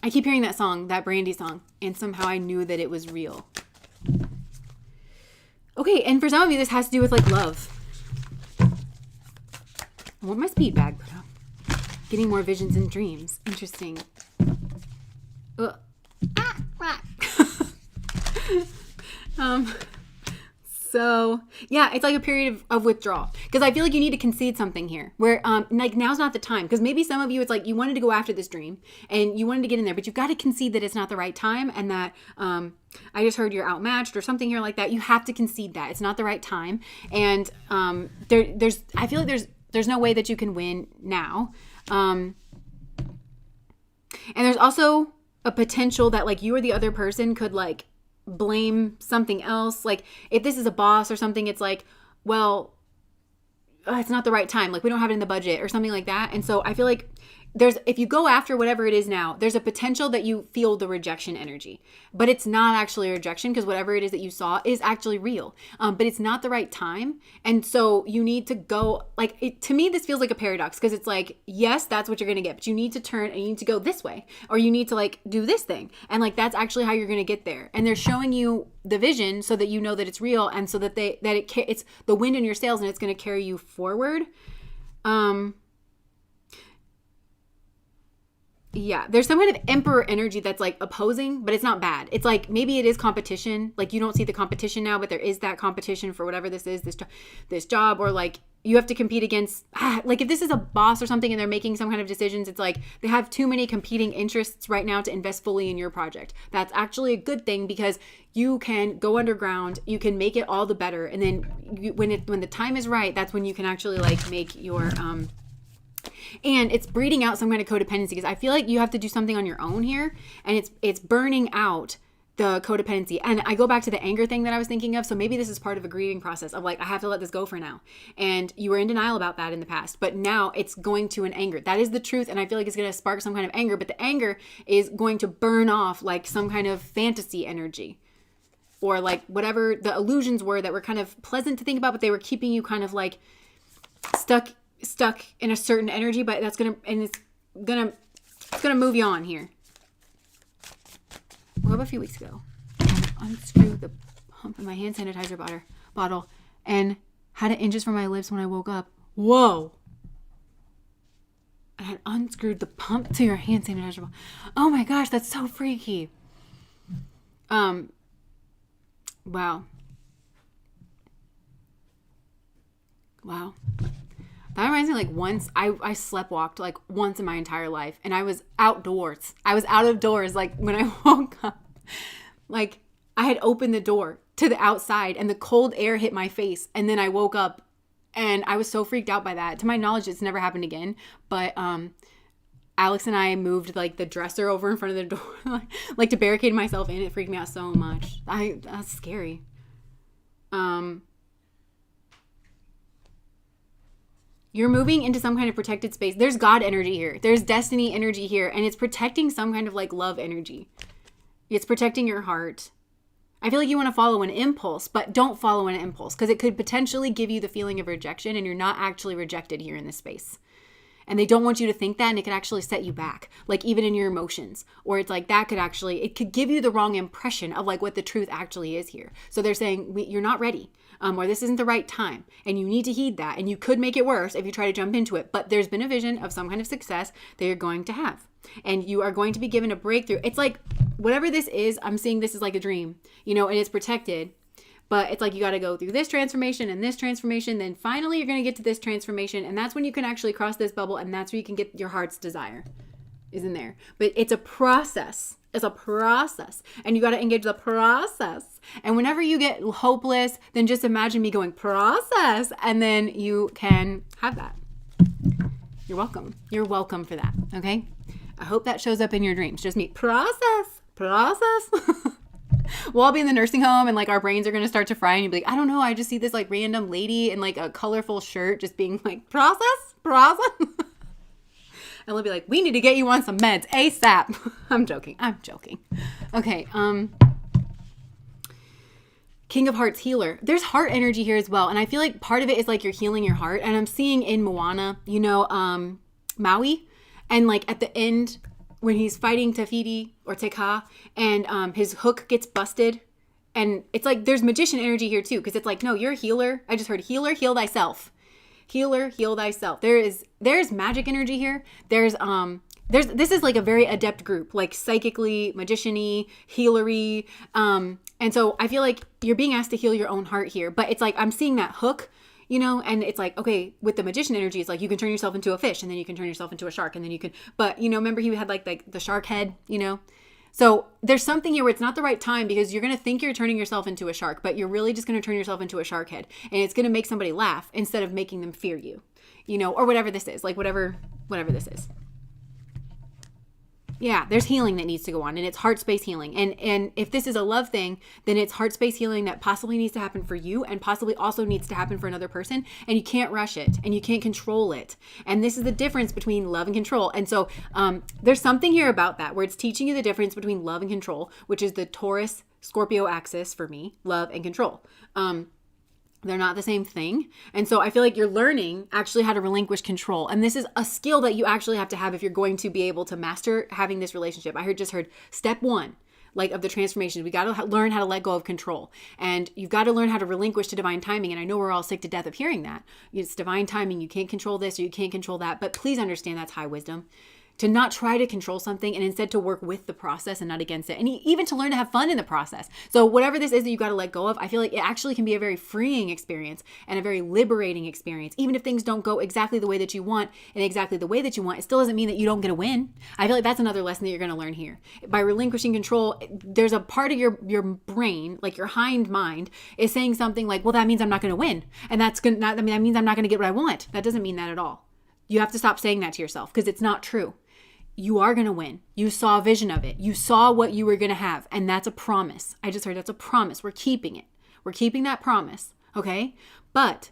I keep hearing that song, that Brandy song, and somehow I knew that it was real. Okay, and for some of you, this has to do with like love. I want my speed bag put up. Getting more visions and dreams. Interesting. So yeah, it's like a period of withdrawal, because I feel like you need to concede something here where like now's not the time, because maybe some of you it's like you wanted to go after this dream and you wanted to get in there, but you've got to concede that it's not the right time, and that I just heard you're outmatched or something here like that. You have to concede that it's not the right time. And I feel like there's There's no way that you can win now. And there's also a potential that like you or the other person could like blame something else. Like if this is a boss or something, it's like, well, it's not the right time. Like we don't have it in the budget or something like that. And so I feel like if you go after whatever it is now, there's a potential that you feel the rejection energy, but it's not actually a rejection because whatever it is that you saw is actually real. But it's not the right time. And so you need to go to me, this feels like a paradox because it's like, yes, that's what you're going to get, but you need to turn and you need to go this way, or you need to like do this thing. And like, that's actually how you're going to get there. And they're showing you the vision so that you know that it's real. And so that it's the wind in your sails and it's going to carry you forward. Yeah, there's some kind of emperor energy that's like opposing, but it's not bad. It's like maybe it is competition. Like you don't see the competition now, but there is that competition for whatever this is, this job, or like you have to compete against, like if this is a boss or something and they're making some kind of decisions, it's like they have too many competing interests right now to invest fully in your project. That's actually a good thing because you can go underground, you can make it all the better. And then when the time is right, that's when you can actually like make your, and it's breeding out some kind of codependency because I feel like you have to do something on your own here, and it's burning out the codependency. And I go back to the anger thing that I was thinking of. So maybe this is part of a grieving process of like, I have to let this go for now. And you were in denial about that in the past, but now it's going to an anger. That is the truth. And I feel like it's going to spark some kind of anger, but the anger is going to burn off like some kind of fantasy energy, or like whatever the illusions were that were kind of pleasant to think about, but they were keeping you kind of like stuck in a certain energy, but it's gonna move you on here. What about a few weeks ago? I unscrewed the pump in my hand sanitizer bottle and had it inches from my lips when I woke up. Whoa. I had unscrewed the pump to your hand sanitizer bottle. Oh my gosh, that's so freaky. Wow. That reminds me, like once I sleptwalked like once in my entire life, and I was outdoors. I was out of doors like when I woke up. Like I had opened the door to the outside and the cold air hit my face, and then I woke up and I was so freaked out by that. To my knowledge, it's never happened again. But Alex and I moved like the dresser over in front of the door like to barricade myself in. It freaked me out so much. That's scary. You're moving into some kind of protected space. There's God energy here. There's destiny energy here. And it's protecting some kind of like love energy. It's protecting your heart. I feel like you want to follow an impulse, but don't follow an impulse because it could potentially give you the feeling of rejection, and you're not actually rejected here in this space. And they don't want you to think that, and it could actually set you back, like even in your emotions. Or it's like that it could give you the wrong impression of like what the truth actually is here. So they're saying, you're not ready, or this isn't the right time, and you need to heed that. And you could make it worse if you try to jump into it. But there's been a vision of some kind of success that you're going to have. And you are going to be given a breakthrough. It's like, whatever this is, I'm seeing this is like a dream, and it's protected. But it's like you got to go through this transformation and this transformation. Then finally, you're going to get to this transformation. And that's when you can actually cross this bubble. And that's where you can get your heart's desire is in there. But it's a process. It's a process. And you got to engage the process. And whenever you get hopeless, then just imagine me going process. And then you can have that. You're welcome. You're welcome for that. Okay. I hope that shows up in your dreams. Just me. Process. We'll all be in the nursing home and like our brains are going to start to fry and you'll be like, I don't know. I just see this like random lady in like a colorful shirt just being like, process. And they'll be like, we need to get you on some meds ASAP. I'm joking. Okay. King of Hearts healer. There's heart energy here as well. And I feel like part of it is like you're healing your heart. And I'm seeing in Moana, Maui. And like at the end, when he's fighting Tafiti or Teka and his hook gets busted. And it's like there's magician energy here too. Because it's like, no, you're a healer. I just heard healer, heal thyself. Healer, heal thyself. There's magic energy here. This is like a very adept group, like psychically, magician-y, healery. And so I feel like you're being asked to heal your own heart here. But it's like I'm seeing that hook. And it's like, okay, with the magician energy, it's like you can turn yourself into a fish and then you can turn yourself into a shark and then you can, but remember he had like the shark head, So there's something here where it's not the right time because you're going to think you're turning yourself into a shark, but you're really just going to turn yourself into a shark head and it's going to make somebody laugh instead of making them fear you. or whatever this is, like whatever this is. Yeah, there's healing that needs to go on, and it's heart space healing. And if this is a love thing, then it's heart space healing that possibly needs to happen for you and possibly also needs to happen for another person. And you can't rush it and you can't control it. And this is the difference between love and control. And so there's something here about that where it's teaching you the difference between love and control, which is the Taurus Scorpio axis for me, love and control. They're not the same thing. And so I feel like you're learning actually how to relinquish control. And this is a skill that you actually have to have if you're going to be able to master having this relationship. I just heard step one, like of the transformation. We got to learn how to let go of control. And you've got to learn how to relinquish to divine timing. And I know we're all sick to death of hearing that. It's divine timing. You can't control this or you can't control that. But please understand that's high wisdom. To not try to control something and instead to work with the process and not against it. And even to learn to have fun in the process. So whatever this is that you got to let go of, I feel like it actually can be a very freeing experience and a very liberating experience. Even if things don't go exactly the way that you want and exactly the way that you want, it still doesn't mean that you don't get a win. I feel like that's another lesson that you're going to learn here. By relinquishing control, there's a part of your brain, like your hind mind, is saying something like, well, that means I'm not going to win. And that means I'm not going to get what I want. That doesn't mean that at all. You have to stop saying that to yourself because it's not true. You are going to win. You saw a vision of it. You saw what you were going to have. And that's a promise. I just heard that's a promise. We're keeping it. We're keeping that promise. Okay? But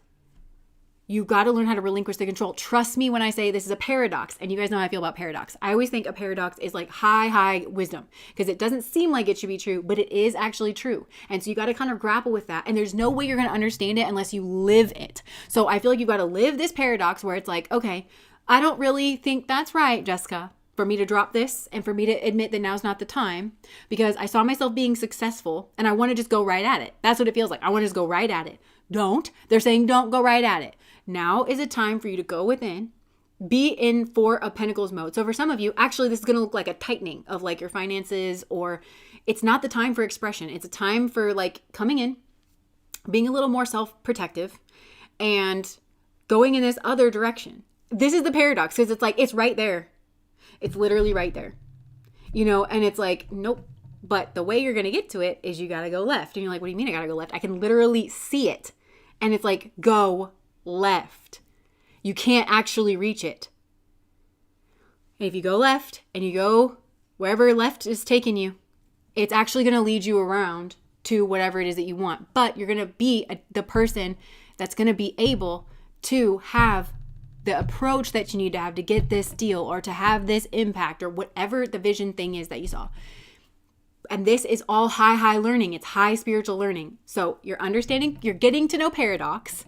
you've got to learn how to relinquish the control. Trust me when I say this is a paradox. And you guys know how I feel about paradox. I always think a paradox is like high wisdom because it doesn't seem like it should be true, but it is actually true. And so you got to kind of grapple with that. And there's no way you're going to understand it unless you live it. So I feel like you've got to live this paradox where it's like, okay, I don't really think that's right, Jessica, for me to drop this and for me to admit that now's not the time because I saw myself being successful and I want to just go right at it. That's what it feels like. I want to just go right at it. Don't. They're saying don't go right at it. Now is a time for you to go within, be in Four of Pentacles mode. So for some of you, actually, this is going to look like a tightening of like your finances, or it's not the time for expression. It's a time for like coming in, being a little more self-protective and going in this other direction. This is the paradox because it's like, it's right there. It's literally right there, and it's like, nope. But the way you're going to get to it is you got to go left. And you're like, what do you mean I got to go left? I can literally see it. And it's like, go left. You can't actually reach it. And if you go left and you go wherever left is taking you, it's actually going to lead you around to whatever it is that you want. But you're going to be the person that's going to be able to have the approach that you need to have to get this deal or to have this impact or whatever the vision thing is that you saw. And this is all high learning. It's high spiritual learning. So you're understanding, you're getting to know paradox,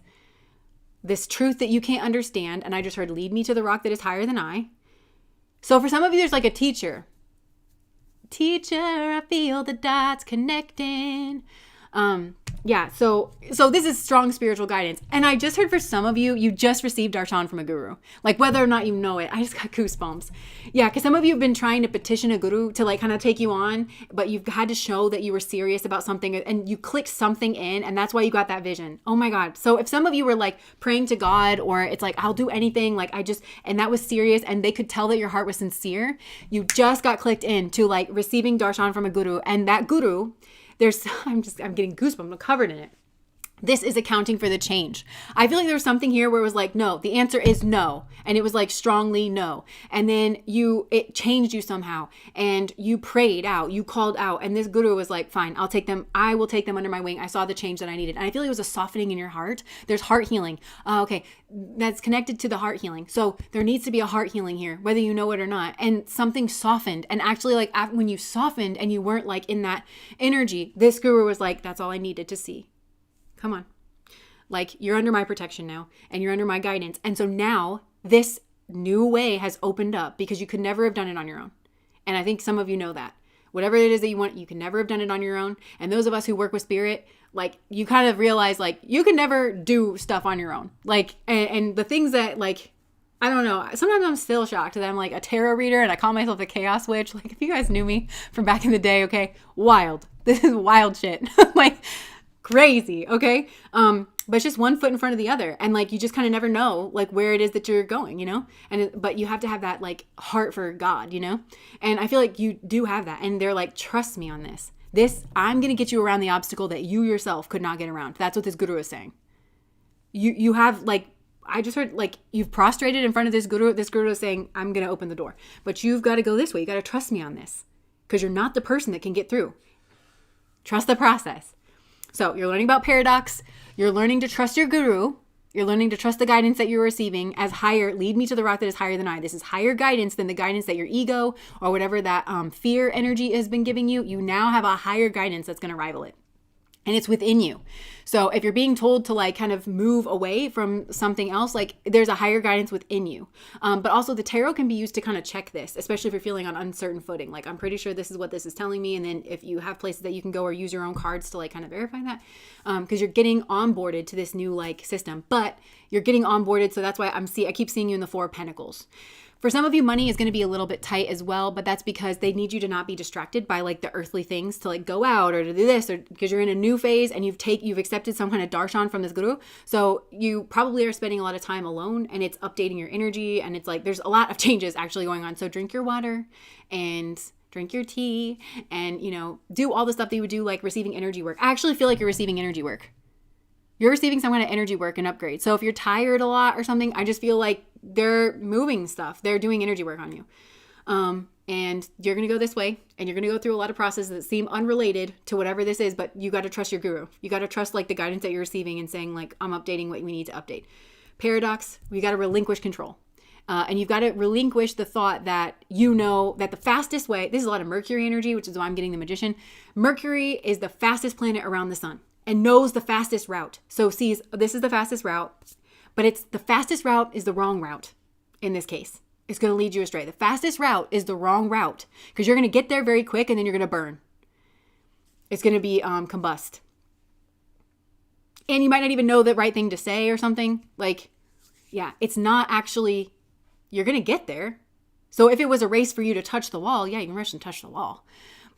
this truth that you can't understand. And I just heard, lead me to the rock that is higher than I. So for some of you, there's like a teacher, I feel the dots connecting. So this is strong spiritual guidance. And I just heard for some of you, you just received darshan from a guru. Like whether or not you know it, I just got goosebumps. Yeah, because some of you have been trying to petition a guru to like kind of take you on, but you've had to show that you were serious about something and you clicked something in and that's why you got that vision. Oh my God. So if some of you were like praying to God or it's like, I'll do anything, and that was serious and they could tell that your heart was sincere, you just got clicked in to like receiving darshan from a guru. And that guru, I'm getting goosebumps. I'm covered in it. This is accounting for the change. I feel like there was something here where it was like, no, the answer is no. And it was like strongly no. And then it changed you somehow and you prayed out, you called out. And this guru was like, fine, I'll take them. I will take them under my wing. I saw the change that I needed. And I feel like it was a softening in your heart. There's heart healing. Okay. That's connected to the heart healing. So there needs to be a heart healing here, whether you know it or not. And something softened. And actually like when you softened and you weren't like in that energy, this guru was like, that's all I needed to see. Come on. Like you're under my protection now and you're under my guidance. And so now this new way has opened up because you could never have done it on your own. And I think some of you know that. Whatever it is that you want, you can never have done it on your own. And those of us who work with spirit, like you kind of realize like you can never do stuff on your own. Like, and the things that like, I don't know. Sometimes I'm still shocked that I'm like a tarot reader and I call myself a chaos witch. Like if you guys knew me from back in the day, okay, wild. This is wild shit. Like, crazy, okay? But it's just one foot in front of the other. And like, you just kind of never know like where it is that you're going, but you have to have that like heart for God, And I feel like you do have that. And they're like, trust me on this. I'm going to get you around the obstacle that you yourself could not get around. That's what this guru is saying. You have like I just heard like you've prostrated in front of this guru. This guru is saying, I'm going to open the door. But you've got to go this way. You got to trust me on this because you're not the person that can get through. Trust the process. So you're learning about paradox. You're learning to trust your guru. You're learning to trust the guidance that you're receiving as higher. Lead me to the rock that is higher than I. This is higher guidance than the guidance that your ego or whatever that fear energy has been giving you. You now have a higher guidance that's going to rival it. And it's within you. So if you're being told to like kind of move away from something else, like there's a higher guidance within you. But also the tarot can be used to kind of check this, especially if you're feeling on uncertain footing. Like, I'm pretty sure this is what this is telling me. And then if you have places that you can go or use your own cards to like kind of verify that, because you're getting onboarded to this new like system, but you're getting onboarded. So that's why I keep seeing you in the Four of Pentacles. For some of you, money is going to be a little bit tight as well, but that's because they need you to not be distracted by like the earthly things to like go out or to do this, or because you're in a new phase and you've accepted some kind of darshan from this guru. So you probably are spending a lot of time alone and it's updating your energy. And it's like, there's a lot of changes actually going on. So drink your water and drink your tea and, do all the stuff that you would do, like receiving energy work. I actually feel like you're receiving energy work. You're receiving some kind of energy work and upgrade. So if you're tired a lot or something, I just feel like they're moving stuff. They're doing energy work on you. And you're going to go this way and you're going to go through a lot of processes that seem unrelated to whatever this is, but you got to trust your guru. You got to trust like the guidance that you're receiving and saying like, I'm updating what we need to update. Paradox, we got to relinquish control. And you've got to relinquish the thought that that the fastest way, this is a lot of Mercury energy, which is why I'm getting the Magician. Mercury is the fastest planet around the sun and knows the fastest route. So sees this is the fastest route, but it's the fastest route is the wrong route in this case. It's going to lead you astray. The fastest route is the wrong route because you're going to get there very quick and then you're going to burn. It's going to be combust. And you might not even know the right thing to say or something. Like, yeah, it's not actually, you're going to get there. So if it was a race for you to touch the wall, yeah, you can rush and touch the wall.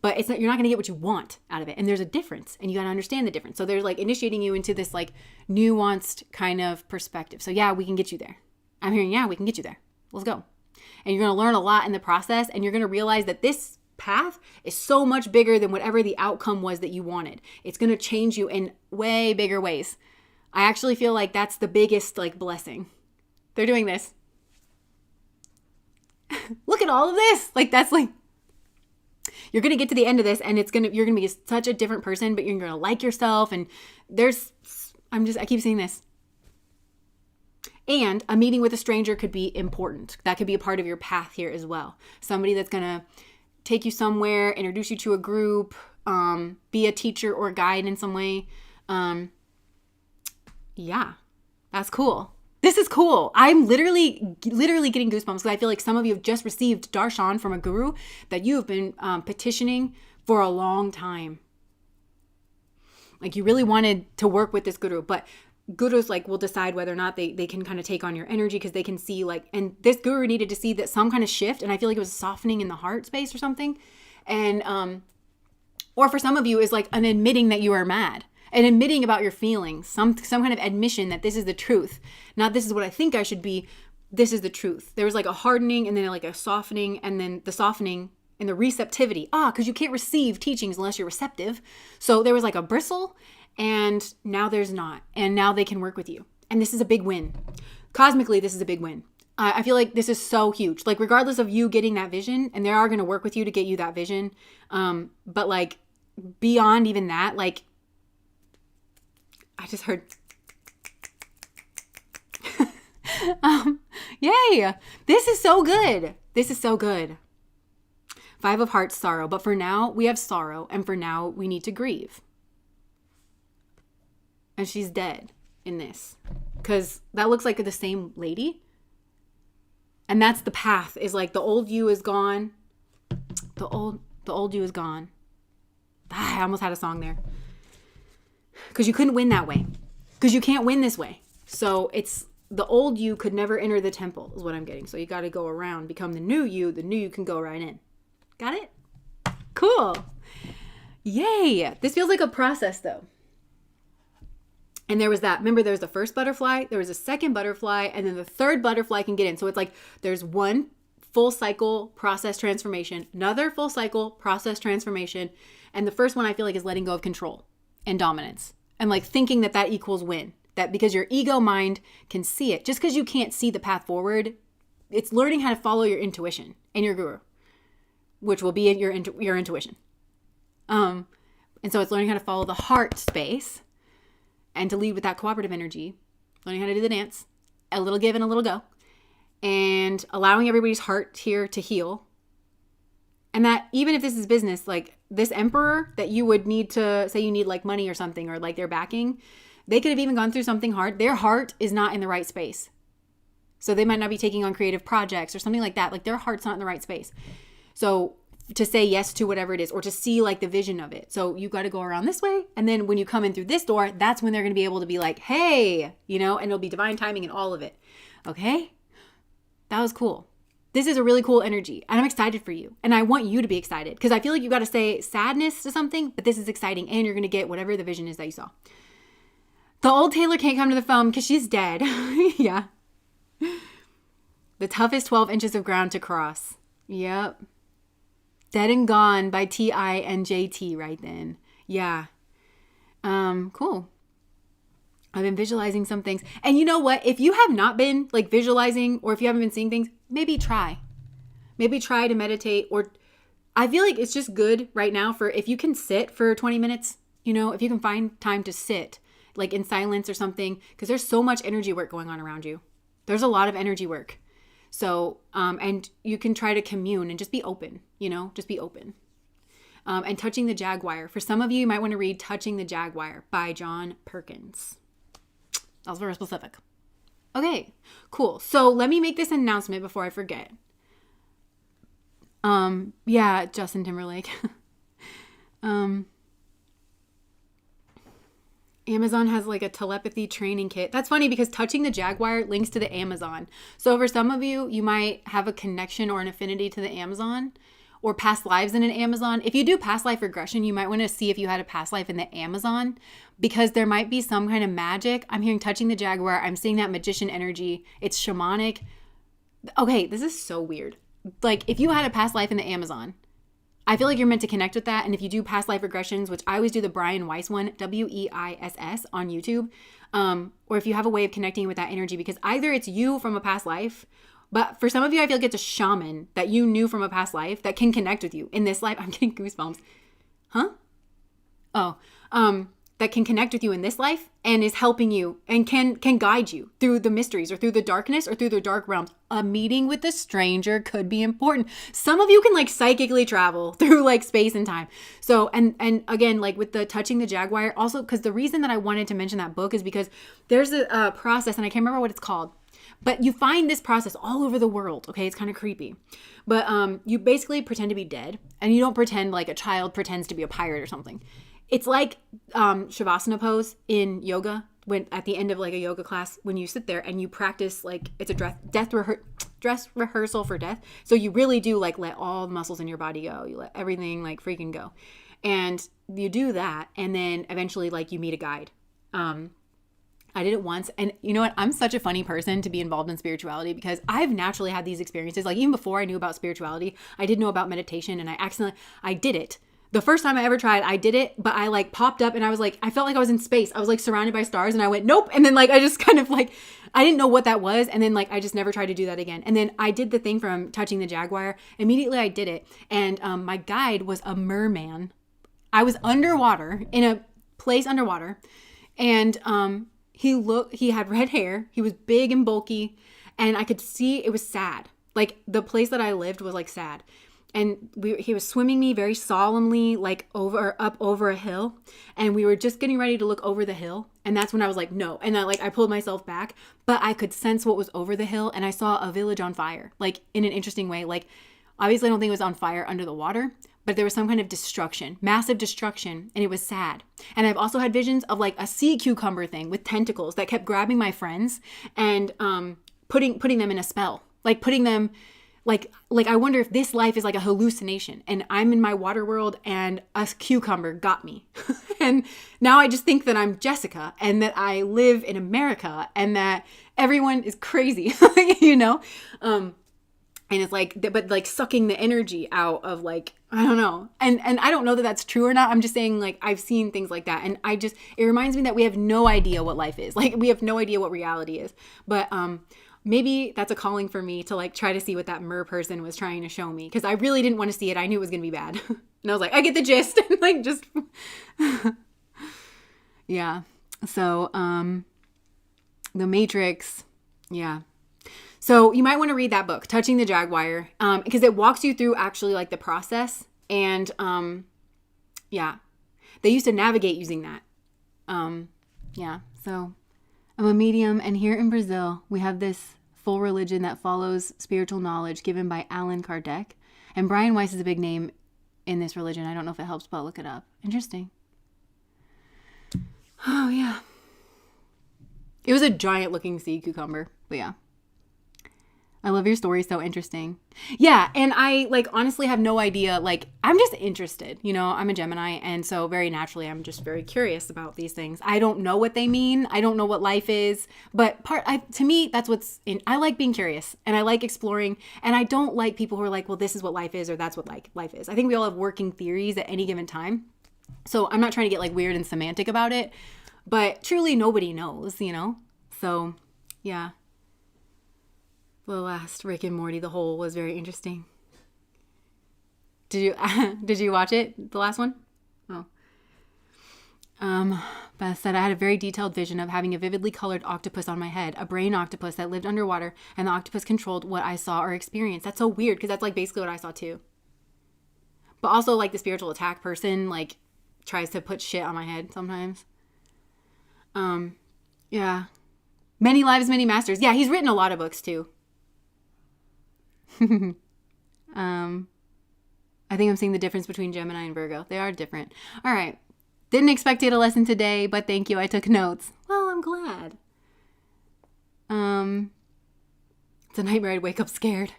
But you're not going to get what you want out of it. And there's a difference and you got to understand the difference. So they're like initiating you into this like nuanced kind of perspective. So yeah, we can get you there. I'm hearing, yeah, we can get you there. Let's go. And you're going to learn a lot in the process. And you're going to realize that this path is so much bigger than whatever the outcome was that you wanted. It's going to change you in way bigger ways. I actually feel like that's the biggest like blessing. They're doing this. Look at all of this. Like that's like, you're going to get to the end of this and you're going to be such a different person, but you're going to like yourself. And I keep seeing this. And a meeting with a stranger could be important. That could be a part of your path here as well. Somebody that's going to take you somewhere, introduce you to a group, be a teacher or a guide in some way. Yeah, that's cool. This is cool. I'm literally getting goosebumps because I feel like some of you have just received darshan from a guru that you have been petitioning for a long time. Like you really wanted to work with this guru, but gurus like will decide whether or not they can kind of take on your energy because they can see like, and this guru needed to see that some kind of shift. And I feel like it was softening in the heart space or something. And, or for some of you is like an admitting that you are mad. And admitting about your feelings, some kind of admission that this is the truth. Not this is what I think I should be. This is the truth. There was like a hardening and then like a softening and then the softening and the receptivity. Because you can't receive teachings unless you're receptive. So there was like a bristle and now there's not. And now they can work with you. And this is a big win. Cosmically, this is a big win. I feel like this is so huge. Like regardless of you getting that vision, and they are going to work with you to get you that vision. But like beyond even that, like I just heard, yay, this is so good. This is so good. 5 of Hearts, sorrow. But for now, we have sorrow. And for now, we need to grieve. And she's dead in this. Because that looks like the same lady. And that's the path, is like the old you is gone. The old you is gone. I almost had a song there. Because you couldn't win that way. Because you can't win this way. So it's the old you could never enter the temple is what I'm getting. So you got to go around, become the new you. The new you can go right in. Got it? Cool. Yay. This feels like a process though. And there was that. Remember there was the first butterfly. There was a second butterfly. And then the third butterfly can get in. So it's like there's one full cycle process transformation. Another full cycle process transformation. And the first one I feel like is letting go of control and dominance and like thinking that equals win. that because your ego mind can see it, just because you can't see the path forward, it's learning how to follow your intuition and your guru, which will be your intuition. And so it's learning how to follow the heart space and to lead with that cooperative energy, learning how to do the dance, a little give and a little go, and allowing everybody's heart here to heal. And that even if this is business, like this emperor that you would need to say you need like money or something, or like their backing, they could have even gone through something hard. Their heart is not in the right space. So they might not be taking on creative projects or something like that. Like their heart's not in the right space. So to say yes to whatever it is, or to see like the vision of it. So you got to go around this way. And then when you come in through this door, that's when they're going to be able to be like, hey, and it'll be divine timing and all of it. Okay. That was cool. This is a really cool energy, and I'm excited for you. And I want you to be excited because I feel like you got to say sadness to something, but this is exciting, and you're going to get whatever the vision is that you saw. The old Taylor can't come to the phone because she's dead. Yeah. The toughest 12 inches of ground to cross. Yep. Dead and Gone by T.I. and J.T. right then. Yeah. Cool. I've been visualizing some things. And you know what? If you have not been like visualizing, or if you haven't been seeing things, maybe try. Maybe try to meditate. Or I feel like it's just good right now for if you can sit for 20 minutes, if you can find time to sit like in silence or something, because there's so much energy work going on around you. There's a lot of energy work. So, and you can try to commune and just be open, just be open. And Touching the Jaguar. For some of you, you might want to read Touching the Jaguar by John Perkins. That was very specific. Okay, cool. So let me make this announcement before I forget. Yeah, Justin Timberlake. Amazon has like a telepathy training kit. That's funny because Touching the Jaguar links to the Amazon. So for some of you, you might have a connection or an affinity to the Amazon or past lives in an Amazon. If you do past life regression, you might want to see if you had a past life in the Amazon because there might be some kind of magic. I'm hearing Touching the Jaguar. I'm seeing that magician energy. It's shamanic. Okay, this is so weird. Like if you had a past life in the Amazon, I feel like you're meant to connect with that. And if you do past life regressions, which I always do the Brian Weiss one, Weiss on YouTube, or if you have a way of connecting with that energy, because either it's you from a past life, but for some of you, I feel like it's a shaman that you knew from a past life that can connect with you in this life. I'm getting goosebumps. Huh? Oh, that can connect with you in this life and is helping you and can guide you through the mysteries or through the darkness or through the dark realms. A meeting with a stranger could be important. Some of you can like psychically travel through like space and time. So, and again, like with the Touching the Jaguar, also because the reason that I wanted to mention that book is because there's a process, and I can't remember what it's called, but you find this process all over the world. Okay. It's kind of creepy, but you basically pretend to be dead, and you don't pretend like a child pretends to be a pirate or something. It's like Shavasana pose in yoga, when at the end of like a yoga class, when you sit there and you practice, like it's a dress rehearsal for death. So you really do like let all the muscles in your body go. You let everything like freaking go. And you do that. And then eventually like you meet a guide. I did it once. And you know what? I'm such a funny person to be involved in spirituality because I've naturally had these experiences. Like even before I knew about spirituality, I did know about meditation, and I did it. The first time I ever tried, I did it, but I like popped up and I was like, I felt like I was in space. I was like surrounded by stars, and I went, nope. And then like, I just kind of like, I didn't know what that was. And then like, I just never tried to do that again. And then I did the thing from Touching the Jaguar. Immediately I did it. And my guide was a merman. I was underwater in a place underwater. And he had red hair. He was big and bulky, and I could see it was sad. Like the place that I lived was like sad. And he was swimming me very solemnly, like up over a hill. And we were just getting ready to look over the hill. And that's when I was like, no. And I pulled myself back, but I could sense what was over the hill. And I saw a village on fire, like in an interesting way. Like, obviously I don't think it was on fire under the water, but there was some kind of destruction, massive destruction. And it was sad. And I've also had visions of like a sea cucumber thing with tentacles that kept grabbing my friends and putting them in a spell, like putting them like I wonder if this life is like a hallucination and I'm in my water world and a cucumber got me. And now I just think that I'm Jessica and that I live in America and that everyone is crazy, And it's like, but like sucking the energy out of like I don't know. And I don't know that that's true or not. I'm just saying, like, I've seen things like that. And it reminds me that we have no idea what life is. Like, we have no idea what reality is. But maybe that's a calling for me to, like, try to see what that mer person was trying to show me. Because I really didn't want to see it. I knew it was going to be bad. And I was like, I get the gist. Like, just, yeah. So, The Matrix, yeah. So you might want to read that book, Touching the Jaguar, because it walks you through actually like the process. And yeah, they used to navigate using that. Yeah, so I'm a medium. And here in Brazil, we have this full religion that follows spiritual knowledge given by Allan Kardec. And Brian Weiss is a big name in this religion. I don't know if it helps, but I'll look it up. Interesting. Oh, yeah. It was a giant looking sea cucumber, but yeah. I love your story. So interesting. Yeah. And I like honestly have no idea. Like, I'm just interested, you know, I'm a Gemini. And so very naturally, I'm just very curious about these things. I don't know what they mean. I don't know what life is, but to me, that's what's in, I like being curious and I like exploring. And I don't like people who are like, well, this is what life is, or that's what like life is. I think we all have working theories at any given time. So I'm not trying to get like weird and semantic about it, but truly nobody knows, you know? So yeah. The last Rick and Morty, the whole was very interesting. Did you watch it? The last one? Oh. Beth said, I had a very detailed vision of having a vividly colored octopus on my head, a brain octopus that lived underwater, and the octopus controlled what I saw or experienced. That's so weird because that's like basically what I saw too. But also like the spiritual attack person like tries to put shit on my head sometimes. Yeah. Many Lives, Many Masters. Yeah, he's written a lot of books too. I think I'm seeing the difference between Gemini and Virgo. They are different. All right. Didn't expect you to listen today, but thank you. I took notes. Well, I'm glad. It's a nightmare. I'd wake up scared.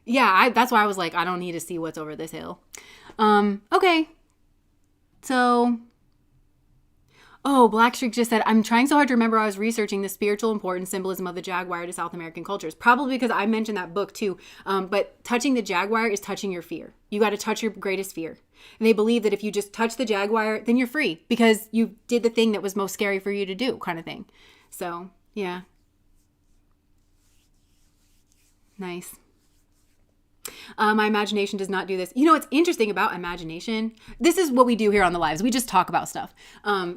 Yeah, that's why I was like, I don't need to see what's over this hill. Okay. So, Black Streak just said, I'm trying so hard to remember I was researching the spiritual importance symbolism of the jaguar to South American cultures. Probably because I mentioned that book too. But touching the jaguar is touching your fear. You got to touch your greatest fear. And they believe that if you just touch the jaguar, then you're free because you did the thing that was most scary for you to do, kind of thing. So, yeah. Nice. My imagination does not do this. You know what's interesting about imagination? This is what we do here on the lives. We just talk about stuff.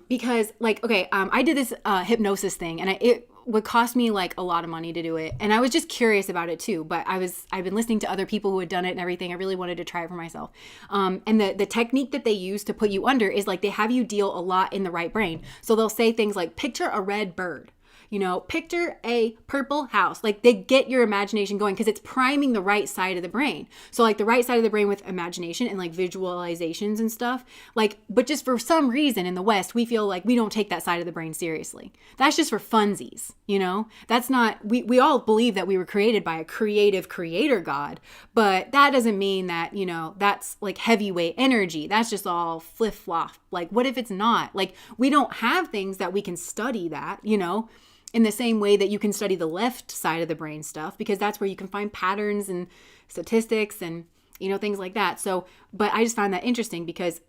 Because like, okay, I did this hypnosis thing and it would cost me like a lot of money to do it. And I was just curious about it too. But I've been listening to other people who had done it and everything. I really wanted to try it for myself. And the technique that they use to put you under is like they have you deal a lot in the right brain. So they'll say things like, picture a red bird. You know, picture a purple house. Like they get your imagination going because it's priming the right side of the brain. So like the right side of the brain with imagination and like visualizations and stuff. Like, but just for some reason in the West, we feel like we don't take that side of the brain seriously. That's just for funsies, you know? That's not, we all believe that we were created by a creative creator God, but that doesn't mean that, you know, that's like heavyweight energy. That's just all flip-flop. Like, what if it's not? Like, we don't have things that we can study that, you know? In the same way that you can study the left side of the brain stuff, because that's where you can find patterns and statistics and, you know, things like that. So, but I just found that interesting because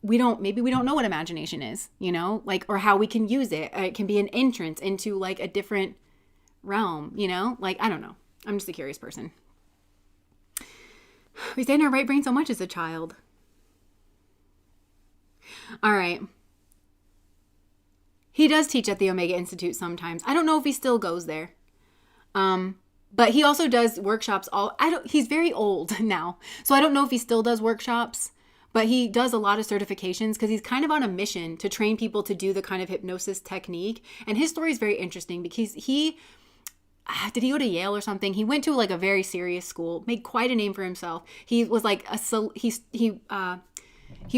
maybe we don't know what imagination is, you know, like, or how we can use it. It can be an entrance into like a different realm, you know, like, I don't know. I'm just a curious person. We stay in our right brain so much as a child. All right. He does teach at the Omega Institute sometimes. I don't know if he still goes there. But he also does workshops. He's very old now. So I don't know if he still does workshops, but he does a lot of certifications because he's kind of on a mission to train people to do the kind of hypnosis technique. And his story is very interesting because did he go to Yale or something? He went to like a very serious school, made quite a name for himself. He was like he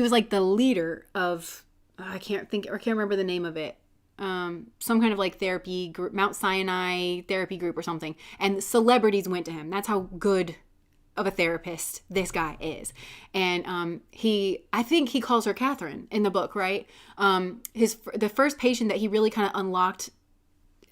was like the leader of, I can't remember the name of it. Some kind of like therapy group, Mount Sinai therapy group or something. And celebrities went to him. That's how good of a therapist this guy is. And I think he calls her Catherine in the book, right? The first patient that he really kind of unlocked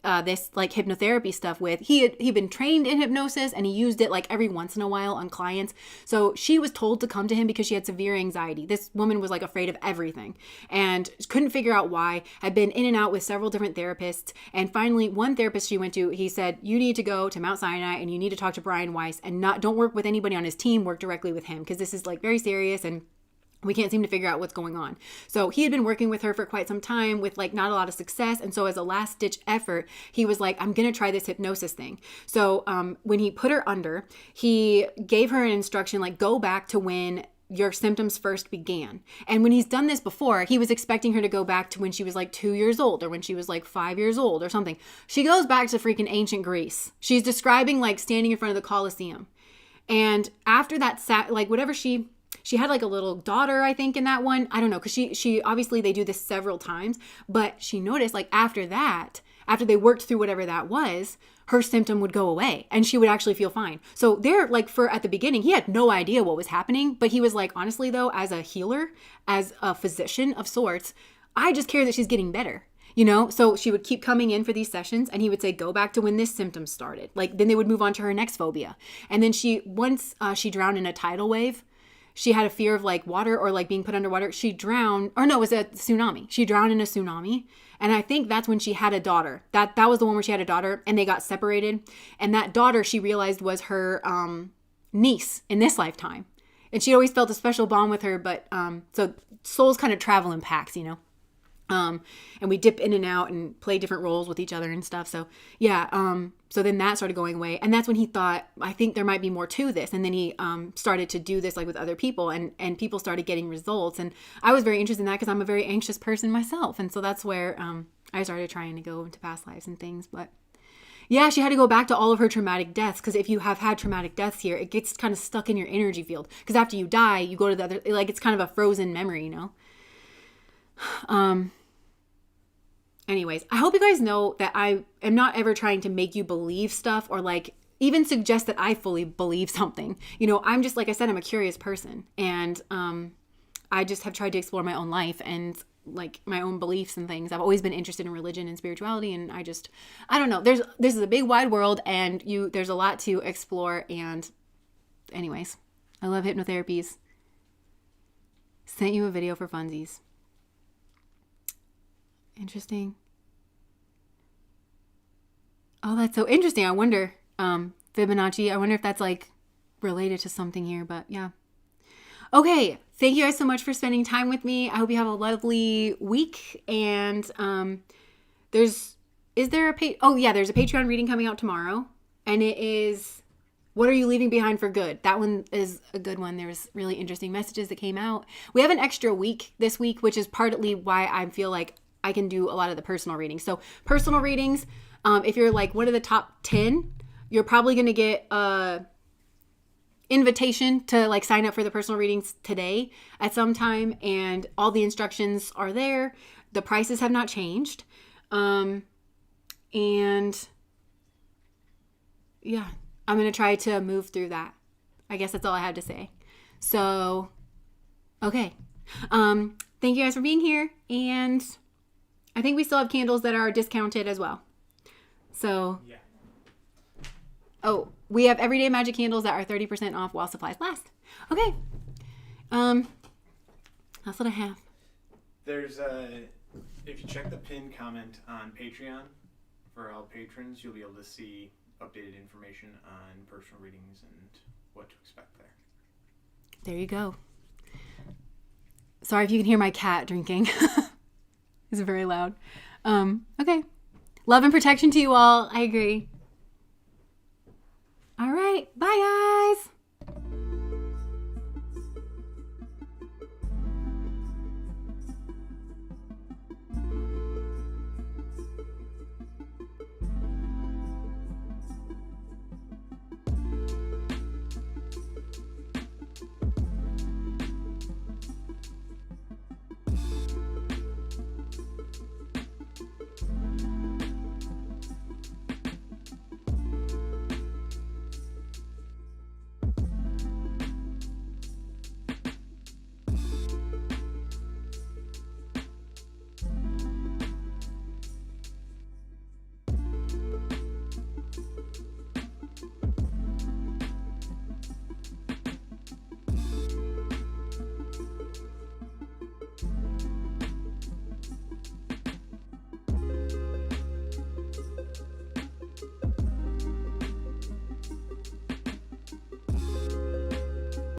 this like hypnotherapy stuff with. He'd been trained in hypnosis and he used it like every once in a while on clients. So she was told to come to him because she had severe anxiety. This woman was like afraid of everything and couldn't figure out why. Had been in and out with several different therapists. And finally, one therapist she went to, he said, you need to go to Mount Sinai and you need to talk to Brian Weiss and don't work with anybody on his team, work directly with him because this is like very serious and we can't seem to figure out what's going on. So he had been working with her for quite some time with like not a lot of success. And so as a last ditch effort, he was like, I'm going to try this hypnosis thing. So when he put her under, he gave her an instruction, like go back to when your symptoms first began. And when he's done this before, he was expecting her to go back to when she was like 2 years old or when she was like 5 years old or something. She goes back to freaking ancient Greece. She's describing like standing in front of the Colosseum. And after that, like whatever she had like a little daughter, I think, in that one. I don't know, because she obviously they do this several times, but she noticed like after that, after they worked through whatever that was, her symptom would go away and she would actually feel fine. So they're like at the beginning, he had no idea what was happening, but he was like, honestly though, as a healer, as a physician of sorts, I just care that she's getting better. You know, so she would keep coming in for these sessions and he would say, go back to when this symptom started. Like then they would move on to her next phobia. And then once she drowned in a tidal wave, she had a fear of like water or like being put underwater. She drowned, or no, it was a tsunami. She drowned in a tsunami. And I think that's when she had a daughter. That was the one where she had a daughter and they got separated. And that daughter she realized was her niece in this lifetime. And she always felt a special bond with her. But so souls kind of travel in packs, you know. And we dip in and out and play different roles with each other and stuff. So yeah. So then that started going away. And that's when he thought, I think there might be more to this. And then he started to do this like with other people and people started getting results. And I was very interested in that because I'm a very anxious person myself. And so that's where I started trying to go into past lives and things. But yeah, she had to go back to all of her traumatic deaths because if you have had traumatic deaths here, it gets kind of stuck in your energy field. Because after you die, you go to the other, like it's kind of a frozen memory, you know? Anyways, I hope you guys know that I am not ever trying to make you believe stuff or like even suggest that I fully believe something. You know, I'm just, like I said, I'm a curious person and I just have tried to explore my own life and like my own beliefs and things. I've always been interested in religion and spirituality and I don't know. This is a big wide world and there's a lot to explore and anyways, I love hypnotherapies. Sent you a video for funsies. Interesting. Oh, that's so interesting. I wonder, Fibonacci, I wonder if that's like related to something here, but yeah. Okay. Thank you guys so much for spending time with me. I hope you have a lovely week. And there's a Patreon reading coming out tomorrow. And it is, what are you leaving behind for good? That one is a good one. There's really interesting messages that came out. We have an extra week this week, which is partly why I feel like I can do a lot of the personal readings. So personal readings, if you're like one of the top 10, you're probably going to get a invitation to like sign up for the personal readings today at some time. And all the instructions are there. The prices have not changed. And yeah, I'm going to try to move through that. I guess that's all I had to say. So, okay. Thank you guys for being here. And I think we still have candles that are discounted as well. So, yeah. Oh, we have everyday magic candles that are 30% off while supplies last. Okay. That's what I have. There's if you check the pinned comment on Patreon for all patrons, you'll be able to see updated information on personal readings and what to expect there. There you go. Sorry if you can hear my cat drinking. It's very loud. Okay. Love and protection to you all. I agree. All right. Bye, guys.